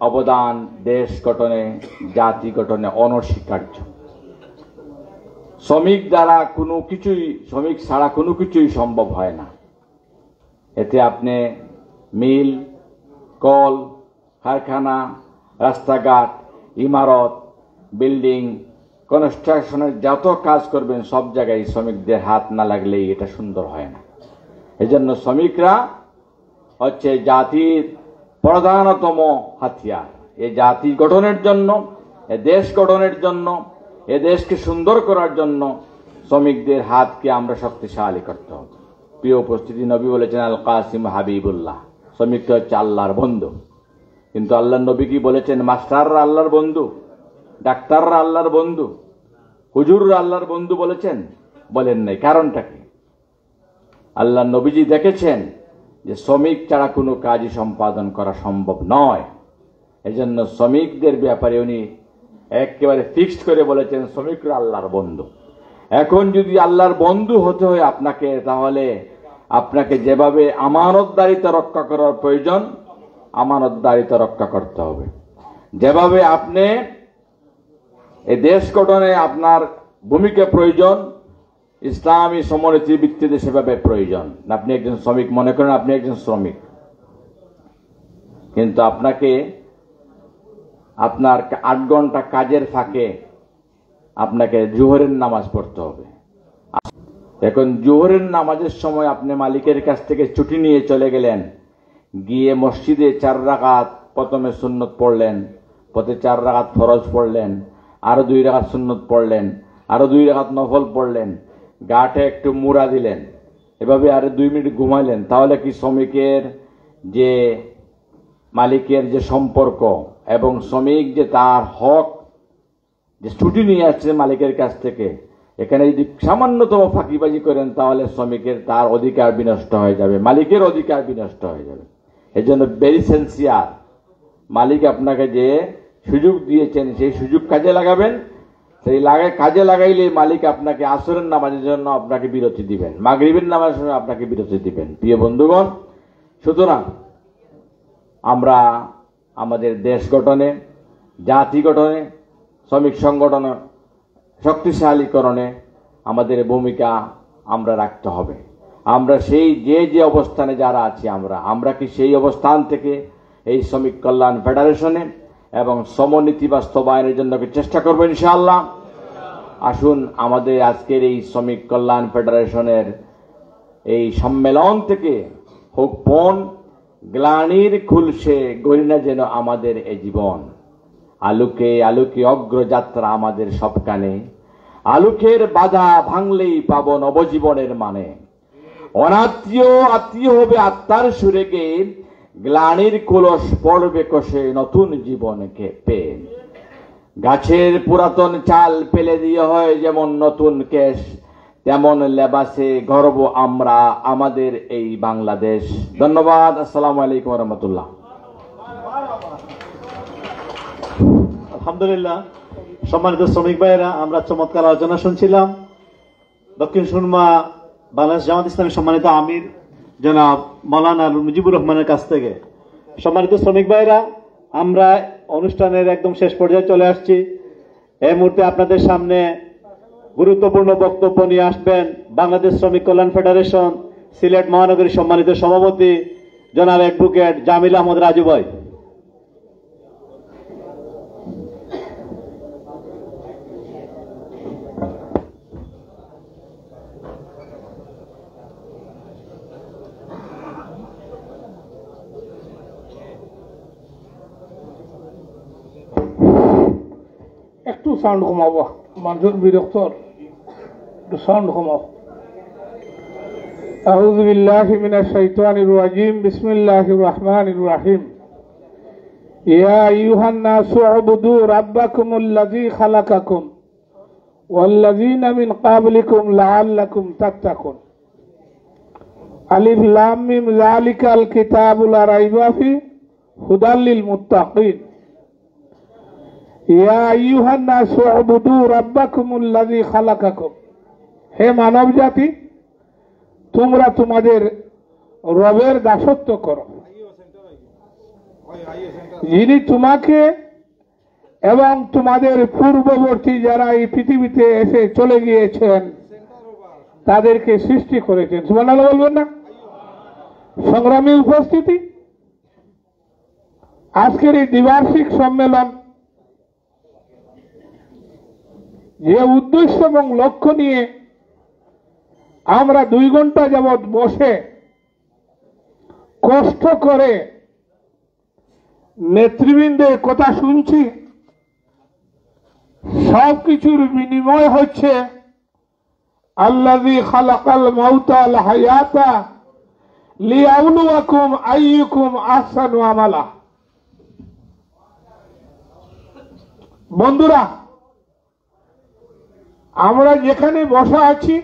অবদান দেশ গঠনে, জাতি গঠনে অনস্বীকার্য। শ্রমিক ছাড়া কোনো কিছুই সম্ভব হয় না। এতে আপনি মিল, কল, কারখানা, রাস্তাঘাট, ইমারত, বিল্ডিং, কনস্ট্রাকশনের যত কাজ করবেন, সব জায়গায় শ্রমিকদের হাত না লাগলেই এটা সুন্দর হয় না। এজন্য শ্রমিকরা হচ্ছে জাতির প্রধানতম হাতিয়ার। এই জাতি গঠনের জন্য, এ দেশ গঠনের জন্য, এ দেশকে সুন্দর করার জন্য শ্রমিকদের হাতকে আমরা শক্তিশালী করতে হবে। প্রিয় উপস্থিতি, নবী বলেছেন আল কাসিম হাবিবুল্লাহ, শ্রমিকটা হচ্ছে আল্লাহর বন্ধু। কিন্তু আল্লাহর নবী কি বলেছেন মাস্টাররা আল্লাহর বন্ধু, ডাক্তাররা আল্লাহর বন্ধু, হুজুররা আল্লাহর বন্ধু বলেছেন? বলেন নাই। কারণটা কি? আল্লাহর নবীজি দেখেছেন যে শ্রমিক ছাড়া কোনো কাজই সম্পাদন করা সম্ভব নয়। এজন্য শ্রমিকদের ব্যাপারে উনি একেবারে ফিক্সড করে বলেছেন শ্রমিকরা আল্লাহর বন্ধু। এখন যদি আল্লাহর বন্ধু হতে হয় আপনাকে, তাহলে আপনাকে যেভাবে আমানতদারিতা রক্ষা করার প্রয়োজন, আমানতদারিতা রক্ষা করতে হবে। যেভাবে আপনি এই দেশ গঠনে আপনার ভূমিকা প্রয়োজন, ইসলামী সমনীতির ভিত্তিতে সেভাবে প্রয়োজন। আপনি একজন শ্রমিক, মনে করেন আপনি একজন শ্রমিক, কিন্তু আপনাকে আপনার 8 ঘন্টা কাজের ফাঁকে আপনাকে জোহরের নামাজ পড়তে হবে। এখন জোহরের নামাজের সময় আপনি মালিকের কাছ থেকে ছুটি নিয়ে চলে গেলেন, গিয়ে মসজিদে 4 রাকাত প্রথমে সুন্নত পড়লেন, পথে 4 রাকাত ফরজ পড়লেন, আরো 2 রাকাত সুন্নত পড়লেন, আরো 2 রাকাত নফল পড়লেন, গাটে একটু মুড়া দিলেন, এভাবে আরো 2 মিনিট ঘুমাইলেন। তাহলে কি শ্রমিকের যে মালিকের যে সম্পর্ক এবং শ্রমিক যে তার হক যে ছুটি নিয়ে আসছে মালিকের কাছ থেকে, এখানে যদি সামান্যতম ফাঁকিবাজি করেন, তাহলে শ্রমিকের তার অধিকার বিনষ্ট হয়ে যাবে, মালিকের অধিকার বিনষ্ট হয়ে যাবে। এজন্য ভেরি সেন্সিয়ার, মালিক আপনাকে যে সুযোগ দিয়েছেন সেই সুযোগ কাজে লাগাবেন। সেই কাজে লাগাইলে মালিক আপনাকে আসরের নামাজের জন্য আপনাকে বিরতি দিবেন, মাগরিবের নামাজের সময় আপনাকে বিরতি দিবেন। প্রিয় বন্ধুগণ, সুতরাং আমরা আমাদের দেশ গঠনে, জাতি গঠনে, শ্রমিক সংগঠন শক্তিশালীকরণে আমাদের ভূমিকা আমরা রাখতে হবে। আমরা সেই যে অবস্থানে যারা আছি আমরা কি সেই অবস্থান থেকে এই শ্রমিক কল্যাণ ফেডারেশনে এবং সমনীতি বাস্তবায়নের জন্য চেষ্টা করবো ইনশাআল্লাহ। আসুন আমাদের আজকের এই শ্রমিক কল্যাণ ফেডারেশনের এই সম্মেলন থেকে হোক পণ গ্লানির খুলসে গরিনা যেন আমাদের এই জীবন। আলোকে আলোকে অগ্রযাত্রা আমাদের সবখানে, আলোকের বাধা ভাঙলেই পাব নবজীবনের মানে। অনাত্মীয় আত্মীয় হবে আত্মার সুরে গে, গ্লানির কলস পড়বে কষে নতুন জীবনকে পেয়ে। গাছের পুরাতন চাল ফেলে দিয়ে হয় যেমন নতুন কেশ, তেমন লেবাসে গর্ব আমরা আমাদের এই বাংলাদেশ। ধন্যবাদ। আসসালামু আলাইকুম রহমতুল্লাহ। আলহামদুলিল্লাহ, সম্মানিত শ্রমিক ভাইয়েরা, আমরা চমৎকার আলোচনা শুনছিলাম দক্ষিণ সুরমা বাংলাদেশ জামাত ইসলামী সম্মানিত আমির জনাব মৌলানা মুজিবুর রহমানের কাছ থেকে। সম্মানিত শ্রমিক ভাইয়েরা, আমরা অনুষ্ঠানের একদম শেষ পর্যায়ে চলে আসছি। এই মুহূর্তে আপনাদের সামনে গুরুত্বপূর্ণ বক্তব্য নিয়ে আসবেন বাংলাদেশ শ্রমিক কল্যাণ ফেডারেশন সিলেট মহানগরীর সম্মানিত সভাপতি জনাব অ্যাডভোকেট জামিল আহমদ রাজু ভাই। একটু সাউন্ড কমাবো, মানুষের বিরক্তর, একটু সাউন্ড কমাও। আউযু বিল্লাহি মিনাশ শাইতানির রাজিম, বিসমিল্লাহির রহমানির রহিম। ইয়া আইয়ুহান নাসু উবুদু রাব্বাকুমুল্লাযী খালাকাকুম ওয়াল্লাযীনা মিন ক্বাবলিকুম লাআল্লাকুম তাত্তাকুন। আলিফ লাম মিম যালিকাল কিতাবু লা রাইবা ফি হুদাল লিল মুত্তাকিন। ইয়া আইয়ুহান নাসু উবুদু রাব্বাকুমুল্লাযী খালাকাকুম। হে মানব জাতি, তোমরা তোমাদের রবের দাসত্ব করো, যিনি তোমাকে এবং তোমাদের পূর্ববর্তী যারা এই পৃথিবীতে এসে চলে গিয়েছেন তাদেরকে সৃষ্টি করেছেন। সুবহানাল্লাহ বলবেন না? সংগ্রামী উপস্থিতি, আজকের এই দ্বিবার্ষিক সম্মেলন যে উদ্দেশ্য এবং লক্ষ্য নিয়ে আমরা 2 ঘন্টা যাবৎ বসে কষ্ট করে নেতৃবৃন্দের কথা শুনছি, সবকিছুর বিনিময় হচ্ছে আল্লাযী খালাকাল মাউতা ওয়াল হায়াতা লিয়াবলুয়াকুম আইয়ুকুম আহসানু আমালা। বন্ধুরা, আমরা যেখানে বসা আছি,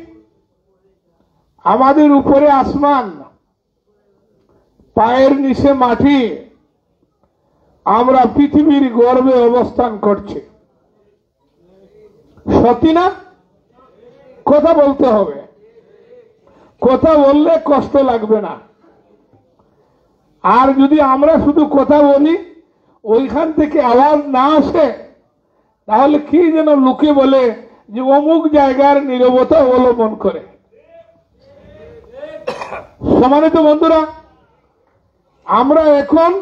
আমাদের উপরে আসমান, পায়ের নিচে মাটি, আমরা পৃথিবীর গর্ভে অবস্থান করছি। সত্যি না? কথা বলতে হবে, কথা বললে কষ্ট লাগবে না। আর যদি আমরা শুধু কথা বলি, ওইখান থেকে আওয়াজ না আসে, তাহলে কি যেন লোকে বলে যে অমুক জায়গার নীরবতা অবলম্বন করে। সম্মানিত বন্ধুরা, আমরা এখন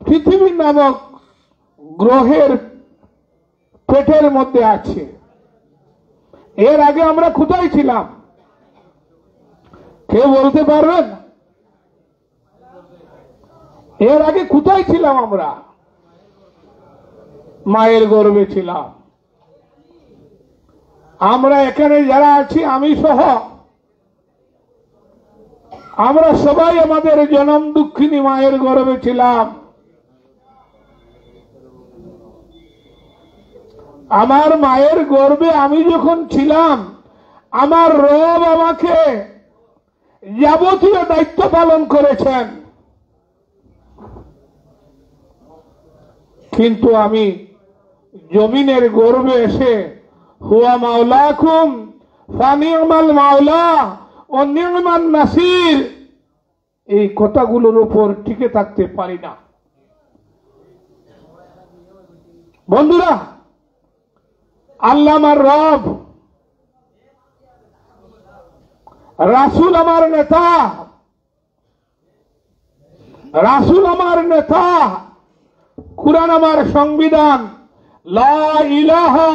পৃথিবী নামক গ্রহের পেটের মধ্যে আছি। এর আগে আমরা কোথায় ছিলাম? কে বলতে পারবেন? এর আগে কোথায় ছিলাম আমরা? মায়ের গর্ভে ছিলাম। আমরা এখানে যারা আছি, আমি সহ, আমরা সবাই আমাদের জনম দুঃখিনী মায়ের গর্ভে ছিলাম। আমার মায়ের গর্ভে আমি যখন ছিলাম, আমার রব আমাকে যাবতীয় দায়িত্ব পালন করেছেন, কিন্তু আমি জমিনের গর্ভে এসে হুয়া মাওলাকুম ফানি'মাল মাওলা ও নি'মান নাসির, এই কথাগুলোর উপর টিকে থাকতে পারি না। বন্ধুরা, আল্লাহ আমার রব, রাসূল আমার নেতা, রাসূল আমার নেতা, কুরআন আমার সংবিধান, লা ইলাহা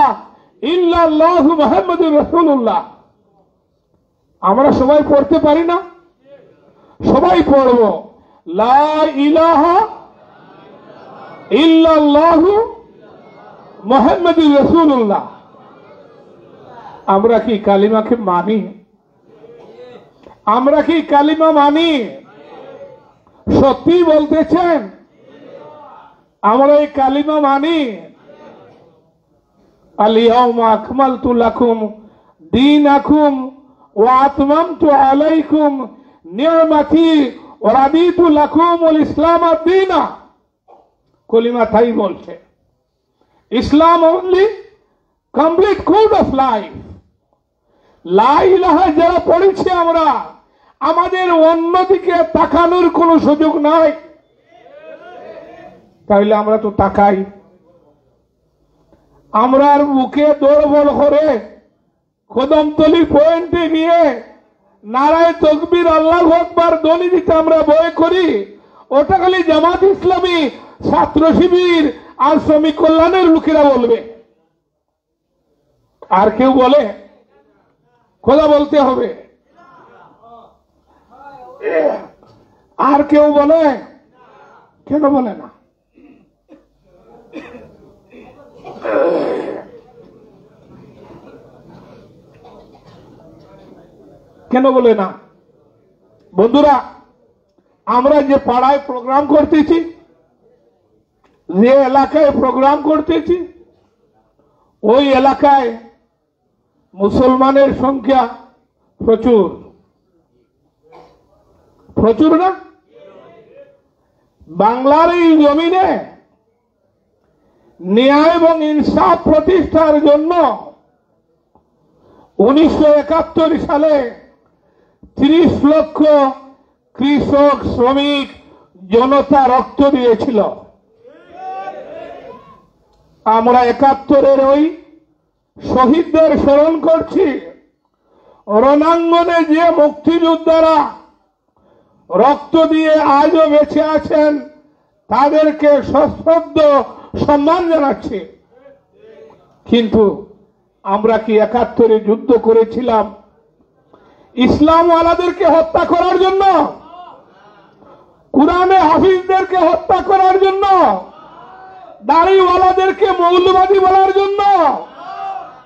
ইল্লাল্লাহু মুহাম্মাদুর রাসূলুল্লাহ। আমরা সবাই পড়তে পারি না? সবাই পড়ব, লা ইলাহা ইল্লাল্লাহু মুহাম্মাদুর রাসূলুল্লাহ। আমরা কি কালিমাকে মানি? আমরা কি কালিমা মানি? সত্যি বলতেছেন আমরা এই কালিমা মানি? আল-ইয়াওমা আকমালতু লাকুম দীনাকুম ওয়া আতমামতু আলাইকুম নি'মাতি ওয়া রাদিতু লাকুমুল ইসলাম দীনা। কলিমা তাই বলছে, Islam only complete code of life. লা ইলাহা যারা পড়েছি আমরা, আমাদের অন্যদিকে তাকানোর কোনো সুযোগ নাই। তাহলে আমরা তো তাকাই, আমরার মুখে দৌড়বড় করে কদমতলি পয়েন্টে গিয়ে নারায়ে তাকবীর আল্লাহু আকবার ধ্বনি দিতে আমরা ভয় করি। ওটা খালি জামাত ইসলামী, ছাত্র শিবির আর শ্রমিক কল্যাণের লোকেরা বলবে। আর কেউ বলে? কথা বলতে হবে। আর কেউ বলে? কেন বলে না? কেন বলে না? বন্ধুরা, আমরা যে পাড়ায় প্রোগ্রাম করতেছি, যে এলাকায় প্রোগ্রাম করতেছি, ওই এলাকায় মুসলমানের সংখ্যা প্রচুর। প্রচুর না? বাংলার এই জমিনে ন্যায় এবং ইনসাফ প্রতিষ্ঠার জন্য 1971 সালে 30 লক্ষ কৃষক, শ্রমিক, জনতা রক্ত দিয়েছিল। আমরা 71-এর ওই শহীদদের স্মরণ করছি। রণাঙ্গনে যে মুক্তিযোদ্ধারা রক্ত দিয়ে আজও বেঁচে আছেন, তাদেরকে সশ্রদ্ধ সম্মান জানাচ্ছি। কিন্তু আমরা কি 71-এ যুদ্ধ করেছিলাম ইসলামওয়ালাদেরকে হত্যা করার জন্য? কুরআনে হাফিজদেরকে হত্যা করার জন্য? দাড়িওয়ালাদেরকে মৌলবাদী বলার জন্য?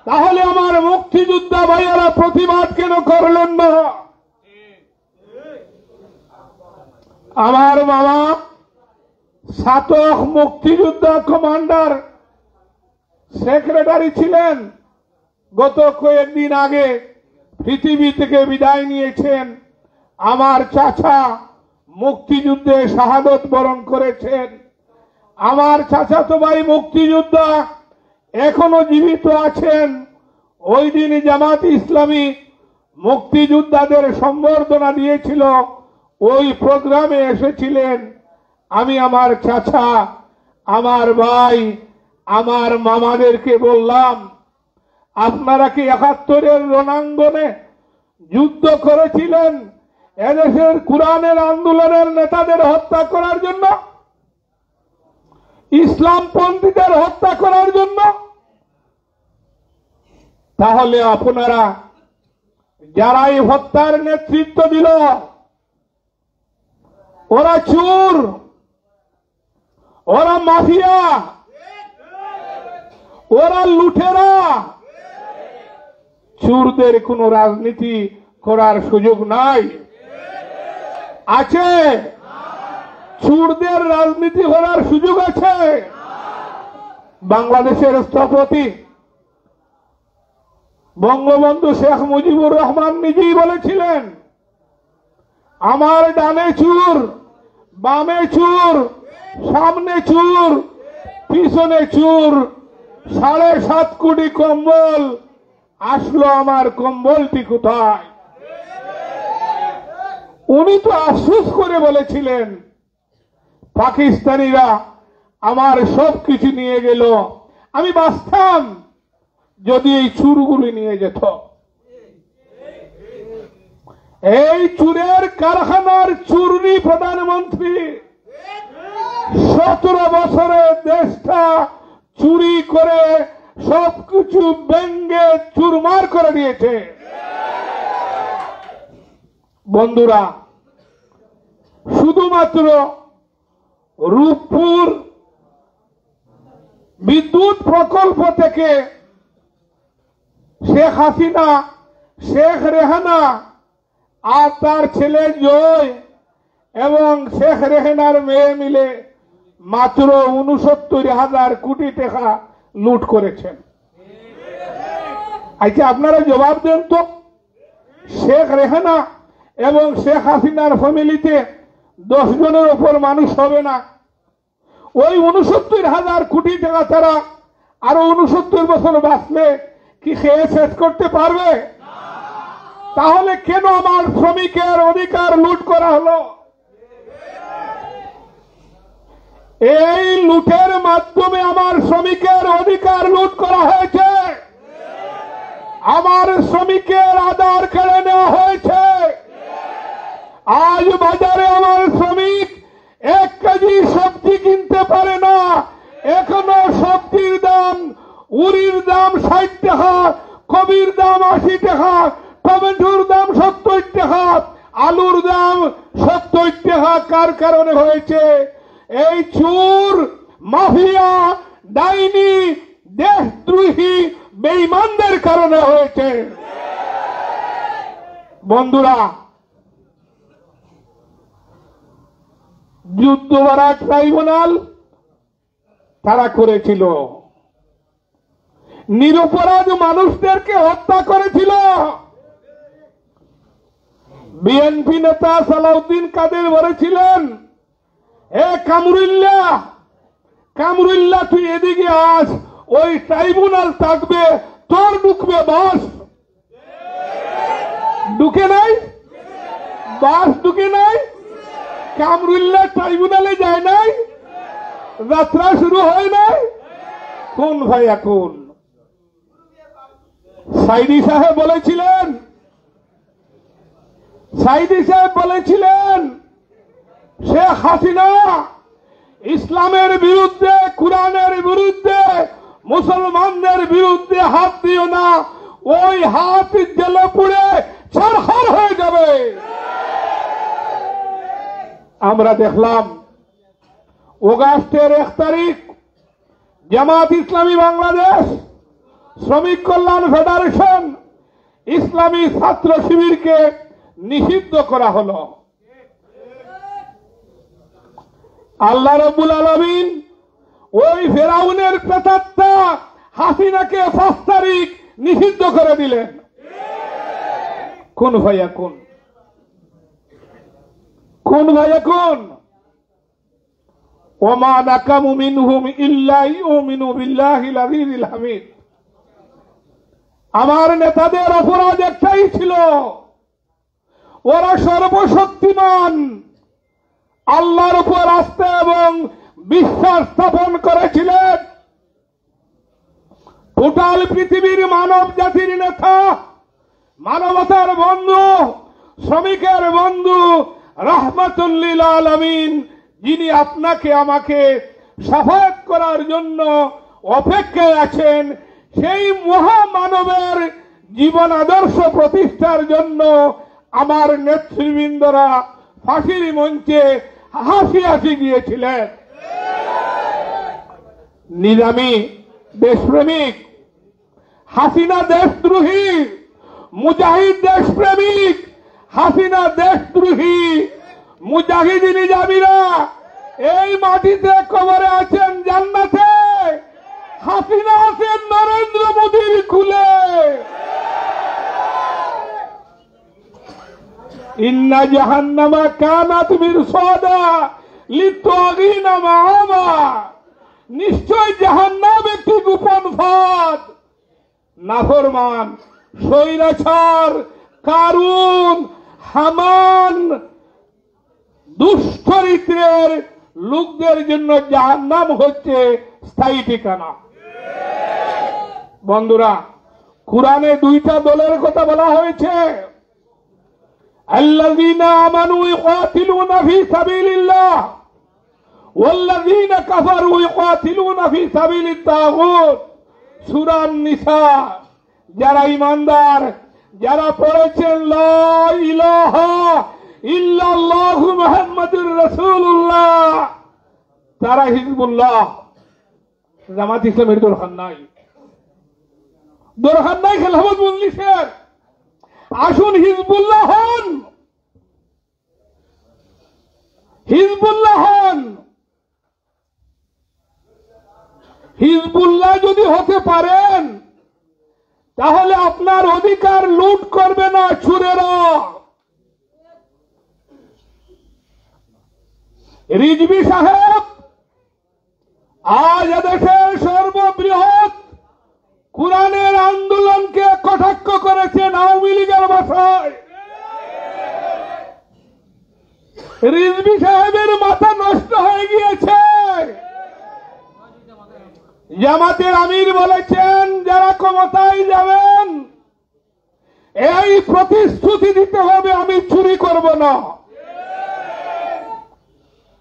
তাহলে আমার মুক্তিযোদ্ধা ভাইয়েরা প্রতিবাদ কেন করলেন না? আমার মামা সাতক মুক্তিযোদ্ধা কমান্ডার সেক্রেটারি ছিলেন, গত কয়েকদিন আগে পৃথিবী থেকে বিদায় নিয়েছেন। আমার চাচা মুক্তিযুদ্ধে শাহাদত বরণ করেছেন। আমার চাচাতো ভাই মুক্তিযোদ্ধা এখনো জীবিত আছেন। ওই দিন জামাত ইসলামী মুক্তিযোদ্ধাদের সম্বর্ধনা দিয়েছিল, ওই প্রোগ্রামে এসেছিলেন। আমি আমার চাচা, আমার ভাই, আমার মামাদেরকে বললাম, আপনারা কি 71-এর রণাঙ্গনে যুদ্ধ করেছিলেন এদেশের কুরআনের আন্দোলনের নেতাদের হত্যা করার জন্য, ইসলামপন্থীদের হত্যা করার জন্য? তাহলে আপনারা যারা এই হত্যার নেতৃত্ব দিল, ওরা চোর, ওরা মাফিয়া, ওরা লুটেরা। চোরদের কোনো রাজনীতি করার সুযোগ নাই? আছে? চোরদের রাজনীতি করার সুযোগ আছে? বাংলাদেশের স্থপতি বঙ্গবন্ধু শেখ মুজিবুর রহমান নিজেই বলেছিলেন, আমার ডানে চোর, বামে চোর, সামনে চোর, পিছনে চোর, 7.5 কোটি কম্বল, আসলো আমার কম্বলটি কোথায়? উনি তো আফসোস করে বলেছিলেন, পাকিস্তানিরা আমার সবকিছু নিয়ে গেল, আমি বাঁচতাম যদি এই চুরগুলি নিয়ে যেত। এই চুরের কারখানার চুরনি প্রধানমন্ত্রী 17 বছরে দেশটা চুরি করে সবকিছু ভেঙ্গে চুরমার করে দিয়েছে। বন্ধুরা, শুধুমাত্র রূপপুর বিদ্যুৎ প্রকল্প থেকে শেখ হাসিনা, শেখ রেহানা আর তার ছেলে জয় এবং শেখ রেহানার মেয়ে মিলে মাত্র 69,000 কোটি টাকা লুট করেছেন। আচ্ছা, আপনারা জবাব দেন তো, শেখ রেহানা এবং শেখ হাসিনার ফ্যামিলিতে 10 জনের ওপর মানুষ হবে না? ওই 69,000 কোটি টাকা ছাড়া আরো 69 বছর বাঁচলে কি খেয়ে শেষ করতে পারবে? তাহলে কেন আমার শ্রমিকের অধিকার লুট করা হলো? এই লুটের মাধ্যমে আমার শ্রমিকের অধিকার লুট করা হয়েছে। আমার শ্রমিকের আধার কেড়ে নেওয়া হয়েছে। আজ বাজারে আমার শ্রমিক 1 কেজি সবজি কিনতে পারে না। এখনো সবজির দাম, উরির দাম 60 টাকা, কবির দাম 80 টাকা, টমেটোর দাম 70 টাকা, আলুর দাম 70 টাকা। কার কারণে হয়েছে? এই চোর, মাফিয়া, ডাইনি, দেশদ্রোহী, বেঈমানদের কারণে হয়েছে। বন্ধুরা, যুদ্ধবারা ট্রাইব্যুনাল তারা করেছিল, নিরপরাধ মানুষদেরকে হত্যা করেছিল। বিএনপি নেতা সালাউদ্দিন কাদের বলেছিলেন, এ কামরুল্লাহ তুই এদিকে আস, ওই ট্রাইব্যুনাল থাকবে, তোর ঢুকবে বাস। ঢুকে নাই? বাস ঢুকে নাই? কামরুল্লাহ ট্রাইব্যুনালে যায় নাই? যাত্রা শুরু হয় নাই? কোন ভাই এখন? সাইদি সাহেব বলেছিলেন শেখ হাসিনা ইসলামের বিরুদ্ধে, কুরআনের বিরুদ্ধে, মুসলমানদের বিরুদ্ধে হাত দিও না, ওই হাত জেলে পুড়ে ছারখার হয়ে যাবে। আমরা দেখলাম অগাস্টের 1 তারিখ জামাত ইসলামী বাংলাদেশ, শ্রমিক কল্যাণ ফেডারেশন, ইসলামী ছাত্র শিবিরকে নিষিদ্ধ করা হলো। আল্লাহ রাব্বুল আলামিন ওই ফেরাউনের প্রেতাত্মা হাসিনাকে 5 তারিখ নিষিদ্ধ করে দিলেন। কোন ভাইয়া কোন? ওমা নাকামু মিনহুম ইল্লা ইউমিনু বিল্লাহিল আযীজিল হামিদ। আমার নেতাদের অপরাধ একটাই ছিল, ওরা সর্বশক্তিমান আল্লাহর উপর আস্থা এবং বিশ্বাস স্থাপন করেছিলেন। টোটাল পৃথিবীর মানব জাতির নেতা, মানবতার বন্ধু, শ্রমিকের বন্ধু, রাহমাতুল লিল আলামিন, যিনি আপনাকে আমাকে শাফায়াত করার জন্য অপেক্ষায় আছেন, সেই মহামানবের জীবন আদর্শ প্রতিষ্ঠার জন্য আমার নেতৃবৃন্দরা ফাঁসির মঞ্চে হাসি হাসি গিয়েছিলেন। নিজামী দেশপ্রেমিক, হাসিনা দেশদ্রোহী, মুজাহিদ দেশপ্রেমিক, হাসিনা দেশদ্রোহী। মুজাহিদ নিজামীরা এই মাটিতে কবরে আছেন জান্নাতে, হাসিনা আছেন নরেন্দ্র মোদীর কুলে। ইন্না জাহান্নামা কানাত মিরসাদা লিত্তাগিনা মাআবা। নিশ্চয় জাহান্নাম একটি গোপন ফাঁদ। নাফরমান, স্বৈরাচার, কারুন, হামান, দুশ্চরিত্রের লোকদের জন্য জাহান্নাম হচ্ছে স্থায়ী ঠিকানা। বন্ধুরা, কুরআনে দুইটা দলের কথা বলা হয়েছে। আল্লাযীনা আমানু ইউকাতিলুনা ফি সাবিলিল্লাহ ওয়াল্লাযীনা কাফারু ইউকাতিলুনা ফি সাবিলিত তাগুত। সূরা আন-নিসা। যারা ঈমানদার, যারা পড়েছেন লা ইলাহা ইল্লাল্লাহু মুহাম্মাদুর রাসূলুল্লাহ, তারা হিজবুল্লাহ। জামাত ইসলামের দরকার নাই, খেলাফত মজলিসের। আসুন হিজবুল্লাহ হন, হিজবুল্লাহ যদি হতে পারেন তাহলে আপনার অধিকার লুট করবে না চোরেরা। রিজভী সাহেব আজ এদেশের সর্ববৃহৎ কুরআনের আন্দোলনকে কটাক্ষ করেছেন আওয়ামী লীগের ভাষায়। রিজভী সাহেবের মাথা নষ্ট হয়ে গিয়েছে। জামাতের আমির বলেছেন যারা ক্ষমতায় যাবেন এই প্রতিশ্রুতি দিতে হবে আমি চুরি করব না।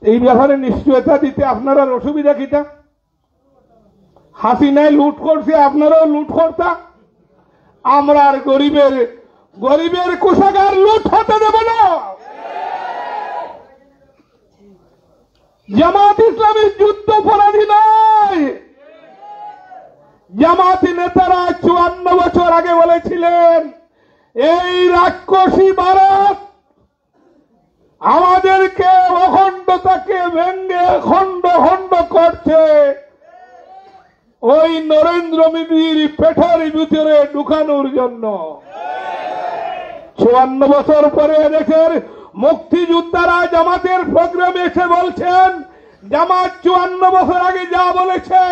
এই ব্যাপারে নিশ্চয়তা দিতে আপনারা অসুবিধা কিটা? হাসিনায় লুট করছে, আপনারাও লুট করতা। আমরা আর গরিবের কোষাগার লুট হতে দেব না। জামাত ইসলামী যুদ্ধাপরাধী নয়। জামাতি নেতারা 54 বছর আগে বলেছিলেন এই রাক্ষসী ভারত আমাদেরকে অখণ্ডতাকে ভেঙ্গে খণ্ড খণ্ড করছে, ওই নরেন্দ্র মোদীর পেটের ভিতরে ঢুকানোর জন্য। 54 বছর পরে দেশের মুক্তিযোদ্ধারা জামাতের প্রোগ্রামে এসে বলছেন জামাত 54 বছর আগে যা বলেছে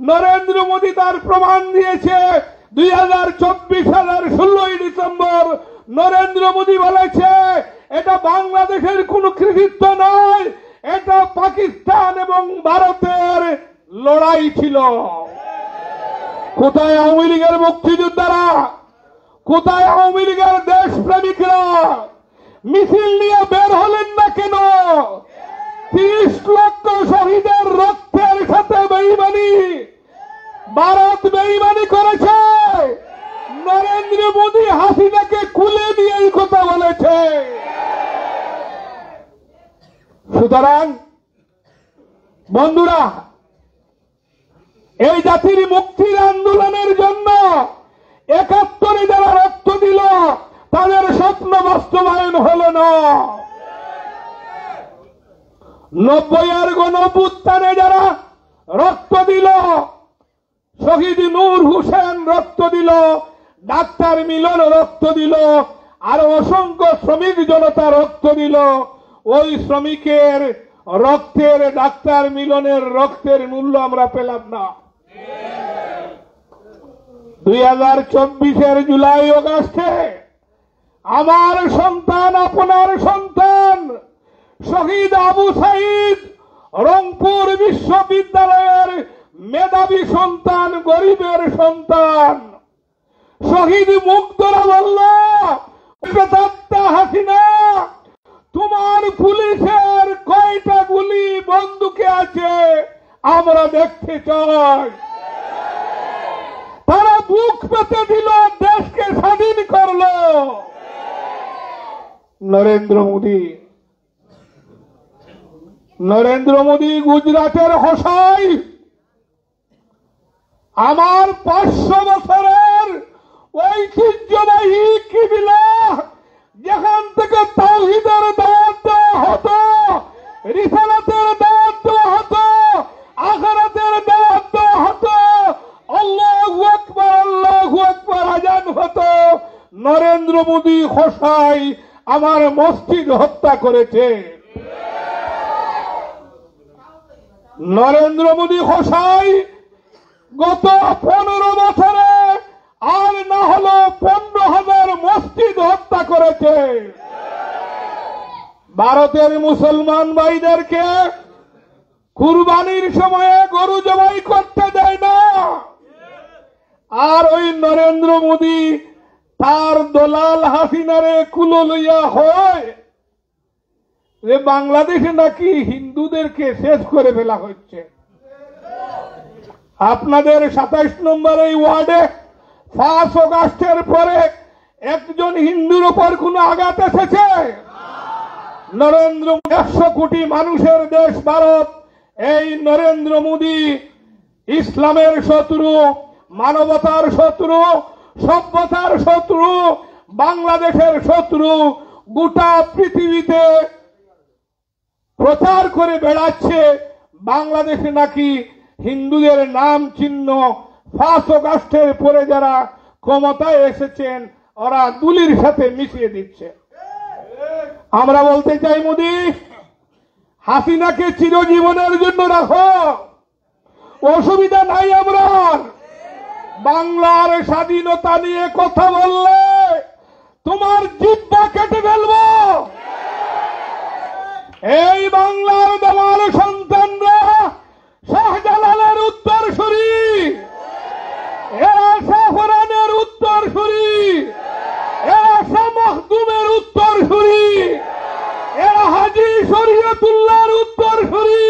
নরেন্দ্র মোদী তার প্রমাণ দিয়েছে। 2024 সালের 16 ডিসেম্বর নরেন্দ্র মোদী বলেছে এটা বাংলাদেশের কোনো কৃতিত্ব নয়, এটা পাকিস্তান এবং ভারতের লড়াই ছিল। কোথায় আওয়ামী লীগের মুক্তিযোদ্ধারা? কোথায় আওয়ামী লীগের দেশপ্রেমিকরা? মিছিল নিয়ে বের হলেন না কেন? 30 লক্ষ শহীদের রক্তের সাথে বেঈমানি, ভারত বেঈমানি করেছে। নরেন্দ্র মোদী হাসিনাকে কুলে নিয়ে এই কথা বলেছে। সুতরাং বন্ধুরা, এই জাতির মুক্তির আন্দোলনের জন্য 71 যারা রক্ত দিল তাদের স্বপ্ন বাস্তবায়ন হল না। 90 গণঅভ্যুত্থানে যারা রক্ত দিল, শহীদ নূর হোসেন রক্ত দিল, ডাক্তার মিলন রক্ত দিল, আর অসংখ্য শ্রমিক জনতা রক্ত দিল, ওই শ্রমিকের রক্তের, ডাক্তার মিলনের রক্তের মূল্য আমরা পেলাম না। 2024 জুলাই আগস্টে আমার সন্তান, আপনার সন্তান শহীদ আবু সাইদ রংপুর বিশ্ববিদ্যালয়ের মেধাবী সন্তান, গরিবের সন্তান শহীদ মুগ্ধরা বলল হাসিনা তোমার পুলিশের কয়টা গুলি বন্দুকে আছে আমরা দেখতে চাই। তারা বুক পেতে দিল, দেশকে স্বাধীন করল। নরেন্দ্র মোদী গুজরাটের হোসাই আমার 500 বছরের ঐতিহ্যবাহী কিবলা, যেখান থেকে তাওহীদের দাওয়াত দেওয়া হতো, রিসালাতের দাওয়াত দেওয়া হতো, আখিরাতের দাওয়াত দেওয়া হতো, আল্লাহু আকবার আজান হতো, নরেন্দ্র মোদী হোসাই আমার মসজিদ হত্যা করেছে। নরেন্দ্র মোদী হোসাই গত 15 বছরে আর না হলো 15,000 মসজিদ হত্যা করেছে। ভারতের মুসলমান ভাইদেরকে কুরবানির সময়ে গরু জবাই করতে দেয় না। আর ওই নরেন্দ্র মোদী তার দলাল হাসিনারে কুলো লইয়া হয় যে বাংলাদেশে নাকি হিন্দুদেরকে শেষ করে ফেলা হচ্ছে। আপনাদের 27 নম্বর এই ওয়ার্ডে 5 অগাস্টের পরে একজন হিন্দুর উপর কোন আঘাত এসেছে? নরেন্দ্র 100 কোটি মানুষের দেশ ভারত, এই নরেন্দ্র মোদী ইসলামের শত্রু, মানবতার শত্রু, সভ্যতার শত্রু, বাংলাদেশের শত্রু, গোটা পৃথিবীতে প্রচার করে বেড়াচ্ছে বাংলাদেশে নাকি হিন্দুদের নাম চিহ্ন 5 অগাস্টের পরে যারা ক্ষমতায় এসেছেন ওরা দুলির সাথে মিশিয়ে দিচ্ছে। আমরা বলতে চাই, মোদী হাসিনাকে চিরজীবনের জন্য রাখো, অসুবিধা নাই। আমরা বাংলার স্বাধীনতা নিয়ে কথা বললে তোমার জিহ্বা কেটে ফেলবো। এই বাংলার দামাল সন্তানরা শাহজালালের উত্তরসূরি, এরা শাহরানের উত্তরসূরি, এরা শাহ মখদুমের উত্তরসূরি, এরা হাজী শরীয়তুল্লাহর উত্তরসূরি,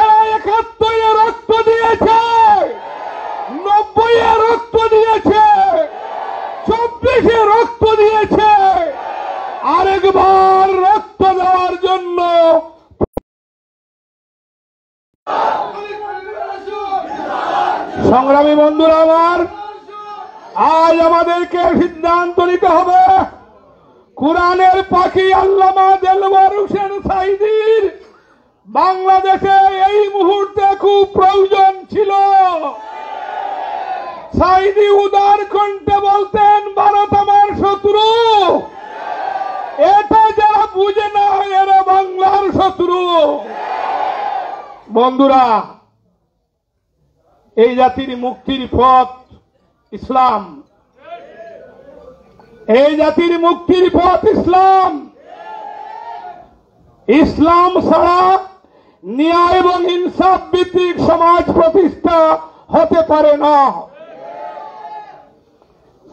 এরা 71-এ রক্ত দিয়েছে, 90-এ রক্ত দিয়েছে, 24-এ রক্ত দিয়েছে, আরেকবার রক্ত দেওয়ার জন্য সংগ্রামী বন্ধুরা আমার, আজ আমাদেরকে সিদ্ধান্ত নিতে হবে। কুরআনের পাখি আল্লামা দেলওয়ার হোসেন সাঈদীর বাংলাদেশে এই মুহূর্তে খুব প্রয়োজন ছিল। সাঈদী উদার কণ্ঠে বলতেন, ভারত আমার শত্রু। এটা যারা বুঝে না এরা বাংলার শত্রু। বন্ধুরা, এই জাতির মুক্তির পথ ইসলাম, এই জাতির মুক্তির পথ ইসলাম। ইসলাম ছাড়া ন্যায় এবং ইনসাফ ভিত্তিক সমাজ প্রতিষ্ঠা হতে পারে না।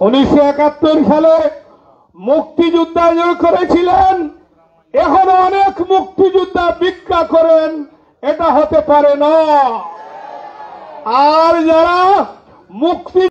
1971 সালে মুক্তিযোদ্ধা করেছিলেন, এখন অনেক মুক্তিযোদ্ধা ভিক্ষা করেন, এটা হতে পারে না। আর যারা মুক্তি